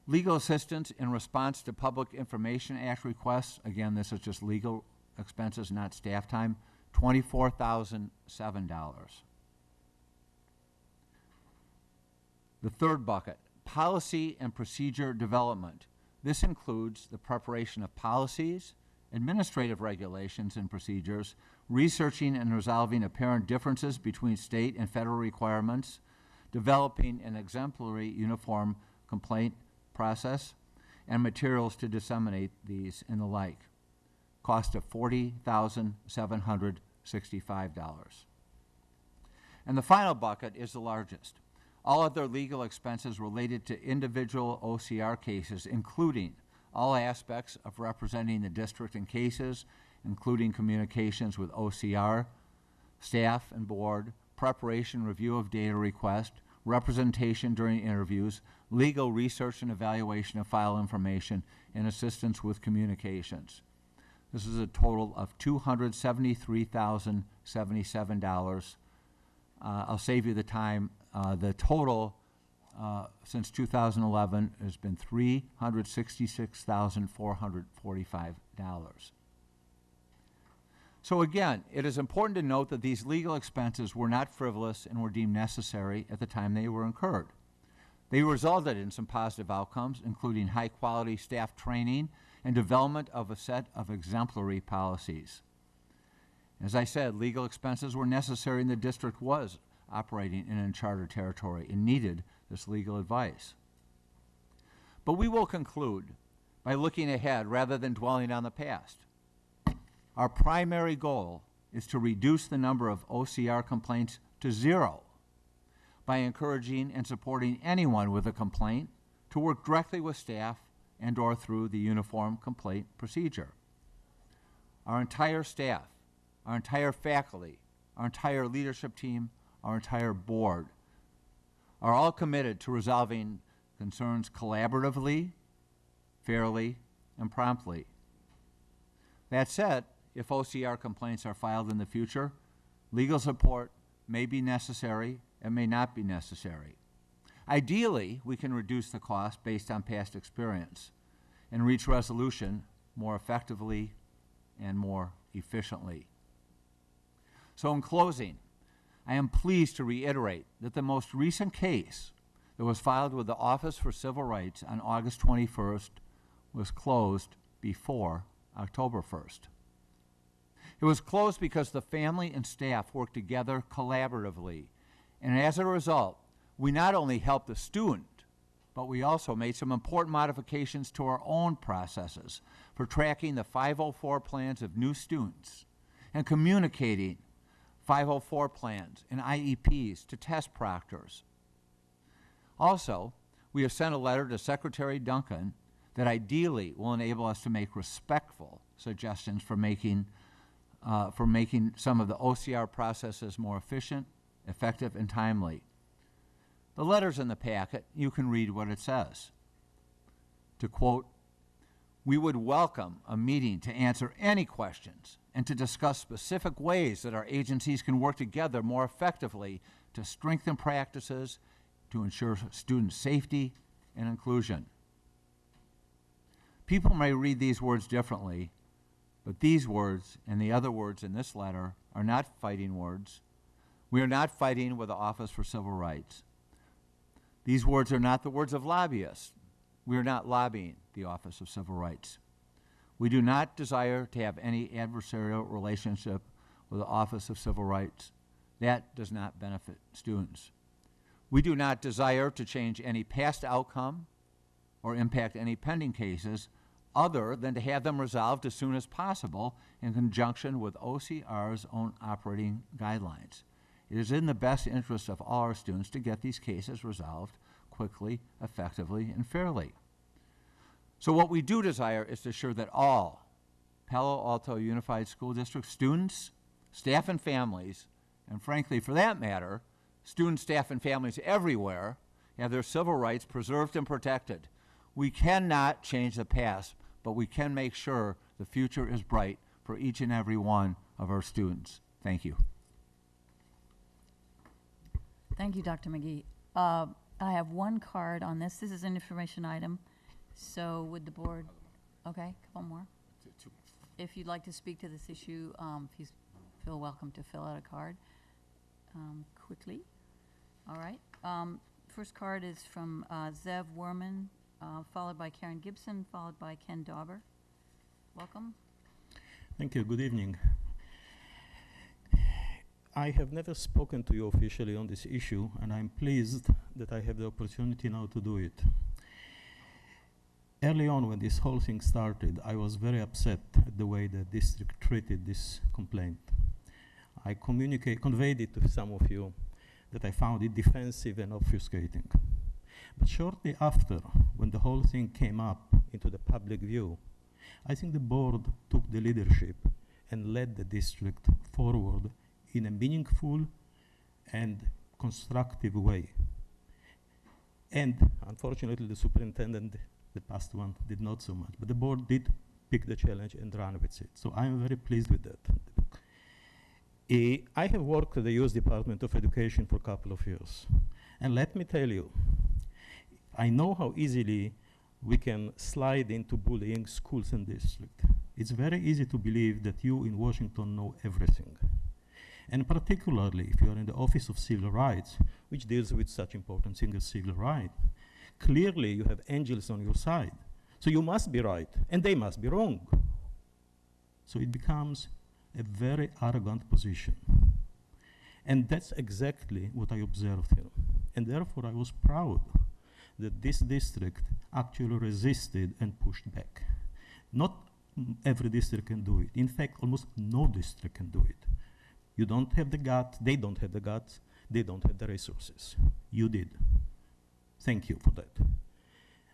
Legal assistance in response to Public Information Act requests. Again, this is just legal expenses, not staff time. $24,007. The third bucket, policy and procedure development. This includes the preparation of policies, administrative regulations and procedures, researching and resolving apparent differences between state and federal requirements, developing an exemplary uniform complaint process, and materials to disseminate these and the like. Cost of $40,765. And the final bucket is the largest. All other legal expenses related to individual OCR cases, including all aspects of representing the district in cases, including communications with OCR, staff and board, preparation, review of data request, representation during interviews, legal research and evaluation of file information, and assistance with communications. This is a total of $273,077. I'll save you the time. The total since 2011 has been $366,445. So again, it is important to note that these legal expenses were not frivolous and were deemed necessary at the time they were incurred. They resulted in some positive outcomes, including high-quality staff training and development of a set of exemplary policies. As I said, legal expenses were necessary and the district was operating in uncharted territory and needed this legal advice. But we will conclude by looking ahead rather than dwelling on the past. Our primary goal is to reduce the number of OCR complaints to zero by encouraging and supporting anyone with a complaint to work directly with staff and or through the uniform complaint procedure. Our entire staff, our entire faculty, our entire leadership team, our entire board are all committed to resolving concerns collaboratively, fairly, and promptly. That said, if OCR complaints are filed in the future, legal support may be necessary and may not be necessary. Ideally, we can reduce the cost based on past experience and reach resolution more effectively and more efficiently. So in closing, I am pleased to reiterate that the most recent case that was filed with the Office for Civil Rights on August 21st was closed before October 1st. It was closed because the family and staff worked together collaboratively, and as a result, we not only helped the student, but we also made some important modifications to our own processes for tracking the 504 plans of new students and communicating 504 plans and IEPs to test proctors. Also, we have sent a letter to Secretary Duncan that ideally will enable us to make respectful suggestions for making some of the OCR processes more efficient, effective, and timely. The letter's in the packet. You can read what it says. To quote, "We would welcome a meeting to answer any questions and to discuss specific ways that our agencies can work together more effectively to strengthen practices to ensure student safety and inclusion." People may read these words differently, but these words and the other words in this letter are not fighting words. We are not fighting with the Office for Civil Rights. These words are not the words of lobbyists. We are not lobbying the Office of Civil Rights. We do not desire to have any adversarial relationship with the Office of Civil Rights. That does not benefit students. We do not desire to change any past outcome or impact any pending cases other than to have them resolved as soon as possible in conjunction with OCR's own operating guidelines. It is in the best interest of all our students to get these cases resolved quickly, effectively, and fairly. So what we do desire is to ensure that all Palo Alto Unified School District students, staff, and families, and frankly, for that matter, students, staff, and families everywhere have their civil rights preserved and protected. We cannot change the past, but we can make sure the future is bright for each and every one of our students. Thank you. Thank you, Dr. McGee. I have one card on this. This is an information item. So would the board, okay, a couple more. If you'd like to speak to this issue, please feel welcome to fill out a card quickly. All right. First card is from Zev Werman, followed by Karen Gibson, followed by Ken Dauber. Welcome. Thank you. Good evening. I have never spoken to you officially on this issue, and I'm pleased that I have the opportunity now to do it. Early on, when this whole thing started, I was very upset at the way the district treated this complaint. I conveyed it to some of you that I found it defensive and obfuscating. But shortly after, when the whole thing came up into the public view, I think the board took the leadership and led the district forward in a meaningful and constructive way. And unfortunately, the superintendent, the past one, did not so much. But the board did pick the challenge and run with it. So I am very pleased with that. I have worked at the U.S. Department of Education for a couple of years. And let me tell you, I know how easily we can slide into bullying schools and districts. It's very easy to believe that you in Washington know everything. And particularly if you are in the Office of Civil Rights, which deals with such important thing as civil rights, clearly you have angels on your side. So you must be right, and they must be wrong. So it becomes a very arrogant position. And that's exactly what I observed here. And therefore I was proud that this district actually resisted and pushed back. Not every district can do it. In fact, almost no district can do it. You don't have the guts, they don't have the guts, they don't have the resources. You did. Thank you for that.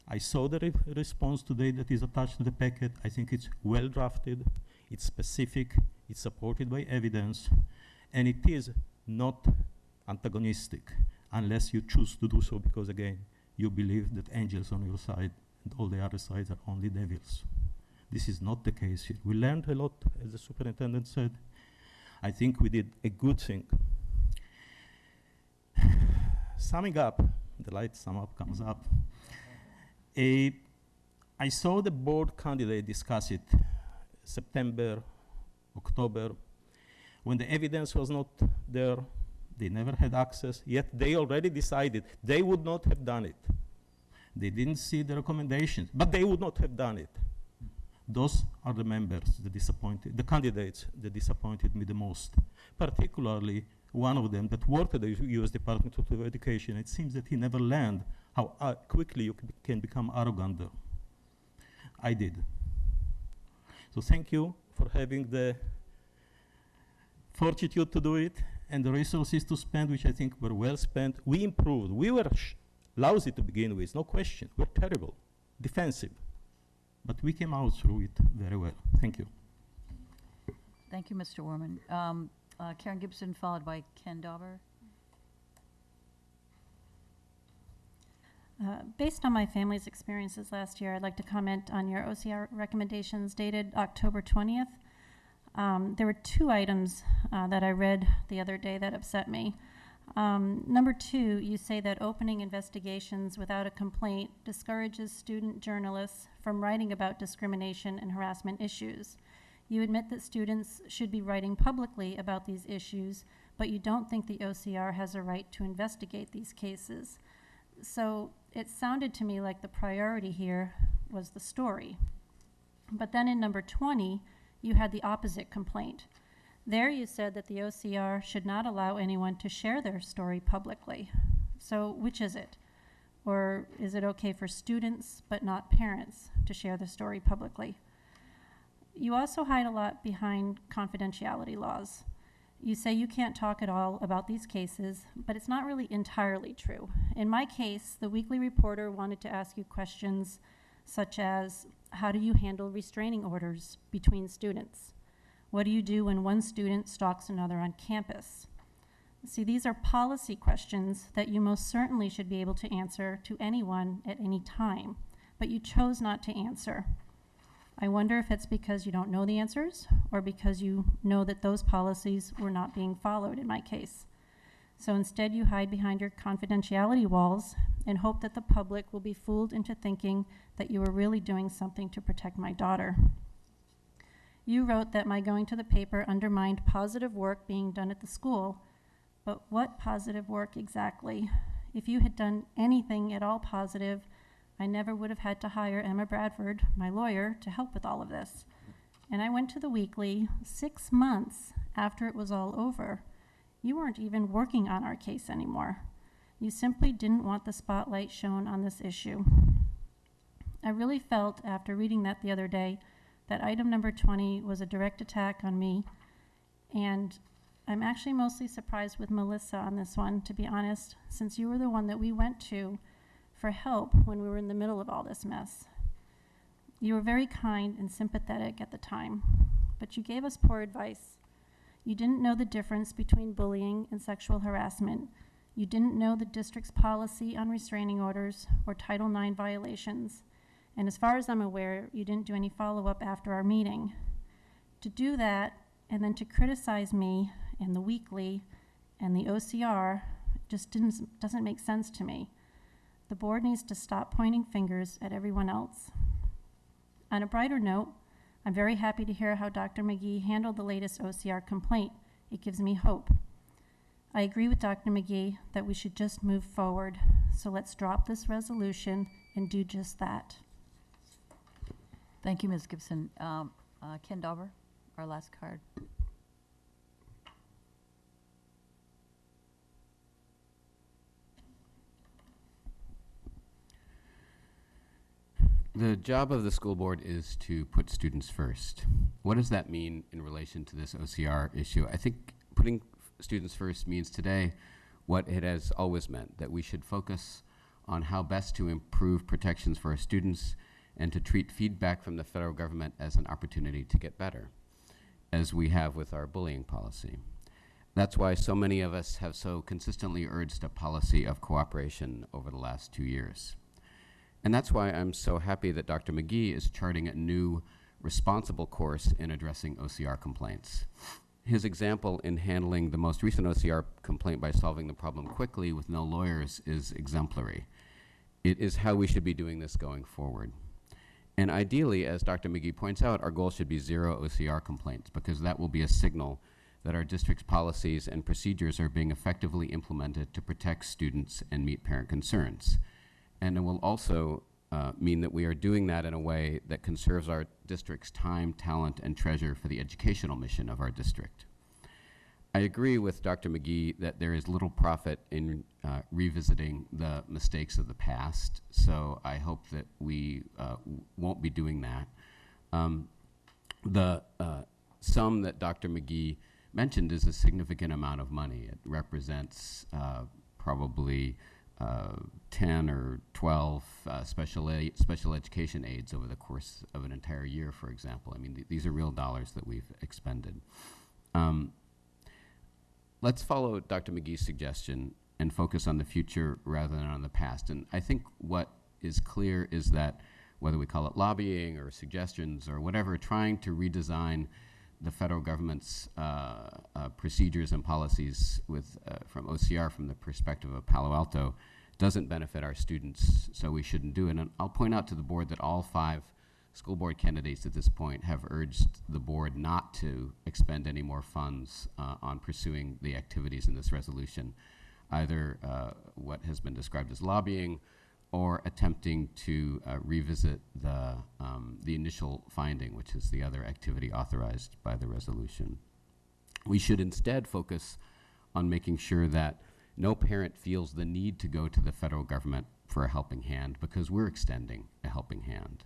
I saw the response today that is attached to the packet. I think it's well drafted, it's specific, it's supported by evidence, and it is not antagonistic unless you choose to do so because, again, you believe that angels on your side and all the other sides are only devils. This is not the case here. We learned a lot, as the superintendent said. I think we did a good thing. Summing up, the light sum up comes up. I saw the board candidate discuss it September, October, when the evidence was not there. They never had access, yet they already decided they would not have done it. They didn't see the recommendations, but they would not have done it. Those are the members that disappointed, the candidates that disappointed me the most, particularly one of them that worked at the U.S. Department of Education. It seems that he never learned how quickly you can become arrogant there. I did. So thank you for having the fortitude to do it and the resources to spend, which I think were well spent. We improved. We were lousy to begin with, no question. We're terrible, defensive. But we came out through it very well. Thank you. Thank you, Mr. Worman. Karen Gibson, followed by Ken Dauber. Based on my family's experiences last year, I'd like to comment on your OCR recommendations dated October 20th. There were two items that I read the other day that upset me. Number 2, you say that opening investigations without a complaint discourages student journalists from writing about discrimination and harassment issues. You admit that students should be writing publicly about these issues, but you don't think the OCR has a right to investigate these cases. So it sounded to me like the priority here was the story. But then in number 20, you had the opposite complaint. There you said that the OCR should not allow anyone to share their story publicly. So which is it? Or is it okay for students but not parents to share the story publicly? You also hide a lot behind confidentiality laws. You say you can't talk at all about these cases, but it's not really entirely true. In my case, the Weekly Reporter wanted to ask you questions such as, how do you handle restraining orders between students? What do you do when one student stalks another on campus? See, these are policy questions that you most certainly should be able to answer to anyone at any time, but you chose not to answer. I wonder if it's because you don't know the answers or because you know that those policies were not being followed in my case. So instead you hide behind your confidentiality walls and hope that the public will be fooled into thinking that you were really doing something to protect my daughter. You wrote that my going to the paper undermined positive work being done at the school, but what positive work exactly? If you had done anything at all positive, I never would have had to hire Emma Bradford, my lawyer, to help with all of this. and I went to the weekly 6 months after it was all over. You weren't even working on our case anymore. You simply didn't want the spotlight shown on this issue. I really felt after reading that the other day that item number 20 was a direct attack on me, and I'm actually mostly surprised with Melissa on this one, to be honest, since you were the one that we went to for help when we were in the middle of all this mess. You were very kind and sympathetic at the time, but you gave us poor advice. You didn't know the difference between bullying and sexual harassment. You didn't know the district's policy on restraining orders or Title IX violations. And as far as I'm aware, you didn't do any follow-up after our meeting. To do that, and then to criticize me and the weekly and the OCR just doesn't make sense to me. The board needs to stop pointing fingers at everyone else. On a brighter note, I'm very happy to hear how Dr. McGee handled the latest OCR complaint. It gives me hope. I agree with Dr. McGee that we should just move forward. So let's drop this resolution and do just that. Thank you, Ms. Gibson. Ken Dauber, our last card. The job of the school board is to put students first. What does that mean in relation to this OCR issue? I think putting students first means today what it has always meant, that we should focus on how best to improve protections for our students and to treat feedback from the federal government as an opportunity to get better, as we have with our bullying policy. That's why so many of us have so consistently urged a policy of cooperation over the last 2 years. And that's why I'm so happy that Dr. McGee is charting a new, responsible course in addressing OCR complaints. His example in handling the most recent OCR complaint by solving the problem quickly with no lawyers is exemplary. It is how we should be doing this going forward. And ideally, as Dr. McGee points out, our goal should be 0 OCR complaints, because that will be a signal that our district's policies and procedures are being effectively implemented to protect students and meet parent concerns. And it will also mean that we are doing that in a way that conserves our district's time, talent, and treasure for the educational mission of our district. I agree with Dr. McGee that there is little profit in revisiting the mistakes of the past, so I hope that we won't be doing that. The sum that Dr. McGee mentioned is a significant amount of money. It represents probably 10 or 12 special education aids over the course of an entire year, for example. I mean, these are real dollars that we've expended. Let's follow Dr. McGee's suggestion and focus on the future rather than on the past. And I think what is clear is that whether we call it lobbying or suggestions or whatever, trying to redesign the federal government's procedures and policies with, from OCR from the perspective of Palo Alto doesn't benefit our students, so we shouldn't do it. And I'll point out to the board that all 5 school board candidates at this point have urged the board not to expend any more funds on pursuing the activities in this resolution, either what has been described as lobbying or attempting to revisit the initial finding, which is the other activity authorized by the resolution. We should instead focus on making sure that no parent feels the need to go to the federal government for a helping hand, because we're extending a helping hand.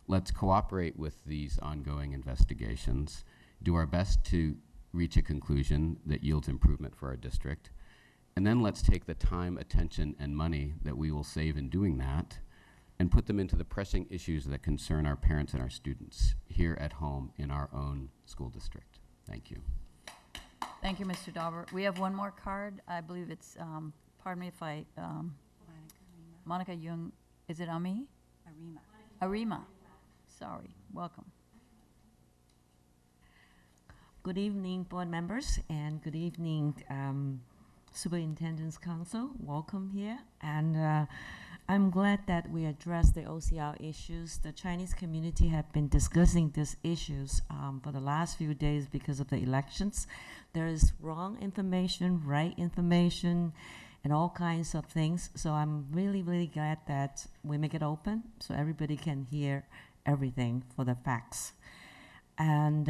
Let's cooperate with these ongoing investigations, do our best to reach a conclusion that yields improvement for our district, and then let's take the time, attention, and money that we will save in doing that and put them into the pressing issues that concern our parents and our students here at home in our own school district. Thank you. Thank you, Mr. Dauber. We have one more card. I believe it's, pardon me if I, Monica Jung, is it Ami? Arima. Sorry, welcome. Good evening, board members, and good evening, Superintendent's Council. Welcome here. And I'm glad that we addressed the OCR issues. The Chinese community have been discussing these issues for the last few days because of the elections. There is wrong information, right information, and all kinds of things. So I'm really, really glad that we make it open so everybody can hear everything for the facts. And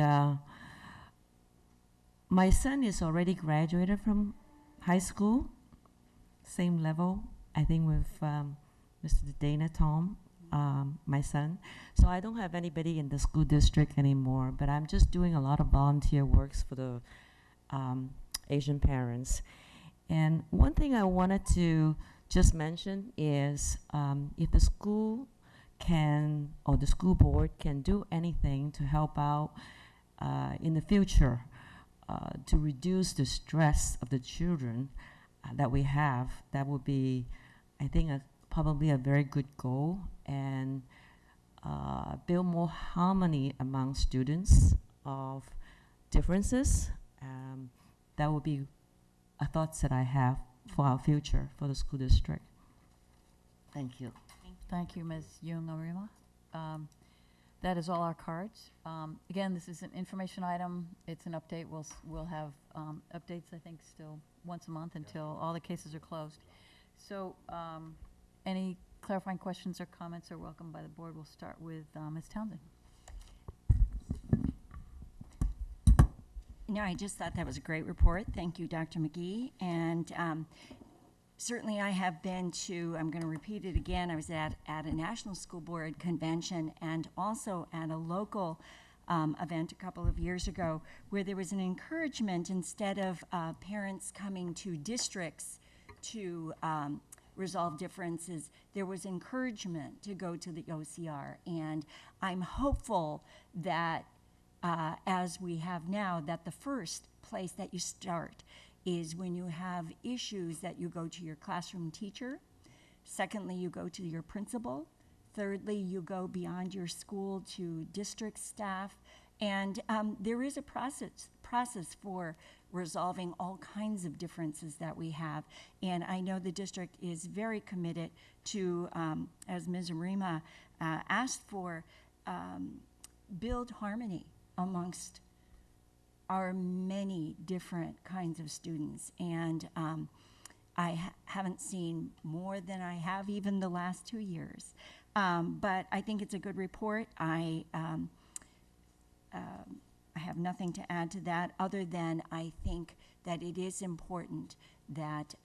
my son is already graduated from high school, same level, I think, with Mr. Dana Tom, my son. So I don't have anybody in the school district anymore, but I'm just doing a lot of volunteer works for the Asian parents. And one thing I wanted to just mention is if the school can, or the school board can do anything to help out in the future to reduce the stress of the children that we have, that would be, I think, probably a very good goal, and build more harmony among students of differences. That would be thoughts that I have for our future for the school district. Thank you. Thank you, Ms. Jung Arima. That is all our cards. Again, this is an information item. It's an update. We'll have updates, I think, still once a month until all the cases are closed. So any clarifying questions or comments are welcome by the board. We'll start with Ms. Townsend. No, I just thought that was a great report. Thank you, Dr. McGee. And certainly I have been to, I'm going to repeat it again, I was at a National School Board convention and also at a local event a couple of years ago where there was an encouragement, instead of parents coming to districts to resolve differences, there was encouragement to go to the OCR. And I'm hopeful that as we have now, that the first place that you start is when you have issues, that you go to your classroom teacher. Secondly, you go to your principal. Thirdly, you go beyond your school to district staff. And there is a process for resolving all kinds of differences that we have. And I know the district is very committed to, as Ms. Arima asked for, build harmony amongst our many different kinds of students. And I haven't seen more than I have even the last 2 years. But I think it's a good report. I have nothing to add to that other than I think that it is important that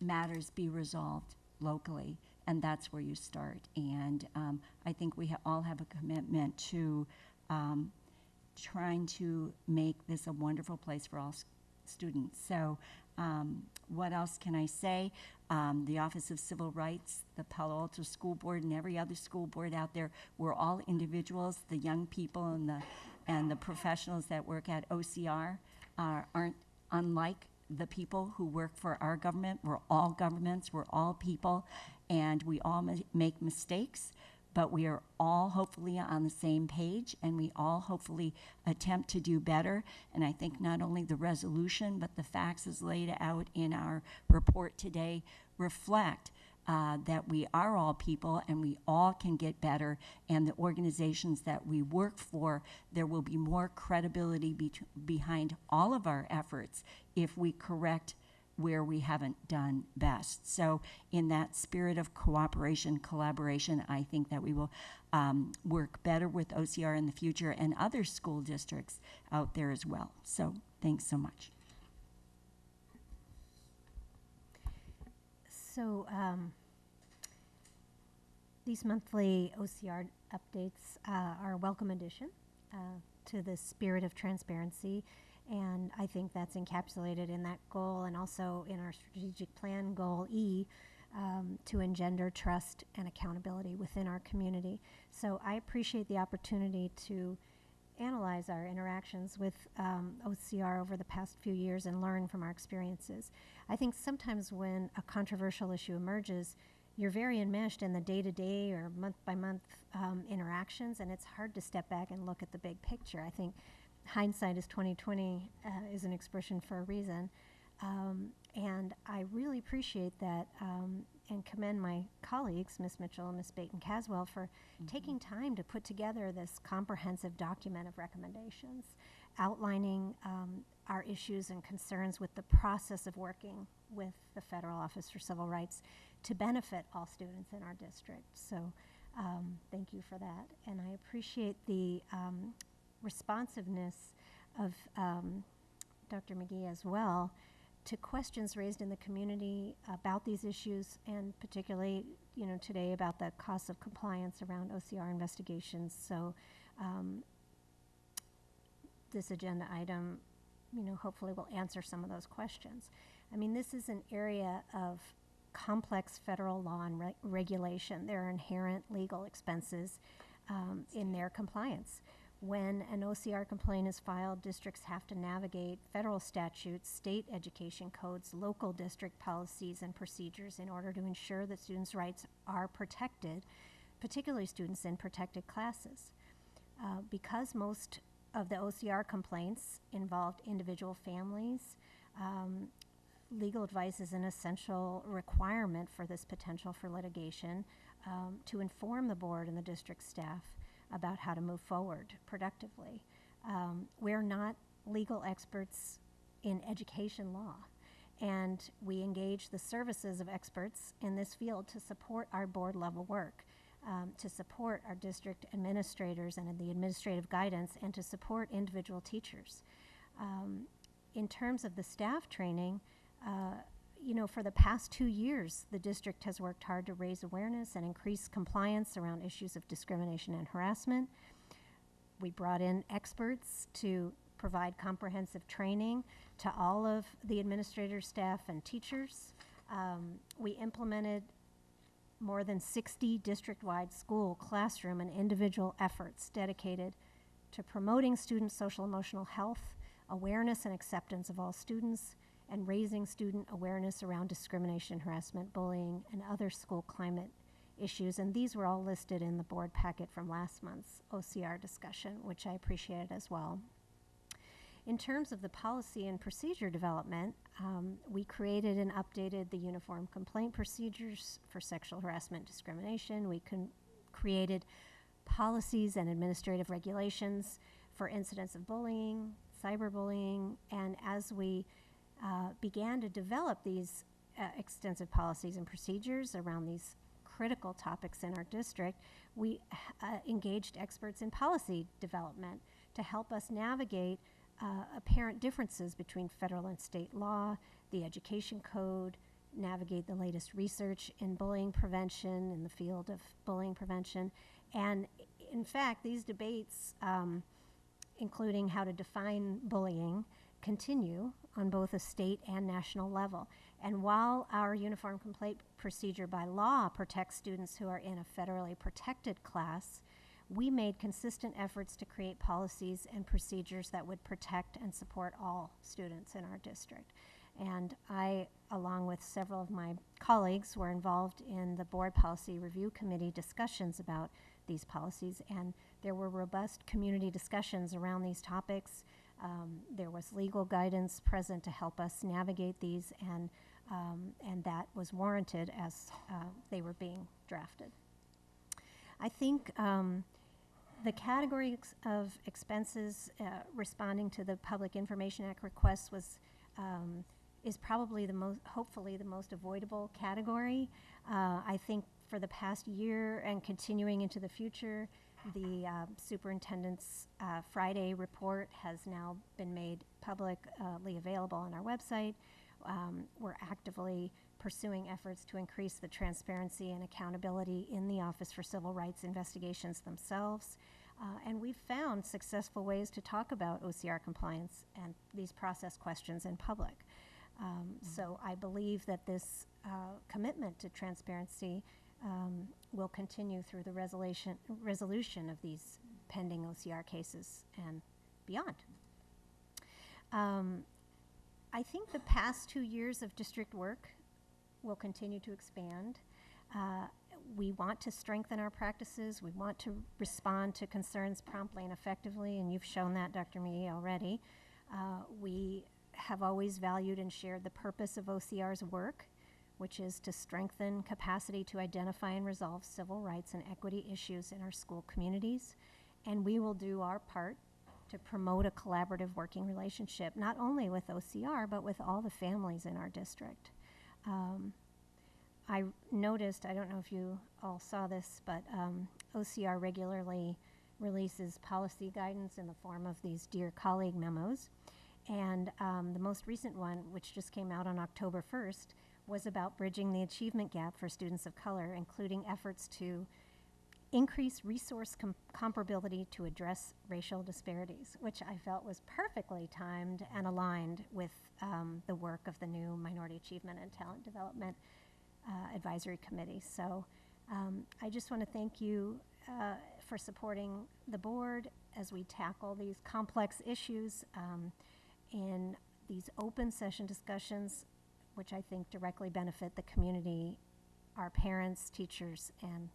matters be resolved locally, and that's where you start. And I think we all have a commitment to trying to make this a wonderful place for all students. So what else can I say? The Office of Civil Rights, the Palo Alto School Board, and every other school board out there, we're all individuals. The young people and the professionals that work at OCR aren't unlike the people who work for our government. We're all governments, we're all people, and we all make mistakes, but we are all hopefully on the same page, and we all hopefully attempt to do better. And I think not only the resolution, but the facts as laid out in our report today reflect that we are all people and we all can get better, and the organizations that we work for, there will be more credibility behind all of our efforts if we correct where we haven't done best. So in that spirit of cooperation, collaboration, I think that we will work better with OCR in the future and other school districts out there as well. So thanks so much. So these monthly OCR updates are a welcome addition to the spirit of transparency. And I think that's encapsulated in that goal, and also in our strategic plan, Goal E, to engender trust and accountability within our community. So I appreciate the opportunity to analyze our interactions with OCR over the past few years and learn from our experiences. I think sometimes when a controversial issue emerges, you're very enmeshed in the day-to-day or month-by-month interactions, and it's hard to step back and look at the big picture. I think hindsight is 20/20 is an expression for a reason, and I really appreciate that and commend my colleagues, Ms. Mitchell and Ms. Baton-Caswell, for taking time to put together this comprehensive document of recommendations outlining our issues and concerns with the process of working with the Federal Office for Civil Rights to benefit all students in our district. So Thank you for that. And I appreciate the responsiveness of Dr. McGee as well to questions raised in the community about these issues, and particularly, today about the costs of compliance around OCR investigations. So this agenda item, hopefully will answer some of those questions. I mean, this is an area of complex federal law and regulation. There are inherent legal expenses in their compliance. When an OCR complaint is filed, districts have to navigate federal statutes, state education codes, local district policies and procedures in order to ensure that students' rights are protected, particularly students in protected classes. Because most of the OCR complaints involved individual families, legal advice is an essential requirement for this potential for litigation to inform the board and the district staff about how to move forward productively. We're not legal experts in education law, and we engage the services of experts in this field to support our board level work, to support our district administrators and in the administrative guidance, and to support individual teachers. In terms of the staff training, for the past 2 years, the district has worked hard to raise awareness and increase compliance around issues of discrimination and harassment. We brought in experts to provide comprehensive training to all of the administrators, staff, and teachers. We implemented more than 60 district-wide school, classroom, and individual efforts dedicated to promoting student social emotional health, awareness and acceptance of all students, and raising student awareness around discrimination, harassment, bullying, and other school climate issues. And these were all listed in the board packet from last month's OCR discussion, which I appreciated as well. In terms of the policy and procedure development, we created and updated the uniform complaint procedures for sexual harassment and discrimination. We created policies and administrative regulations for incidents of bullying, cyberbullying, and as we began to develop these extensive policies and procedures around these critical topics in our district, we engaged experts in policy development to help us navigate apparent differences between federal and state law, the education code, navigate the latest research in bullying prevention, in the field of bullying prevention. And in fact, these debates, including how to define bullying, continue on both a state and national level. And while our uniform complaint procedure by law protects students who are in a federally protected class, we made consistent efforts to create policies and procedures that would protect and support all students in our district. And I, along with several of my colleagues, were involved in the Board Policy Review Committee discussions about these policies, and there were robust community discussions around these topics. There was legal guidance present to help us navigate these, and that was warranted as they were being drafted. I think the category of expenses responding to the Public Information Act requests is probably hopefully the most avoidable category. I think for the past year and continuing into the future, the superintendent's Friday report has now been made publicly available on our website. We're actively pursuing efforts to increase the transparency and accountability in the Office for Civil Rights investigations themselves. And we've found successful ways to talk about OCR compliance and these process questions in public. So I believe that this commitment to transparency will continue through the resolution of these pending OCR cases and beyond. I think the past 2 years of district work will continue to expand. We want to strengthen our practices. We want to respond to concerns promptly and effectively, and you've shown that, Dr. McGee, already. We have always valued and shared the purpose of OCR's work, which is to strengthen capacity to identify and resolve civil rights and equity issues in our school communities. And we will do our part to promote a collaborative working relationship, not only with OCR, but with all the families in our district. I noticed, I don't know if you all saw this, but OCR regularly releases policy guidance in the form of these Dear Colleague memos. And the most recent one, which just came out on October 1st, was about bridging the achievement gap for students of color, including efforts to increase resource comparability to address racial disparities, which I felt was perfectly timed and aligned with the work of the new Minority Achievement and Talent Development Advisory Committee. So I just want to thank you for supporting the board as we tackle these complex issues in these open session discussions, which I think directly benefit the community, our parents, teachers, and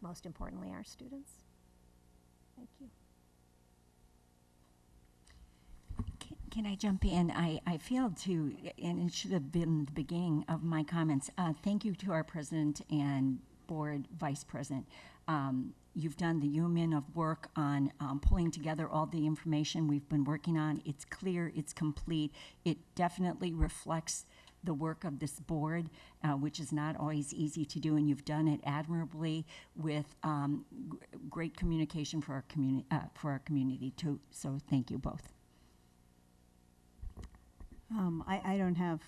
most importantly, our students. Thank you. Can I jump in? I failed to, and it should have been the beginning of my comments. Thank you to our president and board vice president. You've done the human of work on pulling together all the information we've been working on. It's clear, it's complete. It definitely reflects the work of this board, which is not always easy to do, and you've done it admirably with great communication for our community too. So thank you both. I don't have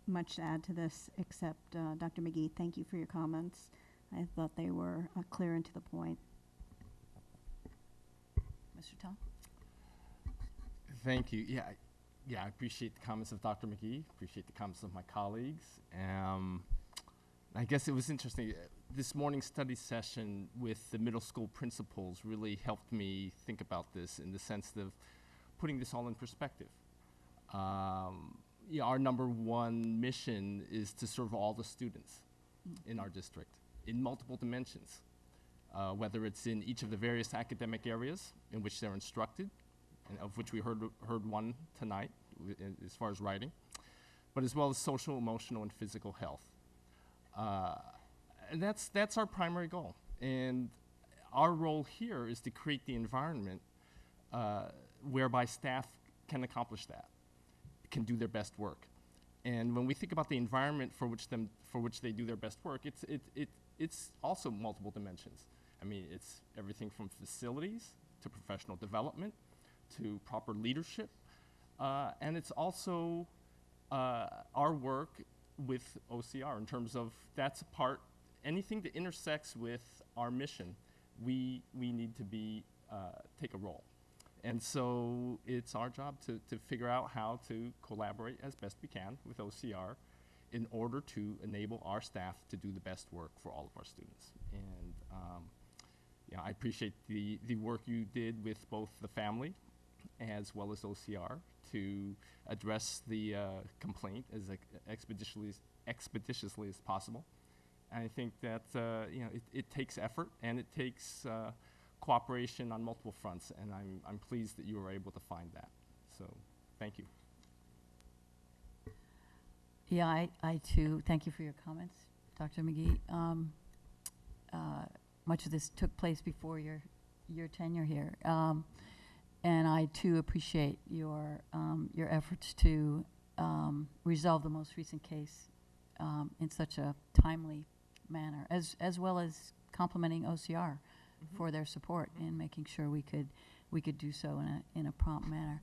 much to add to this except Dr. McGee, thank you for your comments. I thought they were clear and to the point. Mr. Tong? Thank you. Yeah, I appreciate the comments of Dr. McGee, appreciate the comments of my colleagues. I guess it was interesting. This morning's study session with the middle school principals really helped me think about this in the sense of putting this all in perspective. Yeah, our number one mission is to serve all the students in our district in multiple dimensions, whether it's in each of the various academic areas in which they're instructed, and of which we heard one tonight as far as writing, but as well as social, emotional, and physical health. And that's our primary goal. And our role here is to create the environment whereby staff can accomplish that, can do their best work. And when we think about the environment for which they do their best work, it's also multiple dimensions. I mean, it's everything from facilities to professional development to proper leadership, and it's also our work with OCR in terms of that's a part, anything that intersects with our mission, we need to be take a role. And so it's our job to figure out how to collaborate as best we can with OCR in order to enable our staff to do the best work for all of our students. And yeah, I appreciate the work you did with both the family as well as OCR to address the complaint as expeditiously as possible. And I think that it takes effort and it takes cooperation on multiple fronts, and I'm pleased that you were able to find that. So, thank you. Yeah, I too, thank you for your comments, Dr. McGee. Much of this took place before your tenure here. And I too appreciate your efforts to resolve the most recent case in such a timely manner, as well as complimenting OCR for their support in making sure we could do so in a prompt manner.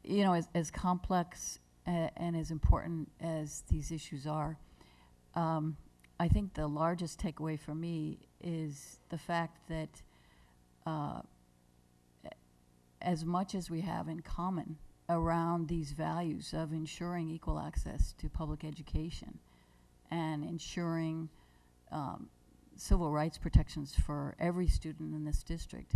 You know, as complex and as important as these issues are, I think the largest takeaway for me is the fact that as much as we have in common around these values of ensuring equal access to public education and ensuring civil rights protections for every student in this district,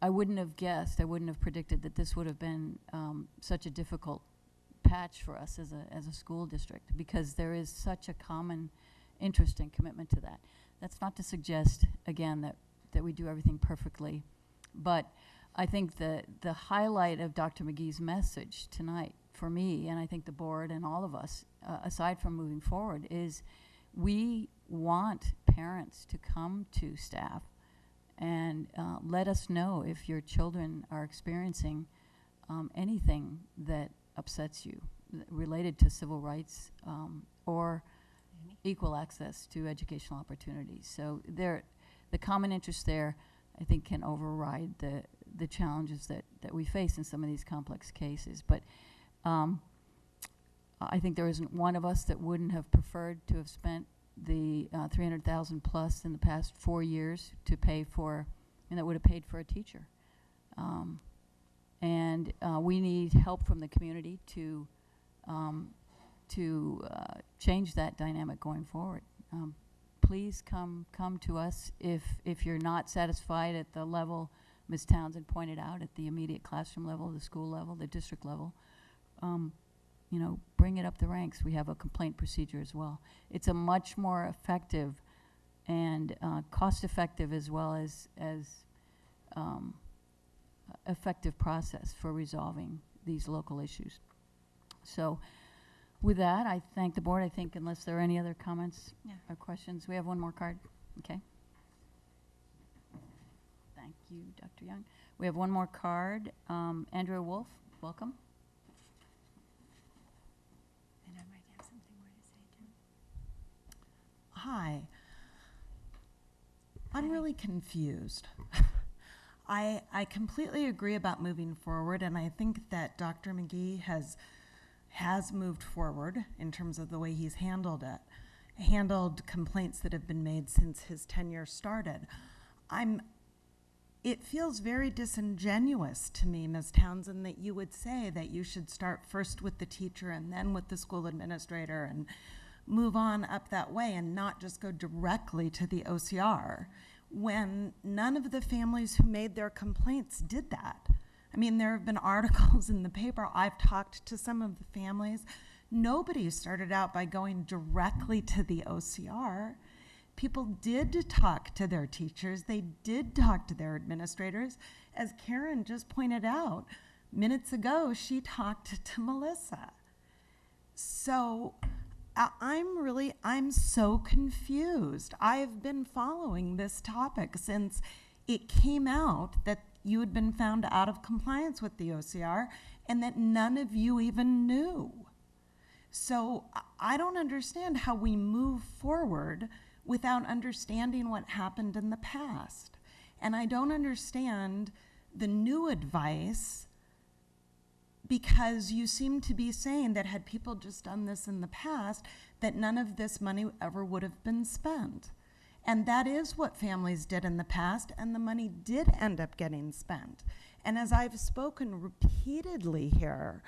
I wouldn't have guessed, I wouldn't have predicted that this would have been such a difficult patch for us as a school district, because there is such a common interest and commitment to that. That's not to suggest, again, that we do everything perfectly, but I think the highlight of Dr. McGee's message tonight for me, and I think the board and all of us, aside from moving forward, is we want parents to come to staff and let us know if your children are experiencing anything that upsets you related to civil rights or equal access to educational opportunities. So the common interest there, I think, can override the challenges that we face in some of these complex cases. But I think there isn't one of us that wouldn't have preferred to have spent the $300,000 plus in the past 4 years to pay for, and that would have paid for a teacher. And we need help from the community to change that dynamic going forward. Please come to us if you're not satisfied at the level Ms. Townsend pointed out, at the immediate classroom level, the school level, the district level. You know, bring it up the ranks. We have a complaint procedure as well. It's a much more effective and cost-effective as well as effective process for resolving these local issues. So with that, I thank the board. I think unless there are any other comments or questions, we have one more card. Okay. Thank you, Dr. Young. We have one more card. Andrea Wolf, welcome. And I might have something more to say too. Hi. I'm really confused. I completely agree about moving forward, and I think that Dr. McGee has moved forward in terms of the way he's handled complaints that have been made since his tenure started. It feels very disingenuous to me, Ms. Townsend, that you would say that you should start first with the teacher and then with the school administrator and move on up that way and not just go directly to the OCR, when none of the families who made their complaints did that. I mean, there have been articles in the paper. I've talked to some of the families. Nobody started out by going directly to the OCR. People did talk to their teachers. They did talk to their administrators. As Karen just pointed out minutes ago, she talked to Melissa. So I'm so confused. I've been following this topic since it came out that you had been found out of compliance with the OCR and that none of you even knew. So I don't understand how we move forward without understanding what happened in the past. And I don't understand the new advice, because you seem to be saying that had people just done this in the past, that none of this money ever would have been spent. And that is what families did in the past, and the money did end up getting spent. And as I've spoken repeatedly here,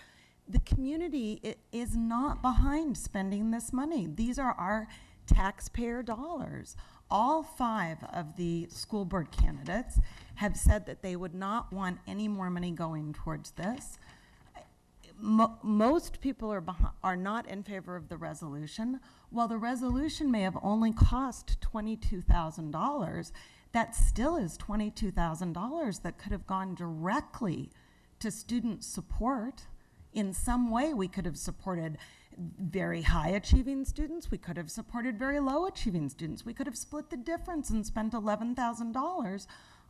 the community is not behind spending this money. These are our taxpayer dollars. All 5 of the school board candidates have said that they would not want any more money going towards this. Most people are not in favor of the resolution. While the resolution may have only cost $22,000, that still is $22,000 that could have gone directly to student support. In some way, we could have supported very high achieving students. We could have supported very low achieving students. We could have split the difference and spent $11,000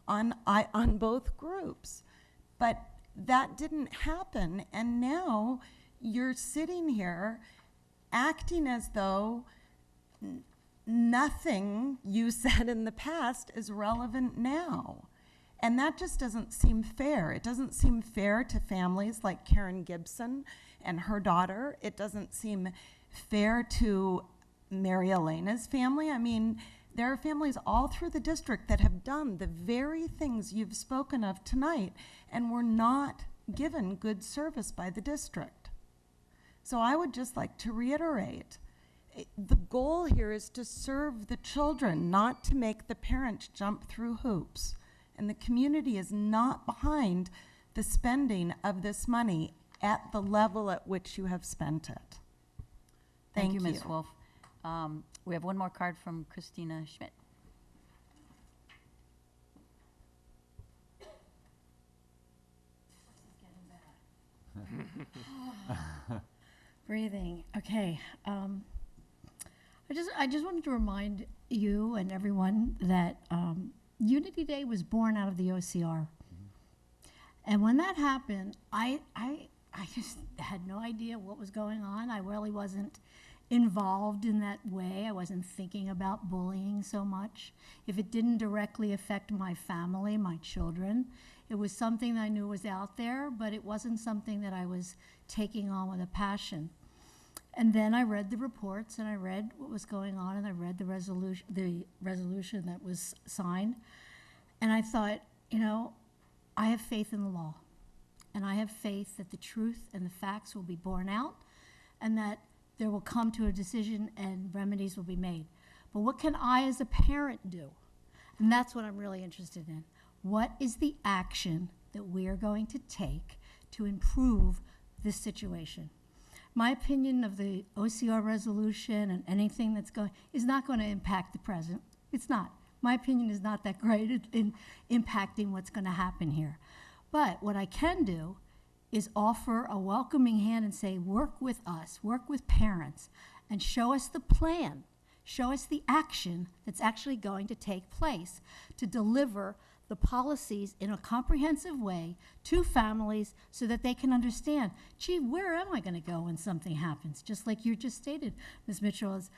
on both groups. But that didn't happen, and now you're sitting here acting as though nothing you said in the past is relevant now. And that just doesn't seem fair. It doesn't seem fair to families like Karen Gibson and her daughter. It doesn't seem fair to Mary Elena's family. I mean, there are families all through the district that have done the very things you've spoken of tonight and were not given good service by the district. So I would just like to reiterate, the goal here is to serve the children, not to make the parents jump through hoops. And the community is not behind the spending of this money at the level at which you have spent it. Thank you, Ms. Wolf. We have one more card from Christina Schmidt. Breathing. Okay. I just wanted to remind you and everyone that Unity Day was born out of the OCR. And when that happened, I just had no idea what was going on. I really wasn't involved in that way. I wasn't thinking about bullying so much. If it didn't directly affect my family, my children, it was something that I knew was out there, but it wasn't something that I was taking on with a passion. And then I read the reports, and I read what was going on, and I read the resolution that was signed, and I thought, you know, I have faith in the law, and I have faith that the truth and the facts will be borne out, and that there will come to a decision and remedies will be made. But what can I as a parent do? And that's what I'm really interested in. What is the action that we are going to take to improve this situation? My opinion of the OCR resolution and anything that's going is not going to impact the present. It's not. My opinion is not that great in impacting what's going to happen here. But what I can do is offer a welcoming hand and say, work with us, work with parents, and show us the plan, show us the action that's actually going to take place to deliver the policies in a comprehensive way to families so that they can understand, gee, where am I going to go when something happens? Just like you just stated, Ms. Mitchell, is,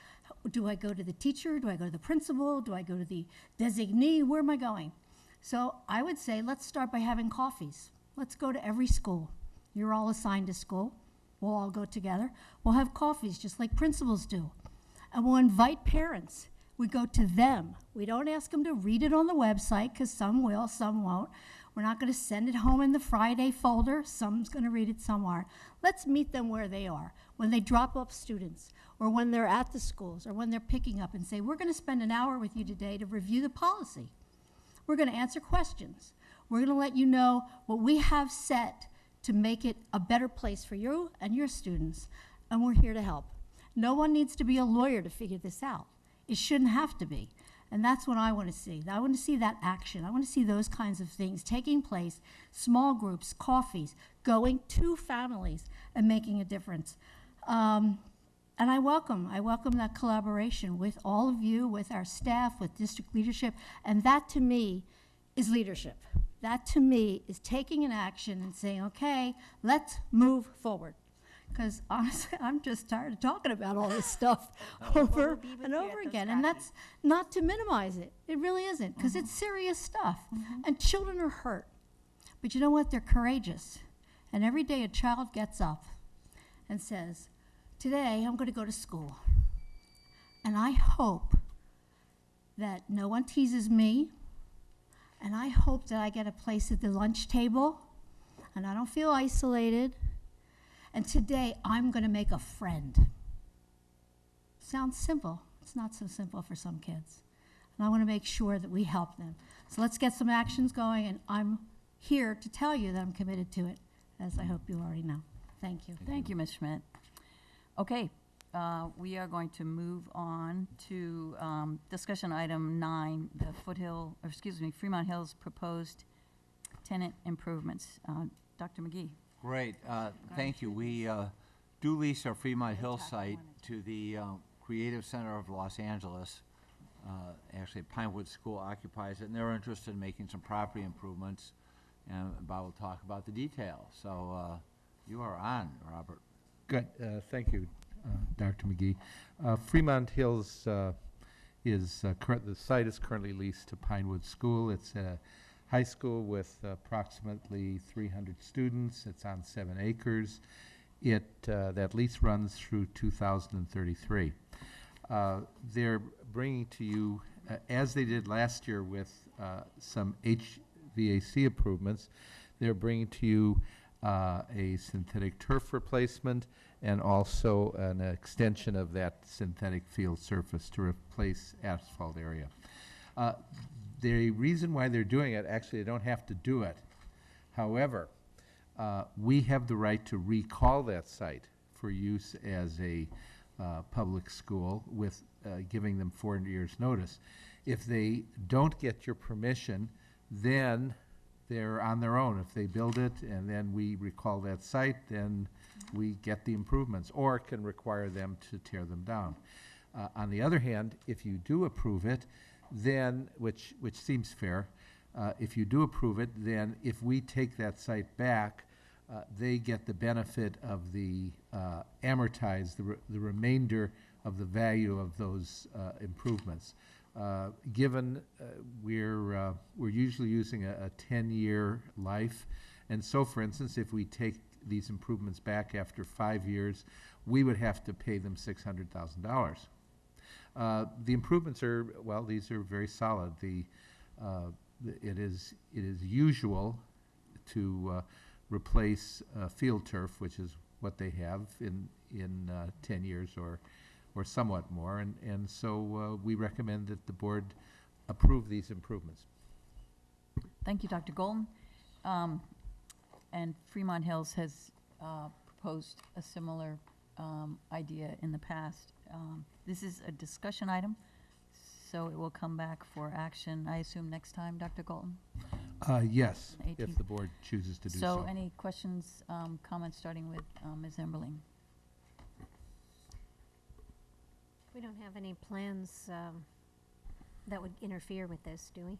do I go to the teacher? Do I go to the principal? Do I go to the designee? Where am I going? So I would say, let's start by having coffees. Let's go to every school. You're all assigned to school. We'll all go together. We'll have coffees just like principals do. And we'll invite parents. We go to them. We don't ask them to read it on the website, because some will, some won't. We're not going to send it home in the Friday folder. Some's going to read it, some aren't. Let's meet them where they are, when they drop off students, or when they're at the schools, or when they're picking up, and say, we're going to spend an hour with you today to review the policy. We're going to answer questions. We're going to let you know what we have set to make it a better place for you and your students, and we're here to help. No one needs to be a lawyer to figure this out. It shouldn't have to be, and that's what I want to see. I want to see that action. I want to see those kinds of things taking place, small groups, coffees, going to families and making a difference. And I welcome that collaboration with all of you, with our staff, with district leadership, and that to me is leadership. That to me is taking an action and saying, okay, let's move forward. Because honestly, I'm just tired of talking about all this stuff over and over again. And that's not to minimize it. It really isn't, because it's serious stuff. And children are hurt. But you know what? They're courageous. And every day a child gets up and says, today I'm going to go to school. And I hope that no one teases me. And I hope that I get a place at the lunch table, and I don't feel isolated. And today, I'm going to make a friend. Sounds simple. It's not so simple for some kids. And I want to make sure that we help them. So let's get some actions going, and I'm here to tell you that I'm committed to it, as I hope you already know. Thank you. Thank you, Ms. Schmidt. Okay, we are going to move on to discussion item 9, the Fremont Hills proposed tenant improvements. Dr. McGee. Great, thank you. We do lease our Fremont Hills site to the Creative Center of Los Angeles. Actually, Pinewood School occupies it, and they're interested in making some property improvements, and Bob will talk about the details. So you are on, Robert. Good, thank you, Dr. McGee. Fremont Hills is the site is currently leased to Pinewood School. It's a high school with approximately 300 students. It's on 7 acres. That lease runs through 2033. They're bringing to you, as they did last year with some HVAC improvements, they're bringing to you a synthetic turf replacement and also an extension of that synthetic field surface to replace asphalt area. The reason why they're doing it, actually they don't have to do it. However, we have the right to recall that site for use as a public school with giving them 4 years notice. If they don't get your permission, then they're on their own. If they build it and then we recall that site, then we get the improvements, or can require them to tear them down. On the other hand, if you do approve it, then, which seems fair, if you do approve it, then if we take that site back, they get the benefit of the amortized, the remainder of the value of those improvements. Given we're usually using a 10-year life, and so, for instance, if we take these improvements back after 5 years, we would have to pay them $600,000. The improvements are, well, these are very solid. It is usual to replace field turf, which is what they have in 10 years or somewhat more, and so we recommend that the board approve these improvements. Thank you, Dr. Golden. And Fremont Hills has proposed a similar idea in the past. This is a discussion item, so it will come back for action, I assume, next time, Dr. Golden? Yes, The if 18th. the board chooses to do so. So any questions, comments, starting with Ms. Emberling? We don't have any plans that would interfere with this, do we?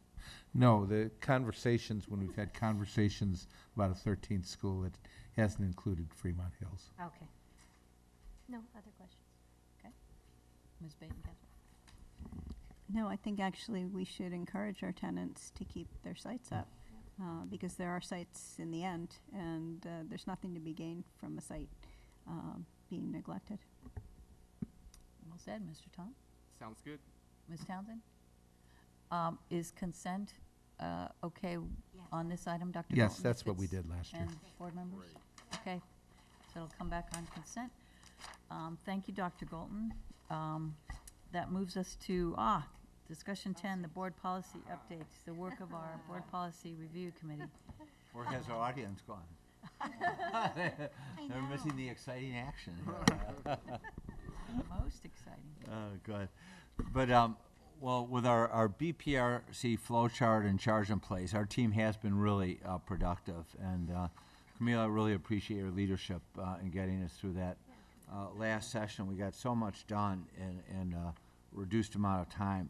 No, the conversations, when we've had conversations about a 13th school, it hasn't included Fremont Hills. Okay. No other questions. Okay. Ms. Baden-Castle? No, I think actually we should encourage our tenants to keep their sites up, because there are sites in the end, and there's nothing to be gained from a site being neglected. Well said, Mr. Tom. Sounds good. Ms. Townsend? Is consent okay on this item, Dr. Yes, Golden, that's if what we it's- did last year. And board members? Okay, so it'll come back on consent. Thank you, Dr. Golden. That moves us to, discussion 10, the board policy updates, the work of our board policy review committee. Where has our audience gone? They're missing the exciting action. Most exciting. Good. But, well, with our BPRC flow chart and charge in place, our team has been really productive. And Camille, I really appreciate your leadership in getting us through that last session. We got so much done in a reduced amount of time.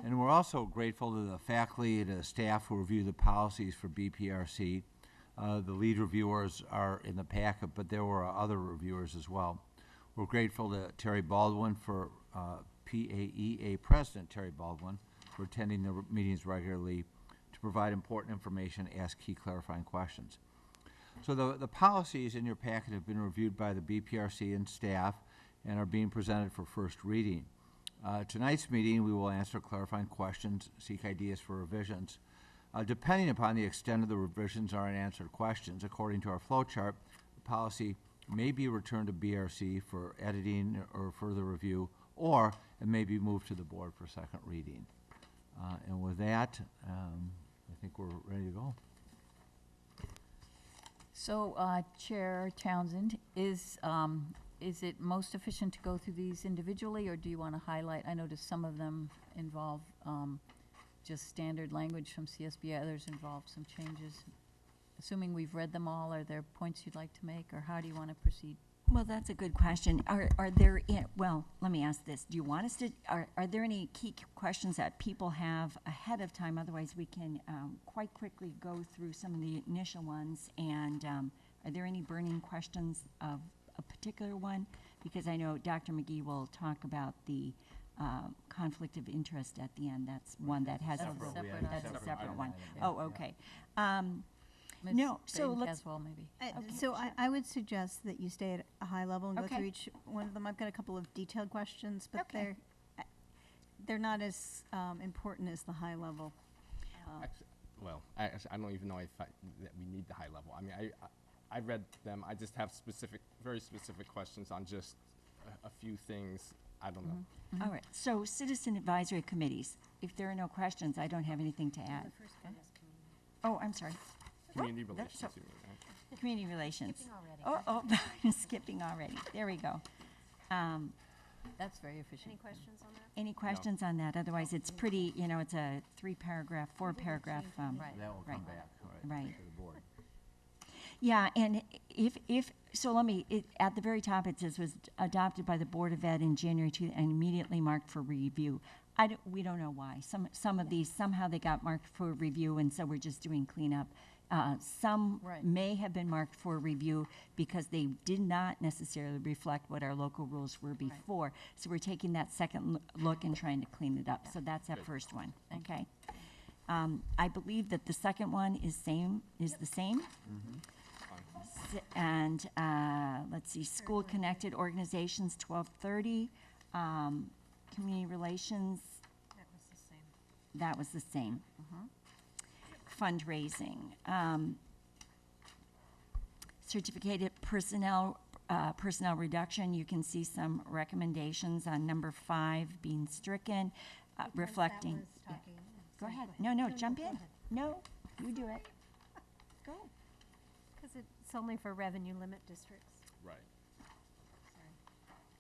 And we're also grateful to the faculty and the staff who review the policies for BPRC. The lead reviewers are in the packet, but there were other reviewers as well. We're grateful to Terry Baldwin for PAEA President Terry Baldwin for attending the meetings regularly to provide important information, ask key clarifying questions. So the policies in your packet have been reviewed by the BPRC and staff and are being presented for first reading. Tonight's meeting, we will answer clarifying questions, seek ideas for revisions. Depending upon the extent of the revisions or unanswered questions, according to our flow chart, the policy may be returned to BRC for editing or further review, or it may be moved to the board for second reading. And with that, I think we're ready to go. So, Chair Townsend, is it most efficient to go through these individually, or do you want to highlight? I noticed some of them involve just standard language from CSB, others involve some changes. Assuming we've read them all, are there points you'd like to make, or how do you want to proceed? Well, that's a good question. Are there, well, let me ask this. Do you want us to, are there any key questions that people have ahead of time? Otherwise, we can quite quickly go through some of the initial ones. And are there any burning questions of a particular one? Because I know Dr. McGee will talk about the conflict of interest at the end. That's one that has That's a separate that's a item. separate one. Yeah. Oh, okay. Ms. No, so let's. Baden-Caswell, maybe. So I would suggest that you stay at a high level and go Okay. through each one of them. I've got a couple of detailed questions, but they're not as important as the high level. Well, I don't even know that we need the high level. I mean, I read them. I just have very specific questions on just a few things. I don't know. Mm-hmm. All right. So citizen advisory committees. If there are no questions, I don't have anything to add. Oh, I'm sorry. Community What? relations, So- you mean, right? Community relations. Skipping already. Oh, skipping already. There we go. That's very efficient. Any questions on that? Any questions on that? Otherwise, it's pretty, it's a 4-paragraph. Right. That will come back, Right. to the board. Yeah, and so let me, at the very top, it says was adopted by the Board of Ed in January and immediately marked for review. We don't know why. Some of these, somehow they got marked for review, and so we're just doing cleanup. Some Right. may have been marked for review because they did not necessarily reflect what our local rules were before. So we're taking that second look and trying to clean it up. So that's that first one, okay? I believe that the second one is the same. And let's see, school-connected organizations, 1230. Community relations. That was the same. Fundraising. Certificated personnel reduction. You can see some recommendations on number 5 being stricken, reflecting. Go ahead. No, jump in. No, you do it. Go. Because it's only for revenue limit districts. Right.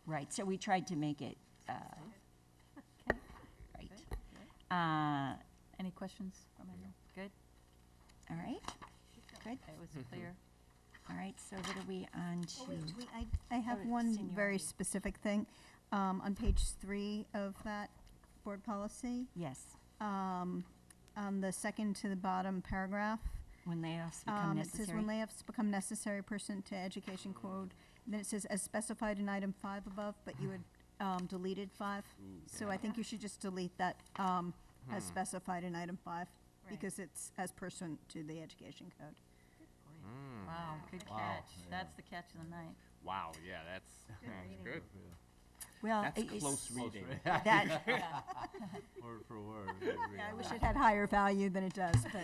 Right, so we tried to make it, Okay. right. Any questions from anyone? Good? All right, good. It was clear. All right, so what are we on to? I have Oh, one seniority. very specific thing. On page 3 of that board policy, Yes, on the second to the bottom paragraph, when layoffs become it says necessary. when layoffs become necessary pursuant to education code. Then it says as specified in item 5 above, but you had deleted 5. So I think you should just delete that as specified in item 5 because it's as pursuant to the education code. Wow, good Wow, catch. yeah. That's the catch of the night. Wow, yeah, that's good. Well, That's it's- close reading. That, Word for word. Yeah, I wish it had higher value than it does, but.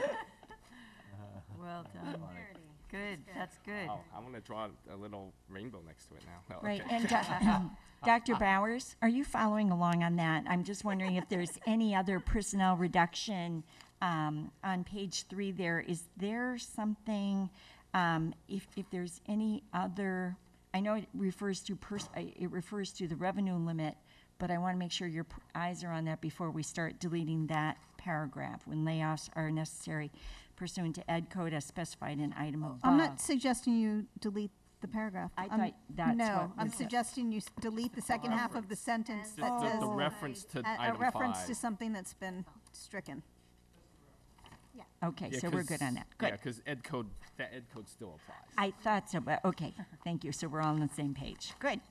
Well done. Good, that's good. Wow, I want to draw a little rainbow next to it now. Oh, right, okay. and Dr. Bowers, are you following along on that? I'm just wondering if there's any other personnel reduction on page 3 there. Is there something, if there's any other, I know it refers to the revenue limit, but I want to make sure your eyes are on that before we start deleting that paragraph. When layoffs are necessary pursuant to ed code as specified in item above. I'm not suggesting you delete the paragraph. I I'm- thought that's No, what I'm was- suggesting you delete the second half of the sentence Just that says. the reference to a item reference 5. to something that's been stricken. Okay, Yeah, so we're good on that. Good. Yeah, because ed code still applies. I thought so, but okay, thank you. So we're all on the same page. Good,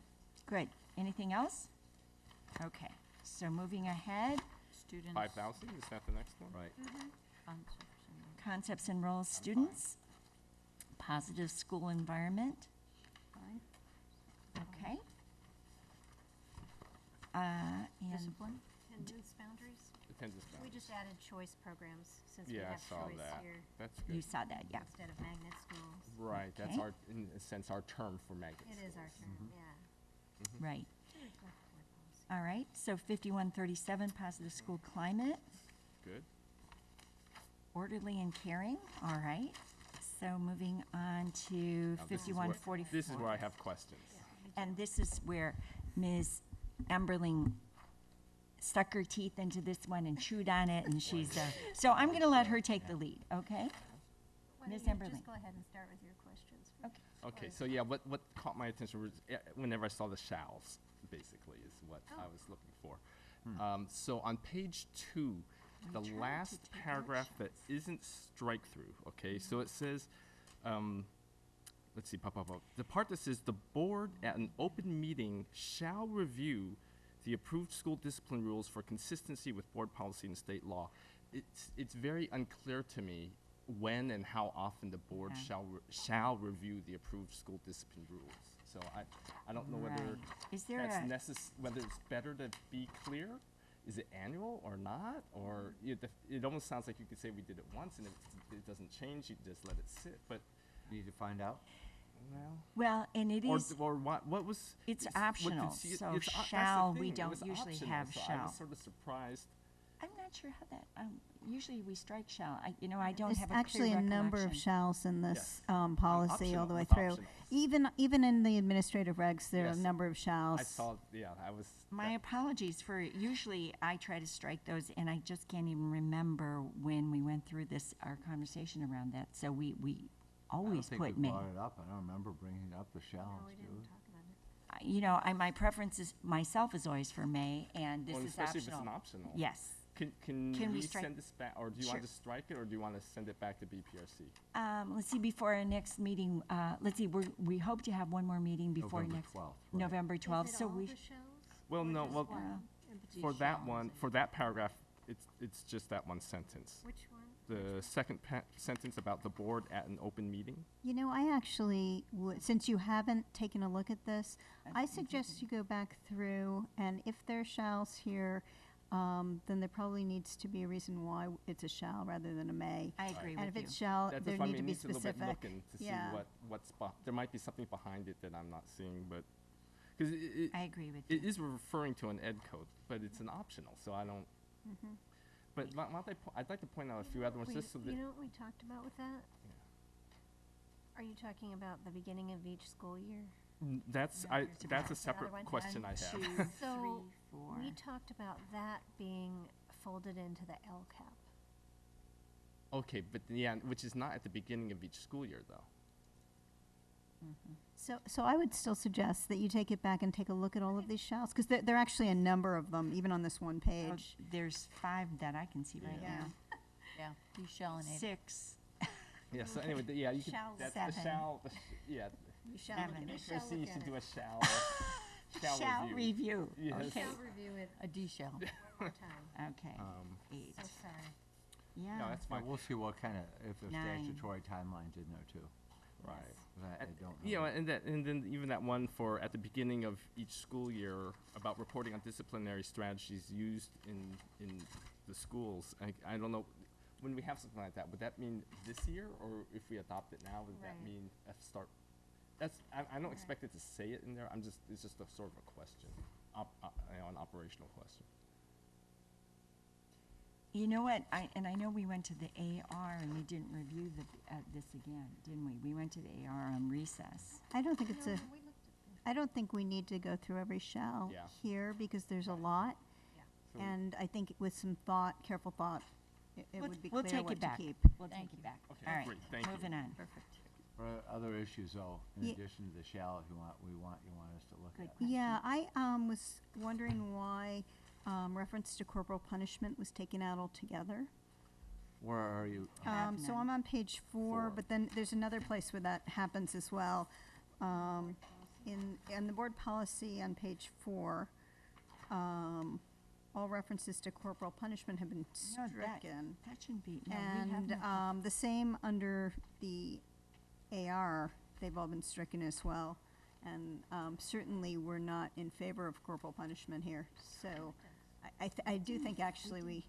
good. Anything else? Okay, so moving ahead, Students. 5,000, is that the next one? Right. concepts and roles, students, positive school environment. Okay. And Discipline? Attendance boundaries? Attendance We boundaries. just added choice programs since we Yeah, I have saw choice that. here That's you good. saw that, yeah. instead of magnet schools. Right, that's Okay. our, in a sense, our term for magnet It is our schools. term, yeah. Right. All right, so 5137, positive school climate, Good. orderly and caring, all right. So moving on to Now, this is where- 5144. This is where I have questions. And this is where Ms. Emberling stuck her teeth into this one and chewed on it, and she's, so I'm going to let her take the lead, okay? Why Ms. don't you Emberling. just go ahead and start with your questions? Okay, so yeah, what caught my attention was whenever I saw the shalls, basically, is what I was looking for. So on page 2, the last paragraph that isn't strike through, okay, so it says, let's see, the part that says the board at an open meeting shall review the approved school discipline rules for consistency with board policy and state law. It's very unclear to me when and how often the board Okay. shall review the approved school discipline rules. So I don't know whether Right. Is there that's whether it's better to be clear. Is it annual or not? Or it almost sounds like you could say we did it once, and if it doesn't change, you just let it sit. But Need to find out? Well, and it is, or what was? it's what optional, did she- so that's the shall, we thing, it don't was usually optional, have so I shall. was sort of surprised. I'm not sure how that, usually we strike shall. I don't There's have a clear actually a number of recollection. shalls in this policy all the way optional, through. with Even in the administrative regs, there are a Yes. number of shalls. I saw, I was. My apologies for, usually I try to strike those, and I just can't even remember when we went through this, our conversation around that. So we always I put don't think we may. brought it up. I don't remember bringing up the shells, do we? My preference is, myself is always for may, and this Well, is especially if it's optional. an optional. Yes, Can we we strike- send this back, or do you want Sure. to strike it, or do you want to send it back to BPRC? Let's see, before our next meeting, let's see, we hope to have one more meeting before November next. 12th, right. November 12th, so we. Well, no, well, for that shall. one, for that paragraph, it's just that one sentence. Which one? The second sentence about the board at an open meeting. You know, I actually would, since you haven't taken a look at this, I suggest you go back through, and if there shalls here, then there probably needs to be a reason why it's a shall rather than a may. I agree And with if you. it's shall, That's there what I need mean, to be needs a little bit specific. looking to Yeah. see there might be something behind it that I'm not seeing, but, because I agree with it you. is referring to an ed code, but it's an optional, so I don't, Mhm. but I'd like to point out a few other ones, just so that. You know what we talked about with that? Are you talking about the beginning of each school year? That's No, there's that's a another separate one. question I have. So, four. we talked about that being folded into the LCAP. Okay, but yeah, which is not at the beginning of each school year, though. So I would still suggest that you take it back and take a look at all of these shalls, because there are actually a number of them, even on this one Oh, page. There's 5 that I can see right Yeah. now. Yeah, you shall enable. 6. Yeah, so anyway, yeah, you could, Shall that's seven. the shall, yeah. You shall Seven. look at it. BPRC, you should do a shall, Shall review. Yes. Okay. Shall review it A D shall. one more time. Okay. 8. So sorry. Yeah. No, that's Yeah, fine. we'll see what kind of, if there's 9. statutory timelines in there too. Right. 'Cause I don't know. You know, and then even that one for at the beginning of each school year about reporting on disciplinary strategies used in the schools. I don't know, when we have something like that, would that mean this year, or if we adopt it now, would that Right. mean I don't expect it to say it in there. It's just a sort of a question, an operational question. You know what? I know we went to the AR and we didn't review this again, didn't we? We went to the AR on recess. I don't think it's a, I don't think we need to go through every shall Yeah. here, because there's a lot. So- And I think with some thought, careful thought, it would be We'll clear take what it to back. keep. We'll Thank take it you. back. Okay, All right, great, thank you. moving on. Perfect. For other issues though, in Ye- addition to the shall, if you want us to look Good at. question. Yeah, I was wondering why reference to corporal punishment was taken out altogether. Where are you? Have So none. I'm on page 4, 4. but then there's another place where that happens as well. In the board policy on page 4, all references to corporal punishment have been No, stricken. that shouldn't be, no, we have And no. the same under the AR, they've all been stricken as well. And certainly, we're not in favor of corporal punishment here. So I do think actually we,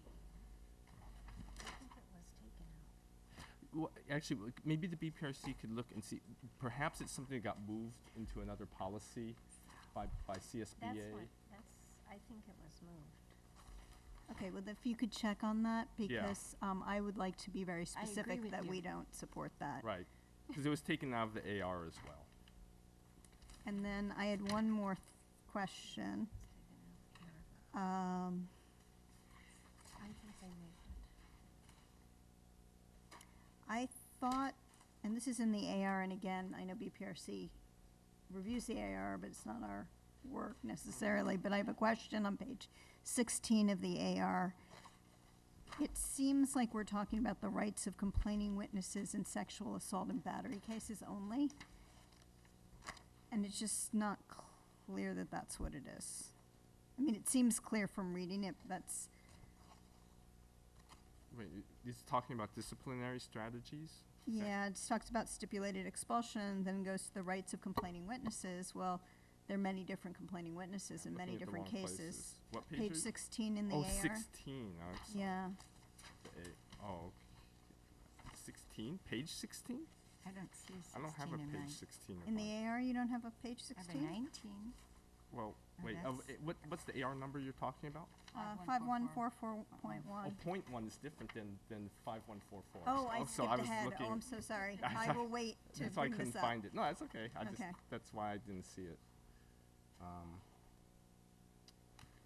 Well, actually, maybe the BPRC could look and see, perhaps it's something that got moved into another policy by CSBA. I think it was moved. okay, well, if you could check on that, Yeah. because I would like to be very specific with that you. we don't support that. Right, because it was taken out of the AR as well. And then I had one more question. I think they moved it. I thought, and this is in the AR, and again, I know BPRC reviews the AR, but it's not our work necessarily, but I have a question on page 16 of the AR. It seems like we're talking about the rights of complaining witnesses in sexual assault and battery cases only. And it's just not clear that that's what it is. I mean, it seems clear from reading it, but that's, Wait, it's talking about disciplinary strategies? yeah, it just talks about stipulated expulsion, then goes to the rights of complaining witnesses. Well, there are many different complaining witnesses in I'm many looking at the different wrong cases. places. What page Page are you- 16 in the Oh, AR. 16, oh, sorry. Yeah. Oh, 16, page 16? I don't see a 16 I don't have a in page mine. 16. In the AR, you don't have a page I have a 16? 19. Well, Oh, wait, that's- what's the AR number you're talking about? 5144.1. Oh, point one is different than 5144. Oh, I so skipped was ahead. looking- Oh, I'm so sorry. I I will wait to That's why I bring couldn't this up. find it. No, that's okay. Okay. That's why I didn't see it.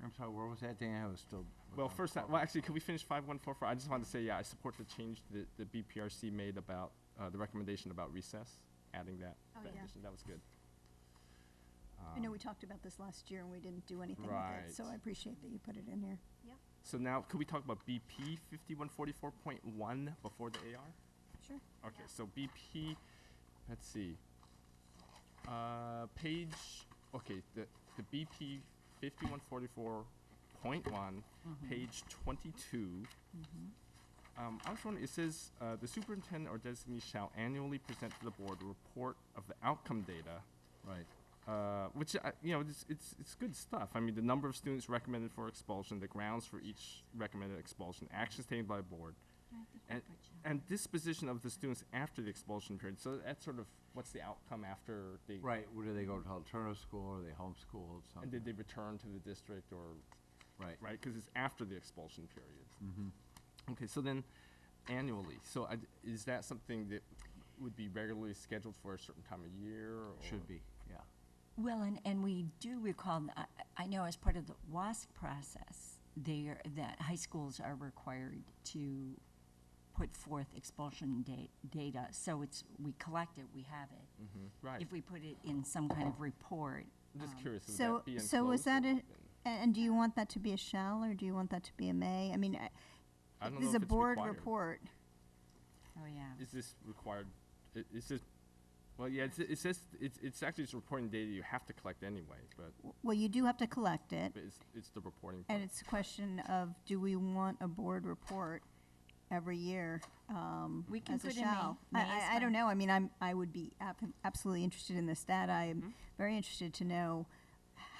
I'm sorry, where was that, Dana? I was still. Well, first, actually, could we finish 5144? I just wanted to say, yeah, I support the change that the BPRC made about the recommendation about recess, adding that. Oh, that yeah. addition. That was good. I know we talked about this last year and we didn't do anything with Right. it, so I appreciate that you put it in here. Yep. So now, could we talk about BP 5144.1 before the AR? Sure. Okay, so BP, let's see. Page, okay, the BP 5144.1, page 22. I was wondering, it says, the superintendent or designee shall annually present to the board a report of the outcome data. Right. Which, you know, it's good stuff. I mean, the number of students recommended for expulsion, the grounds for each recommended expulsion, actions taken by the board, and disposition of the students after the expulsion period. So that's sort of, what's the outcome after they... Right, do they go to alternative school, or are they homeschooled, something? And did they return to the district, or... Right. Right, because it's after the expulsion period. Mm-hmm. Okay, so then annually, so is that something that would be regularly scheduled for a certain time of year? Or? Should be, yeah. Well, and we do recall, I know as part of the WASC process, that high schools are required to put forth expulsion data. So we collect it, we have it. Right. If we put it in some kind of report. I'm just curious, would So, that be so is that enclosed and do you want that to be a shall, or do you want that to be a may? I mean, I don't this know is if a it's board required. report. Oh, yeah. Is this required? Is this? Well, yeah. It says it's actually just reporting data you have to collect anyway, but Well, you do have to collect it, it's the reporting. and part. it's a question of, do we want a board report every year We can as a put in shall? May. May is I don't fine. know. I mean, I would be absolutely interested in this data. I'm very interested to know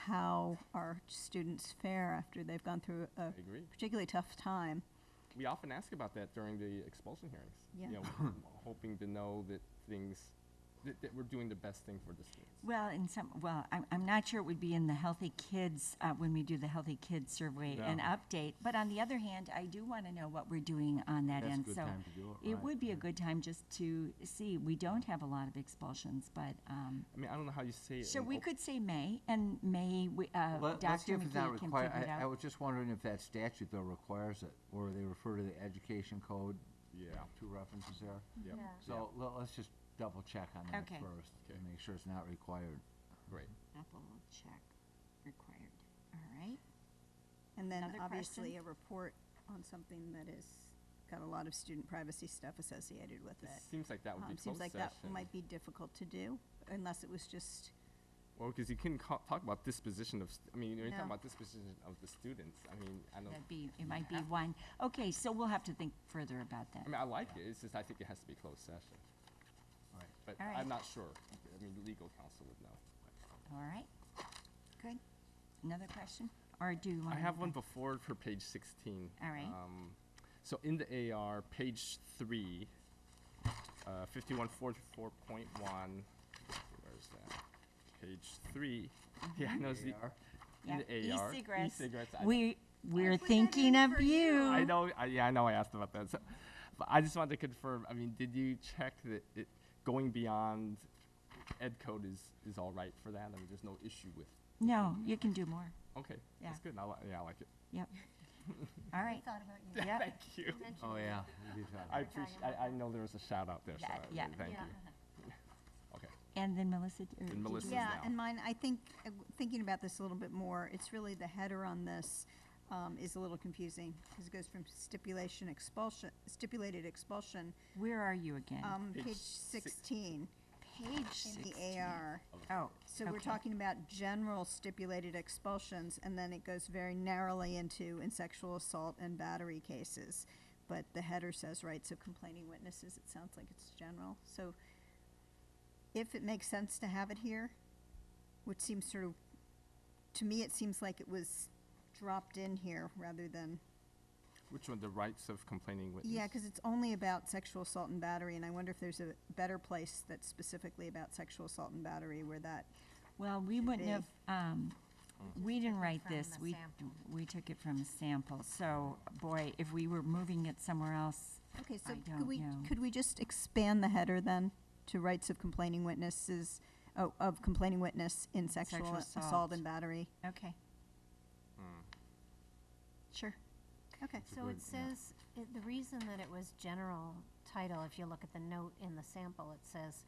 how our students fare after they've gone through a agree. particularly tough time. We often ask about that during the expulsion hearings. Yeah. You know, hoping to know that that we're doing the best thing for the students. Well, I'm not sure it would be in the Healthy Kids, when we do the Healthy Kids survey and update. But on the other hand, I do want to know what we're doing on that That's a end. good So time to do it, it right, would be a good time just to see. We don't have a lot of expulsions, but, I mean, I don't know how you say it. so in we could say May, and May, Let's see Dr. if it's not McGee can required. figure it I out. was just wondering if that statute, though, requires it, or they refer to the education code. Yeah. Two references there. Yep. Yeah. So let's just double check on that Okay. first, and make sure it's not required. Great. Apple check required. All right. And then Another obviously question? a report on something that is got a lot of student privacy stuff associated with It it. seems like that would be Seems closed like session. that might be difficult to do, unless it was just, Well, because you couldn't talk about disposition of. I mean, when you talk No. about disposition of the students, I mean, I don't. It might be one. Okay, so we'll have to think further about that. I mean, I like it. It's just I think it has to be closed session. All right. But All right. I'm not sure. I mean, legal counsel would know. All right. Good. Another question? Or do you want I have one before for page 16. All right. So in the AR, page 3, 5144.1, where's that? Page 3. Yeah, I know it's the AR? in the AR. E-cigarettes. E-cigarettes. We're thinking of you. I know. I know. I asked about that. So, but I just wanted to confirm. I mean, did you check that going beyond ed code is all right for that? I mean, there's no issue with. No, you can do more. Okay, Yeah. that's good. I like it. Yep. All right. thought about you. Yep. Thank you. Oh, yeah. we did talk I about appreciate. I know there was a shout out there. So Yeah, thank yeah. you. Okay. And then Melissa. And Melissa's yeah, now. and mine, I think, thinking about this a little bit more, it's really the header on this is a little confusing, because it goes from stipulated expulsion, Where are you again? page 16. Page In 16. the AR. Oh, So we're okay. talking about general stipulated expulsions, and then it goes very narrowly into in sexual assault and battery cases. But the header says rights of complaining witnesses. It sounds like it's general. So if it makes sense to have it here, which seems sort of, to me, it seems like it was dropped in here rather than, Which one? The rights of complaining witness. yeah, because it's only about sexual assault and battery, and I wonder if there's a better place that's specifically about sexual assault and battery where that. Well, we wouldn't be. have, we didn't write from this. the We took it from a sample. So, boy, if we were moving it somewhere else, Okay, so I don't know. could we just expand the header then to rights of complaining witnesses, of complaining witness in sexual Sexual assault assault. and battery? Okay. Sure. Okay. So it says, the reason that it was general title, if you look at the note in the sample, it says,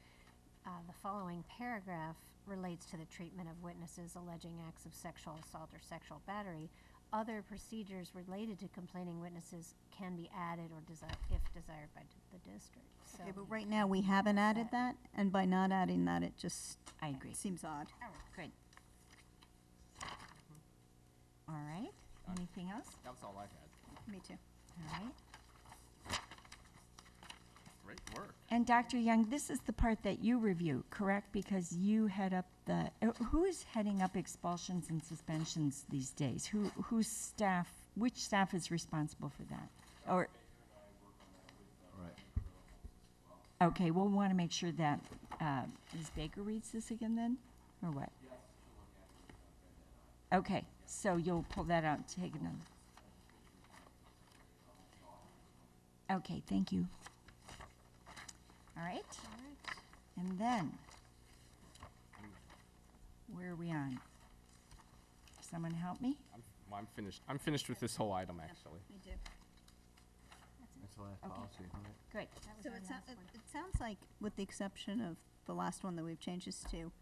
the following paragraph relates to the treatment of witnesses alleging acts of sexual assault or sexual battery. other procedures related to complaining witnesses can be added or if desired by the district. So Okay, but right now, we haven't added that, and by not adding that, it just I agree. seems odd. Good. All right. Anything else? That was all I had. Me too. All right. Great work. And Dr. Young, this is the part that you review, correct? Because you head up the, who is heading up expulsions and suspensions these days? Whose staff, which staff is responsible for that? Or, Right. okay, we'll want to make sure that, Ms. Baker reads this again then, or what? Okay, so you'll pull that out and take another. Okay, thank you. All right. And then, where are we on? Someone help me? I'm finished. I'm finished with this whole item, actually. Me too. That's the last Okay. policy, right? Great. So it sounds like, with the exception of the last one that we've changed this to,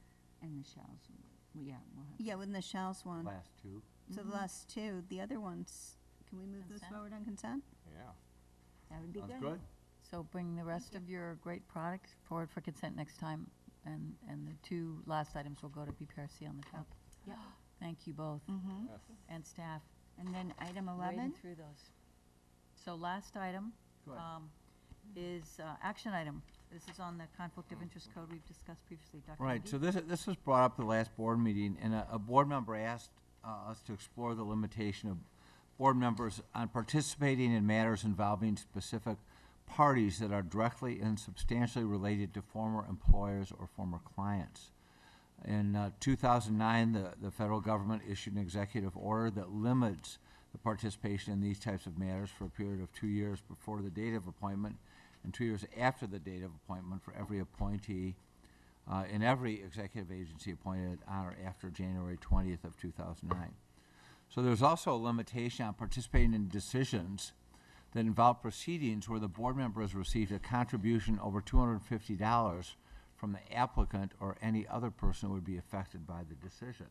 And Michelle's, yeah, we'll have. yeah, with Michelle's one. Last two. So the last two, the other ones, can we move those Consent? forward on consent? Yeah. That would be Sounds good. good. So bring the rest of your great products forward for consent next time, and the two last items will go to BPRC on the top. Yep. Thank you both, Mm-hmm. Yes. and staff. And then item Wading 11? through those. So last item Go ahead. is action item. This is on the conflict of interest code we've discussed previously. Dr. Right, McGee? so this was brought up at the last board meeting, and a board member asked us to explore the limitation of board members on participating in matters involving specific parties that are directly and substantially related to former employers or former clients. In 2009, the federal government issued an executive order that limits the participation in these types of matters for a period of 2 years before the date of appointment and 2 years after the date of appointment for every appointee in every executive agency appointed on or after January 20th of 2009. So there's also a limitation on participating in decisions that involve proceedings where the board member has received a contribution over $250 from the applicant or any other person who would be affected by the decision.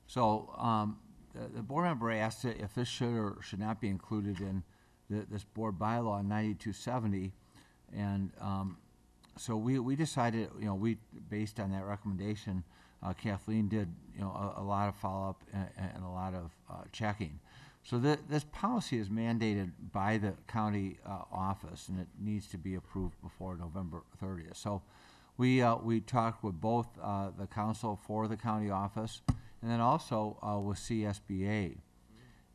So the board member asked if this should or should not be included in this board bylaw 9270, and so we decided, based on that recommendation, Kathleen did, a lot of follow-up and a lot of checking. So this policy is mandated by the county office, and it needs to be approved before November 30th. So we talked with both the counsel for the county office and then also with CSBA.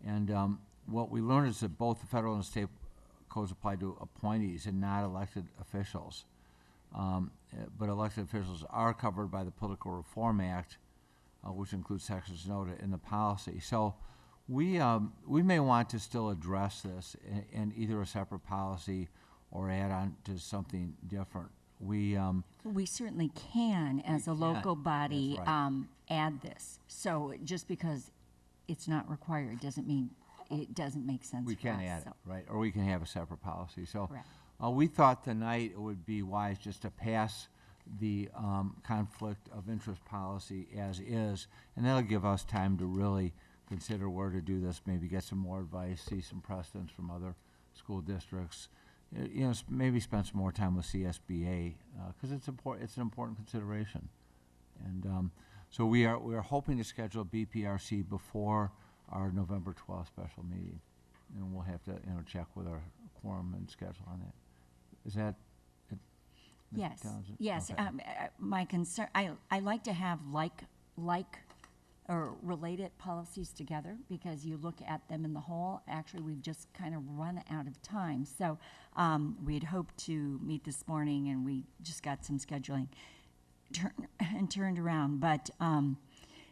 And what we learned is that both the federal and state codes apply to appointees and not elected officials. But elected officials are covered by the Political Reform Act, which includes sections noted in the policy. So we may want to still address this in either a separate policy or add on to something different. We certainly can, as a local body, That's right. add this. So just because it's not required doesn't mean it doesn't make sense We for can us, add it, so. right? Or we can have a separate policy. So Correct. we thought tonight it would be wise just to pass the conflict of interest policy as is, and that'll give us time to really consider where to do this, maybe get some more advice, see some precedents from other school districts, maybe spend some more time with CSBA, because it's an important consideration. And so we are hoping to schedule BPRC before our November 12th special meeting, and we'll have to check with our quorum and schedule on that. Is that it, Ms. Yes, Townsend? yes. Okay. My concern, I like to have like or related policies together, because you look at them in the whole. Actually, we've just kind of run out of time. So we had hoped to meet this morning, and we just got some scheduling turned around. But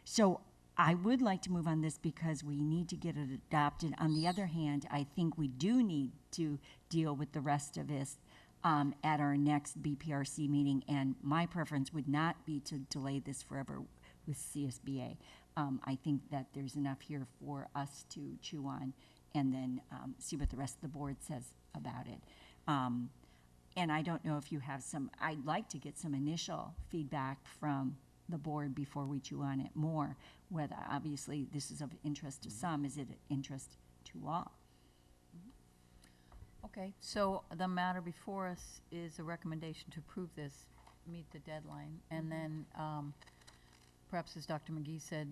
so I would like to move on this because we need to get it adopted. On the other hand, I think we do need to deal with the rest of this at our next BPRC meeting, and my preference would not be to delay this forever with CSBA. I think that there's enough here for us to chew on and then see what the rest of the board says about it. And I don't know if you have I'd like to get some initial feedback from the board before we chew on it more, whether obviously this is of interest to some, is it of interest to all? Okay, so the matter before us is a recommendation to approve this, meet the deadline, and then perhaps, as Dr. McGee said,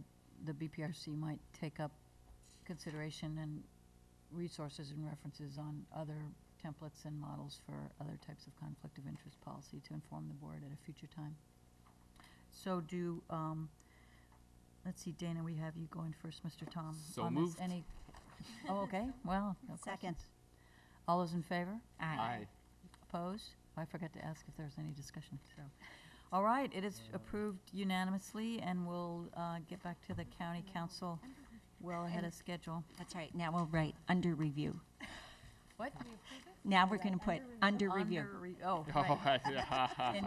the BPRC might take up consideration and resources and references on other templates and models for other types of conflict of interest policy to inform the board at a future time. So do, let's see, Dana, we have you going first, Mr. Tom. So on this. moved. Any? Oh, okay, well, no Second. questions. All those in favor? Aye. Opposed? I forgot to ask if there's any discussion, so. All right, it is approved unanimously, and we'll get back to the county council well ahead of schedule. That's right, now we'll write under review. What? Now we're gonna put under review. Oh, Oh, right. yeah. In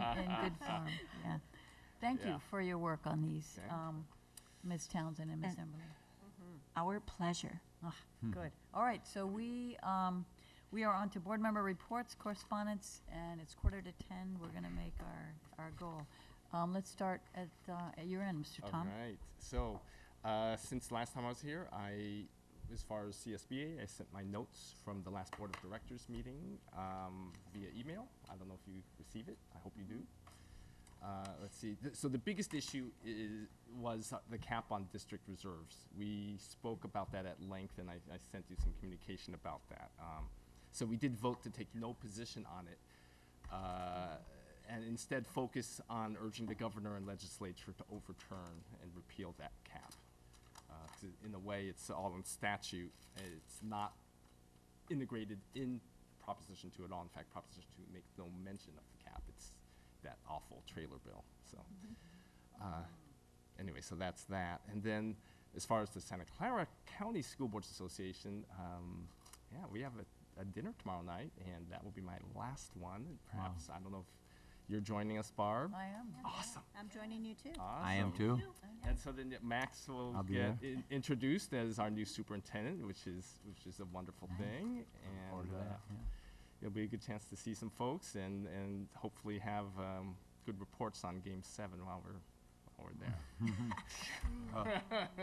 good form, yeah. Thank you Yeah. for your work on these, Okay. Ms. Townsend and Ms. And- Emberley. Our pleasure. Good. All right, so we are on to board member reports, correspondence, and it's 9:45. We're gonna make our goal. Let's start at your end, Mr. Tom. All right. So, since last time I was here, as far as CSBA, I sent my notes from the last Board of Directors meeting via email. I don't know if you receive it. I hope you do. Let's see. So the biggest issue was the cap on district reserves. We spoke about that at length, and I sent you some communication about that. So we did vote to take no position on it, and instead focus on urging the governor and legislature to overturn and repeal that cap. 'Cause in a way, it's all in statute. It's not integrated in Proposition 2 at all. In fact, Proposition 2 makes no mention of the cap. It's that awful trailer bill. So anyway, so that's that. And then as far as the Santa Clara County School Boards Association, yeah, we have a dinner tomorrow night, and that will be my last one. And perhaps, I don't know if you're joining us, Barb. I am. Awesome. I'm joining you too. I am Awesome. too. And so then Max will I'll be get there. introduced as our new superintendent, which is a wonderful thing. Forward And to that, yeah. it'll be a good chance to see some folks and hopefully have good reports on Game 7 while we're there.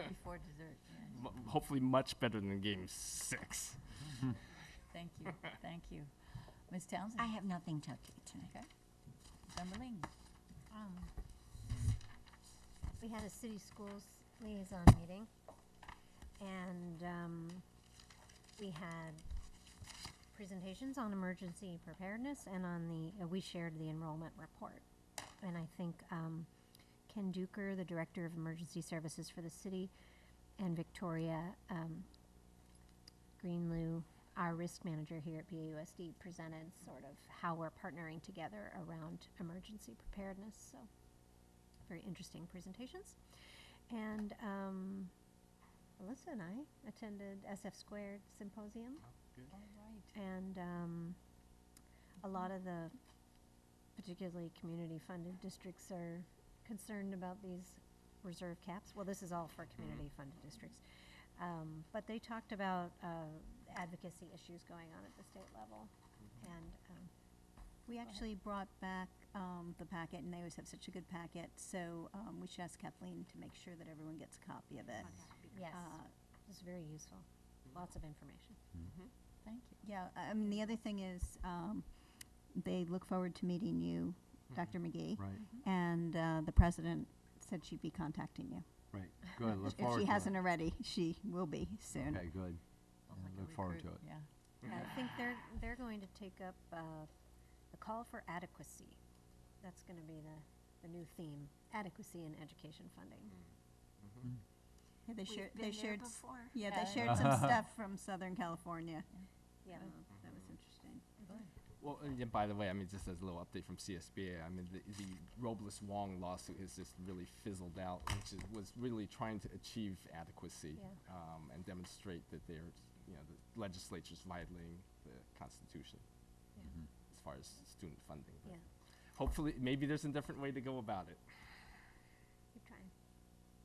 Before dessert, yeah. Hopefully much better than Game 6. Thank you, thank you. Ms. Townsend? I have nothing to update tonight. Okay. Ms. Emberling? We had a city schools liaison meeting, and we had presentations on emergency preparedness and on we shared the enrollment report. And I think Ken Duker, the Director of Emergency Services for the city, and Victoria Greenlew, our risk manager here at BAUSD, presented sort of how we're partnering together around emergency preparedness. So very interesting presentations. And Alyssa and I attended SF Squared Symposium. Good. All right. And a lot of the particularly community-funded districts are concerned about these reserve caps. Well, this is all for community-funded districts. But they talked about advocacy issues going on at the state level. And We actually brought back the packet, and they always have such a good packet, so we should ask Kathleen to make sure that everyone gets a copy of it. yes, it's very useful. Lots of information. Thank you. Yeah, I mean, the other thing is, they look forward to meeting you, Dr. McGee. Right, And the president said she'd be contacting you. right. Good. Look If forward she to hasn't it. already, she will be soon. Okay, good. Sounds Yeah, like a look forward to recruit, it. Yeah. I think they're going to take up the call for adequacy. That's going to be the new theme, adequacy in education funding. Yeah, they We've shared, been they there shared, before. yeah, Yeah. they shared some stuff from Southern California. Yeah. That was interesting. Well, and yeah, by the way, I mean, just as a little update from CSBA, I mean, the Robles-Wong lawsuit has just really fizzled out, which was really trying to achieve adequacy Yeah. and demonstrate that they're, the legislature's violating the Constitution as far as student funding. But Yeah. hopefully, maybe there's a different way to go about it. Keep trying.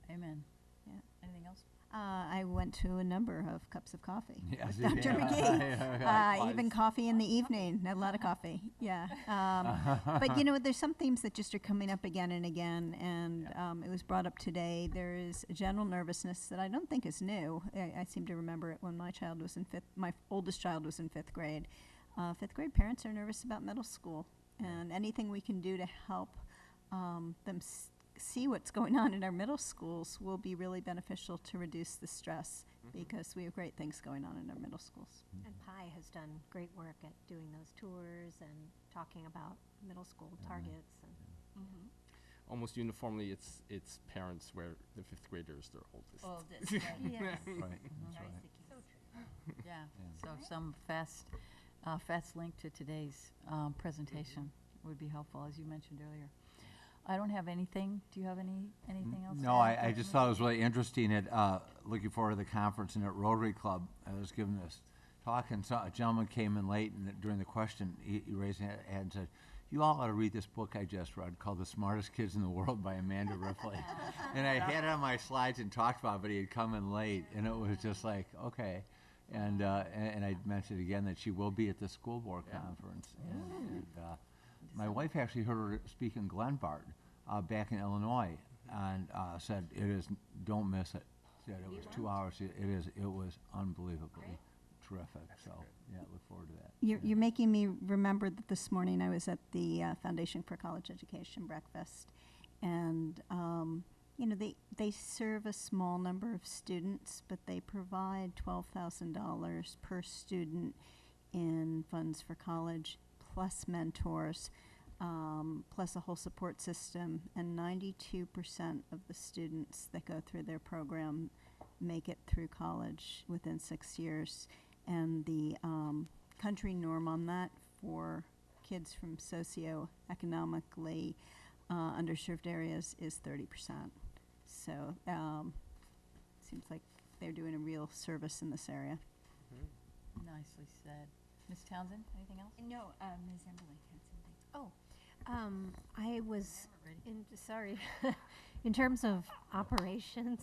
Amen. Yeah. Anything else? I went to a number of cups of coffee Yes, with Dr. yeah. McGee. Yeah, Even coffee in the evening, a lot of coffee, yeah. But you know, there's some themes that just are coming up again and again, and it was brought up today. There is a general nervousness that I don't think is new. I seem to remember it when my child was in my oldest child was in 5th grade. 5th grade parents are nervous about middle school, and anything we can do to help them see what's going on in our middle schools will be really beneficial to reduce the stress, because we have great things going on in our middle schools. And PI has done great work at doing those tours and talking about middle school targets. And Almost uniformly, it's parents where the 5th grader is their oldest. Oldest, right. Yes. Right, Mhm. that's right. Yeah, so some fast link to today's presentation would be helpful, as you mentioned earlier. I don't have anything. Do you have anything else? No, I just thought it was really interesting at, looking forward to the conference, and at Rotary Club, I was giving this talk, and a gentleman came in late, and during the question, he raised his hand and said, "You all ought to read this book I just read called The Smartest Kids in the World by Amanda Ripley." And I had it on my slides and talked about it, but he had come in late, and it was just like, okay. And I mentioned again that she will be at the school board conference. And my wife actually heard her speak in Glenbard back in Illinois, and said, don't miss it. Said it was 2 hours. It was unbelievably terrific. So yeah, look forward to that. You're making me remember that this morning I was at the Foundation for College Education breakfast, and you know, they serve a small number of students, but they provide $12,000 per student in funds for college, plus mentors, plus a whole support system, and 92% of the students that go through their program make it through college within 6 years. And the country norm on that for kids from socioeconomically underserved areas is 30%. So seems like they're doing a real service in this area. Nicely said. Ms. Townsend, anything else? No, Ms. Emberly had something. Oh, I was, sorry, in terms of operations,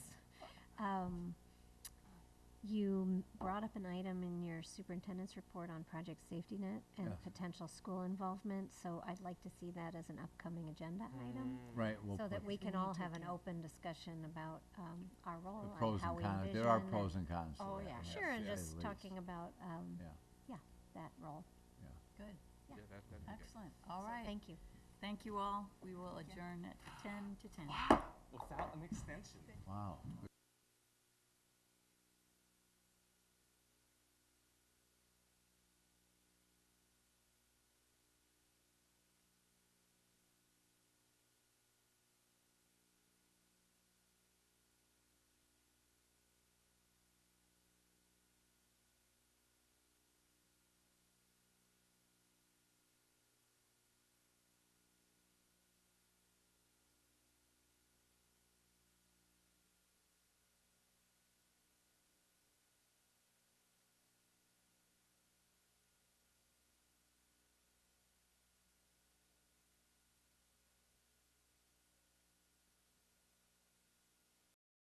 you brought up an item in your superintendent's report on Project Safety Net and Yes. potential school involvement, so I'd like to see that as an upcoming agenda item. Right, we'll So that put we can all have an open discussion about our role the and pros how and we cons. envision. There are pros and cons to Oh, that, yeah, yes, sure, and to say just the least. talking about, that role. Good. Yeah. That'd be good. Excellent. All So right. thank you. Thank you all. We will adjourn at 10 to 10. Without an extension. Wow.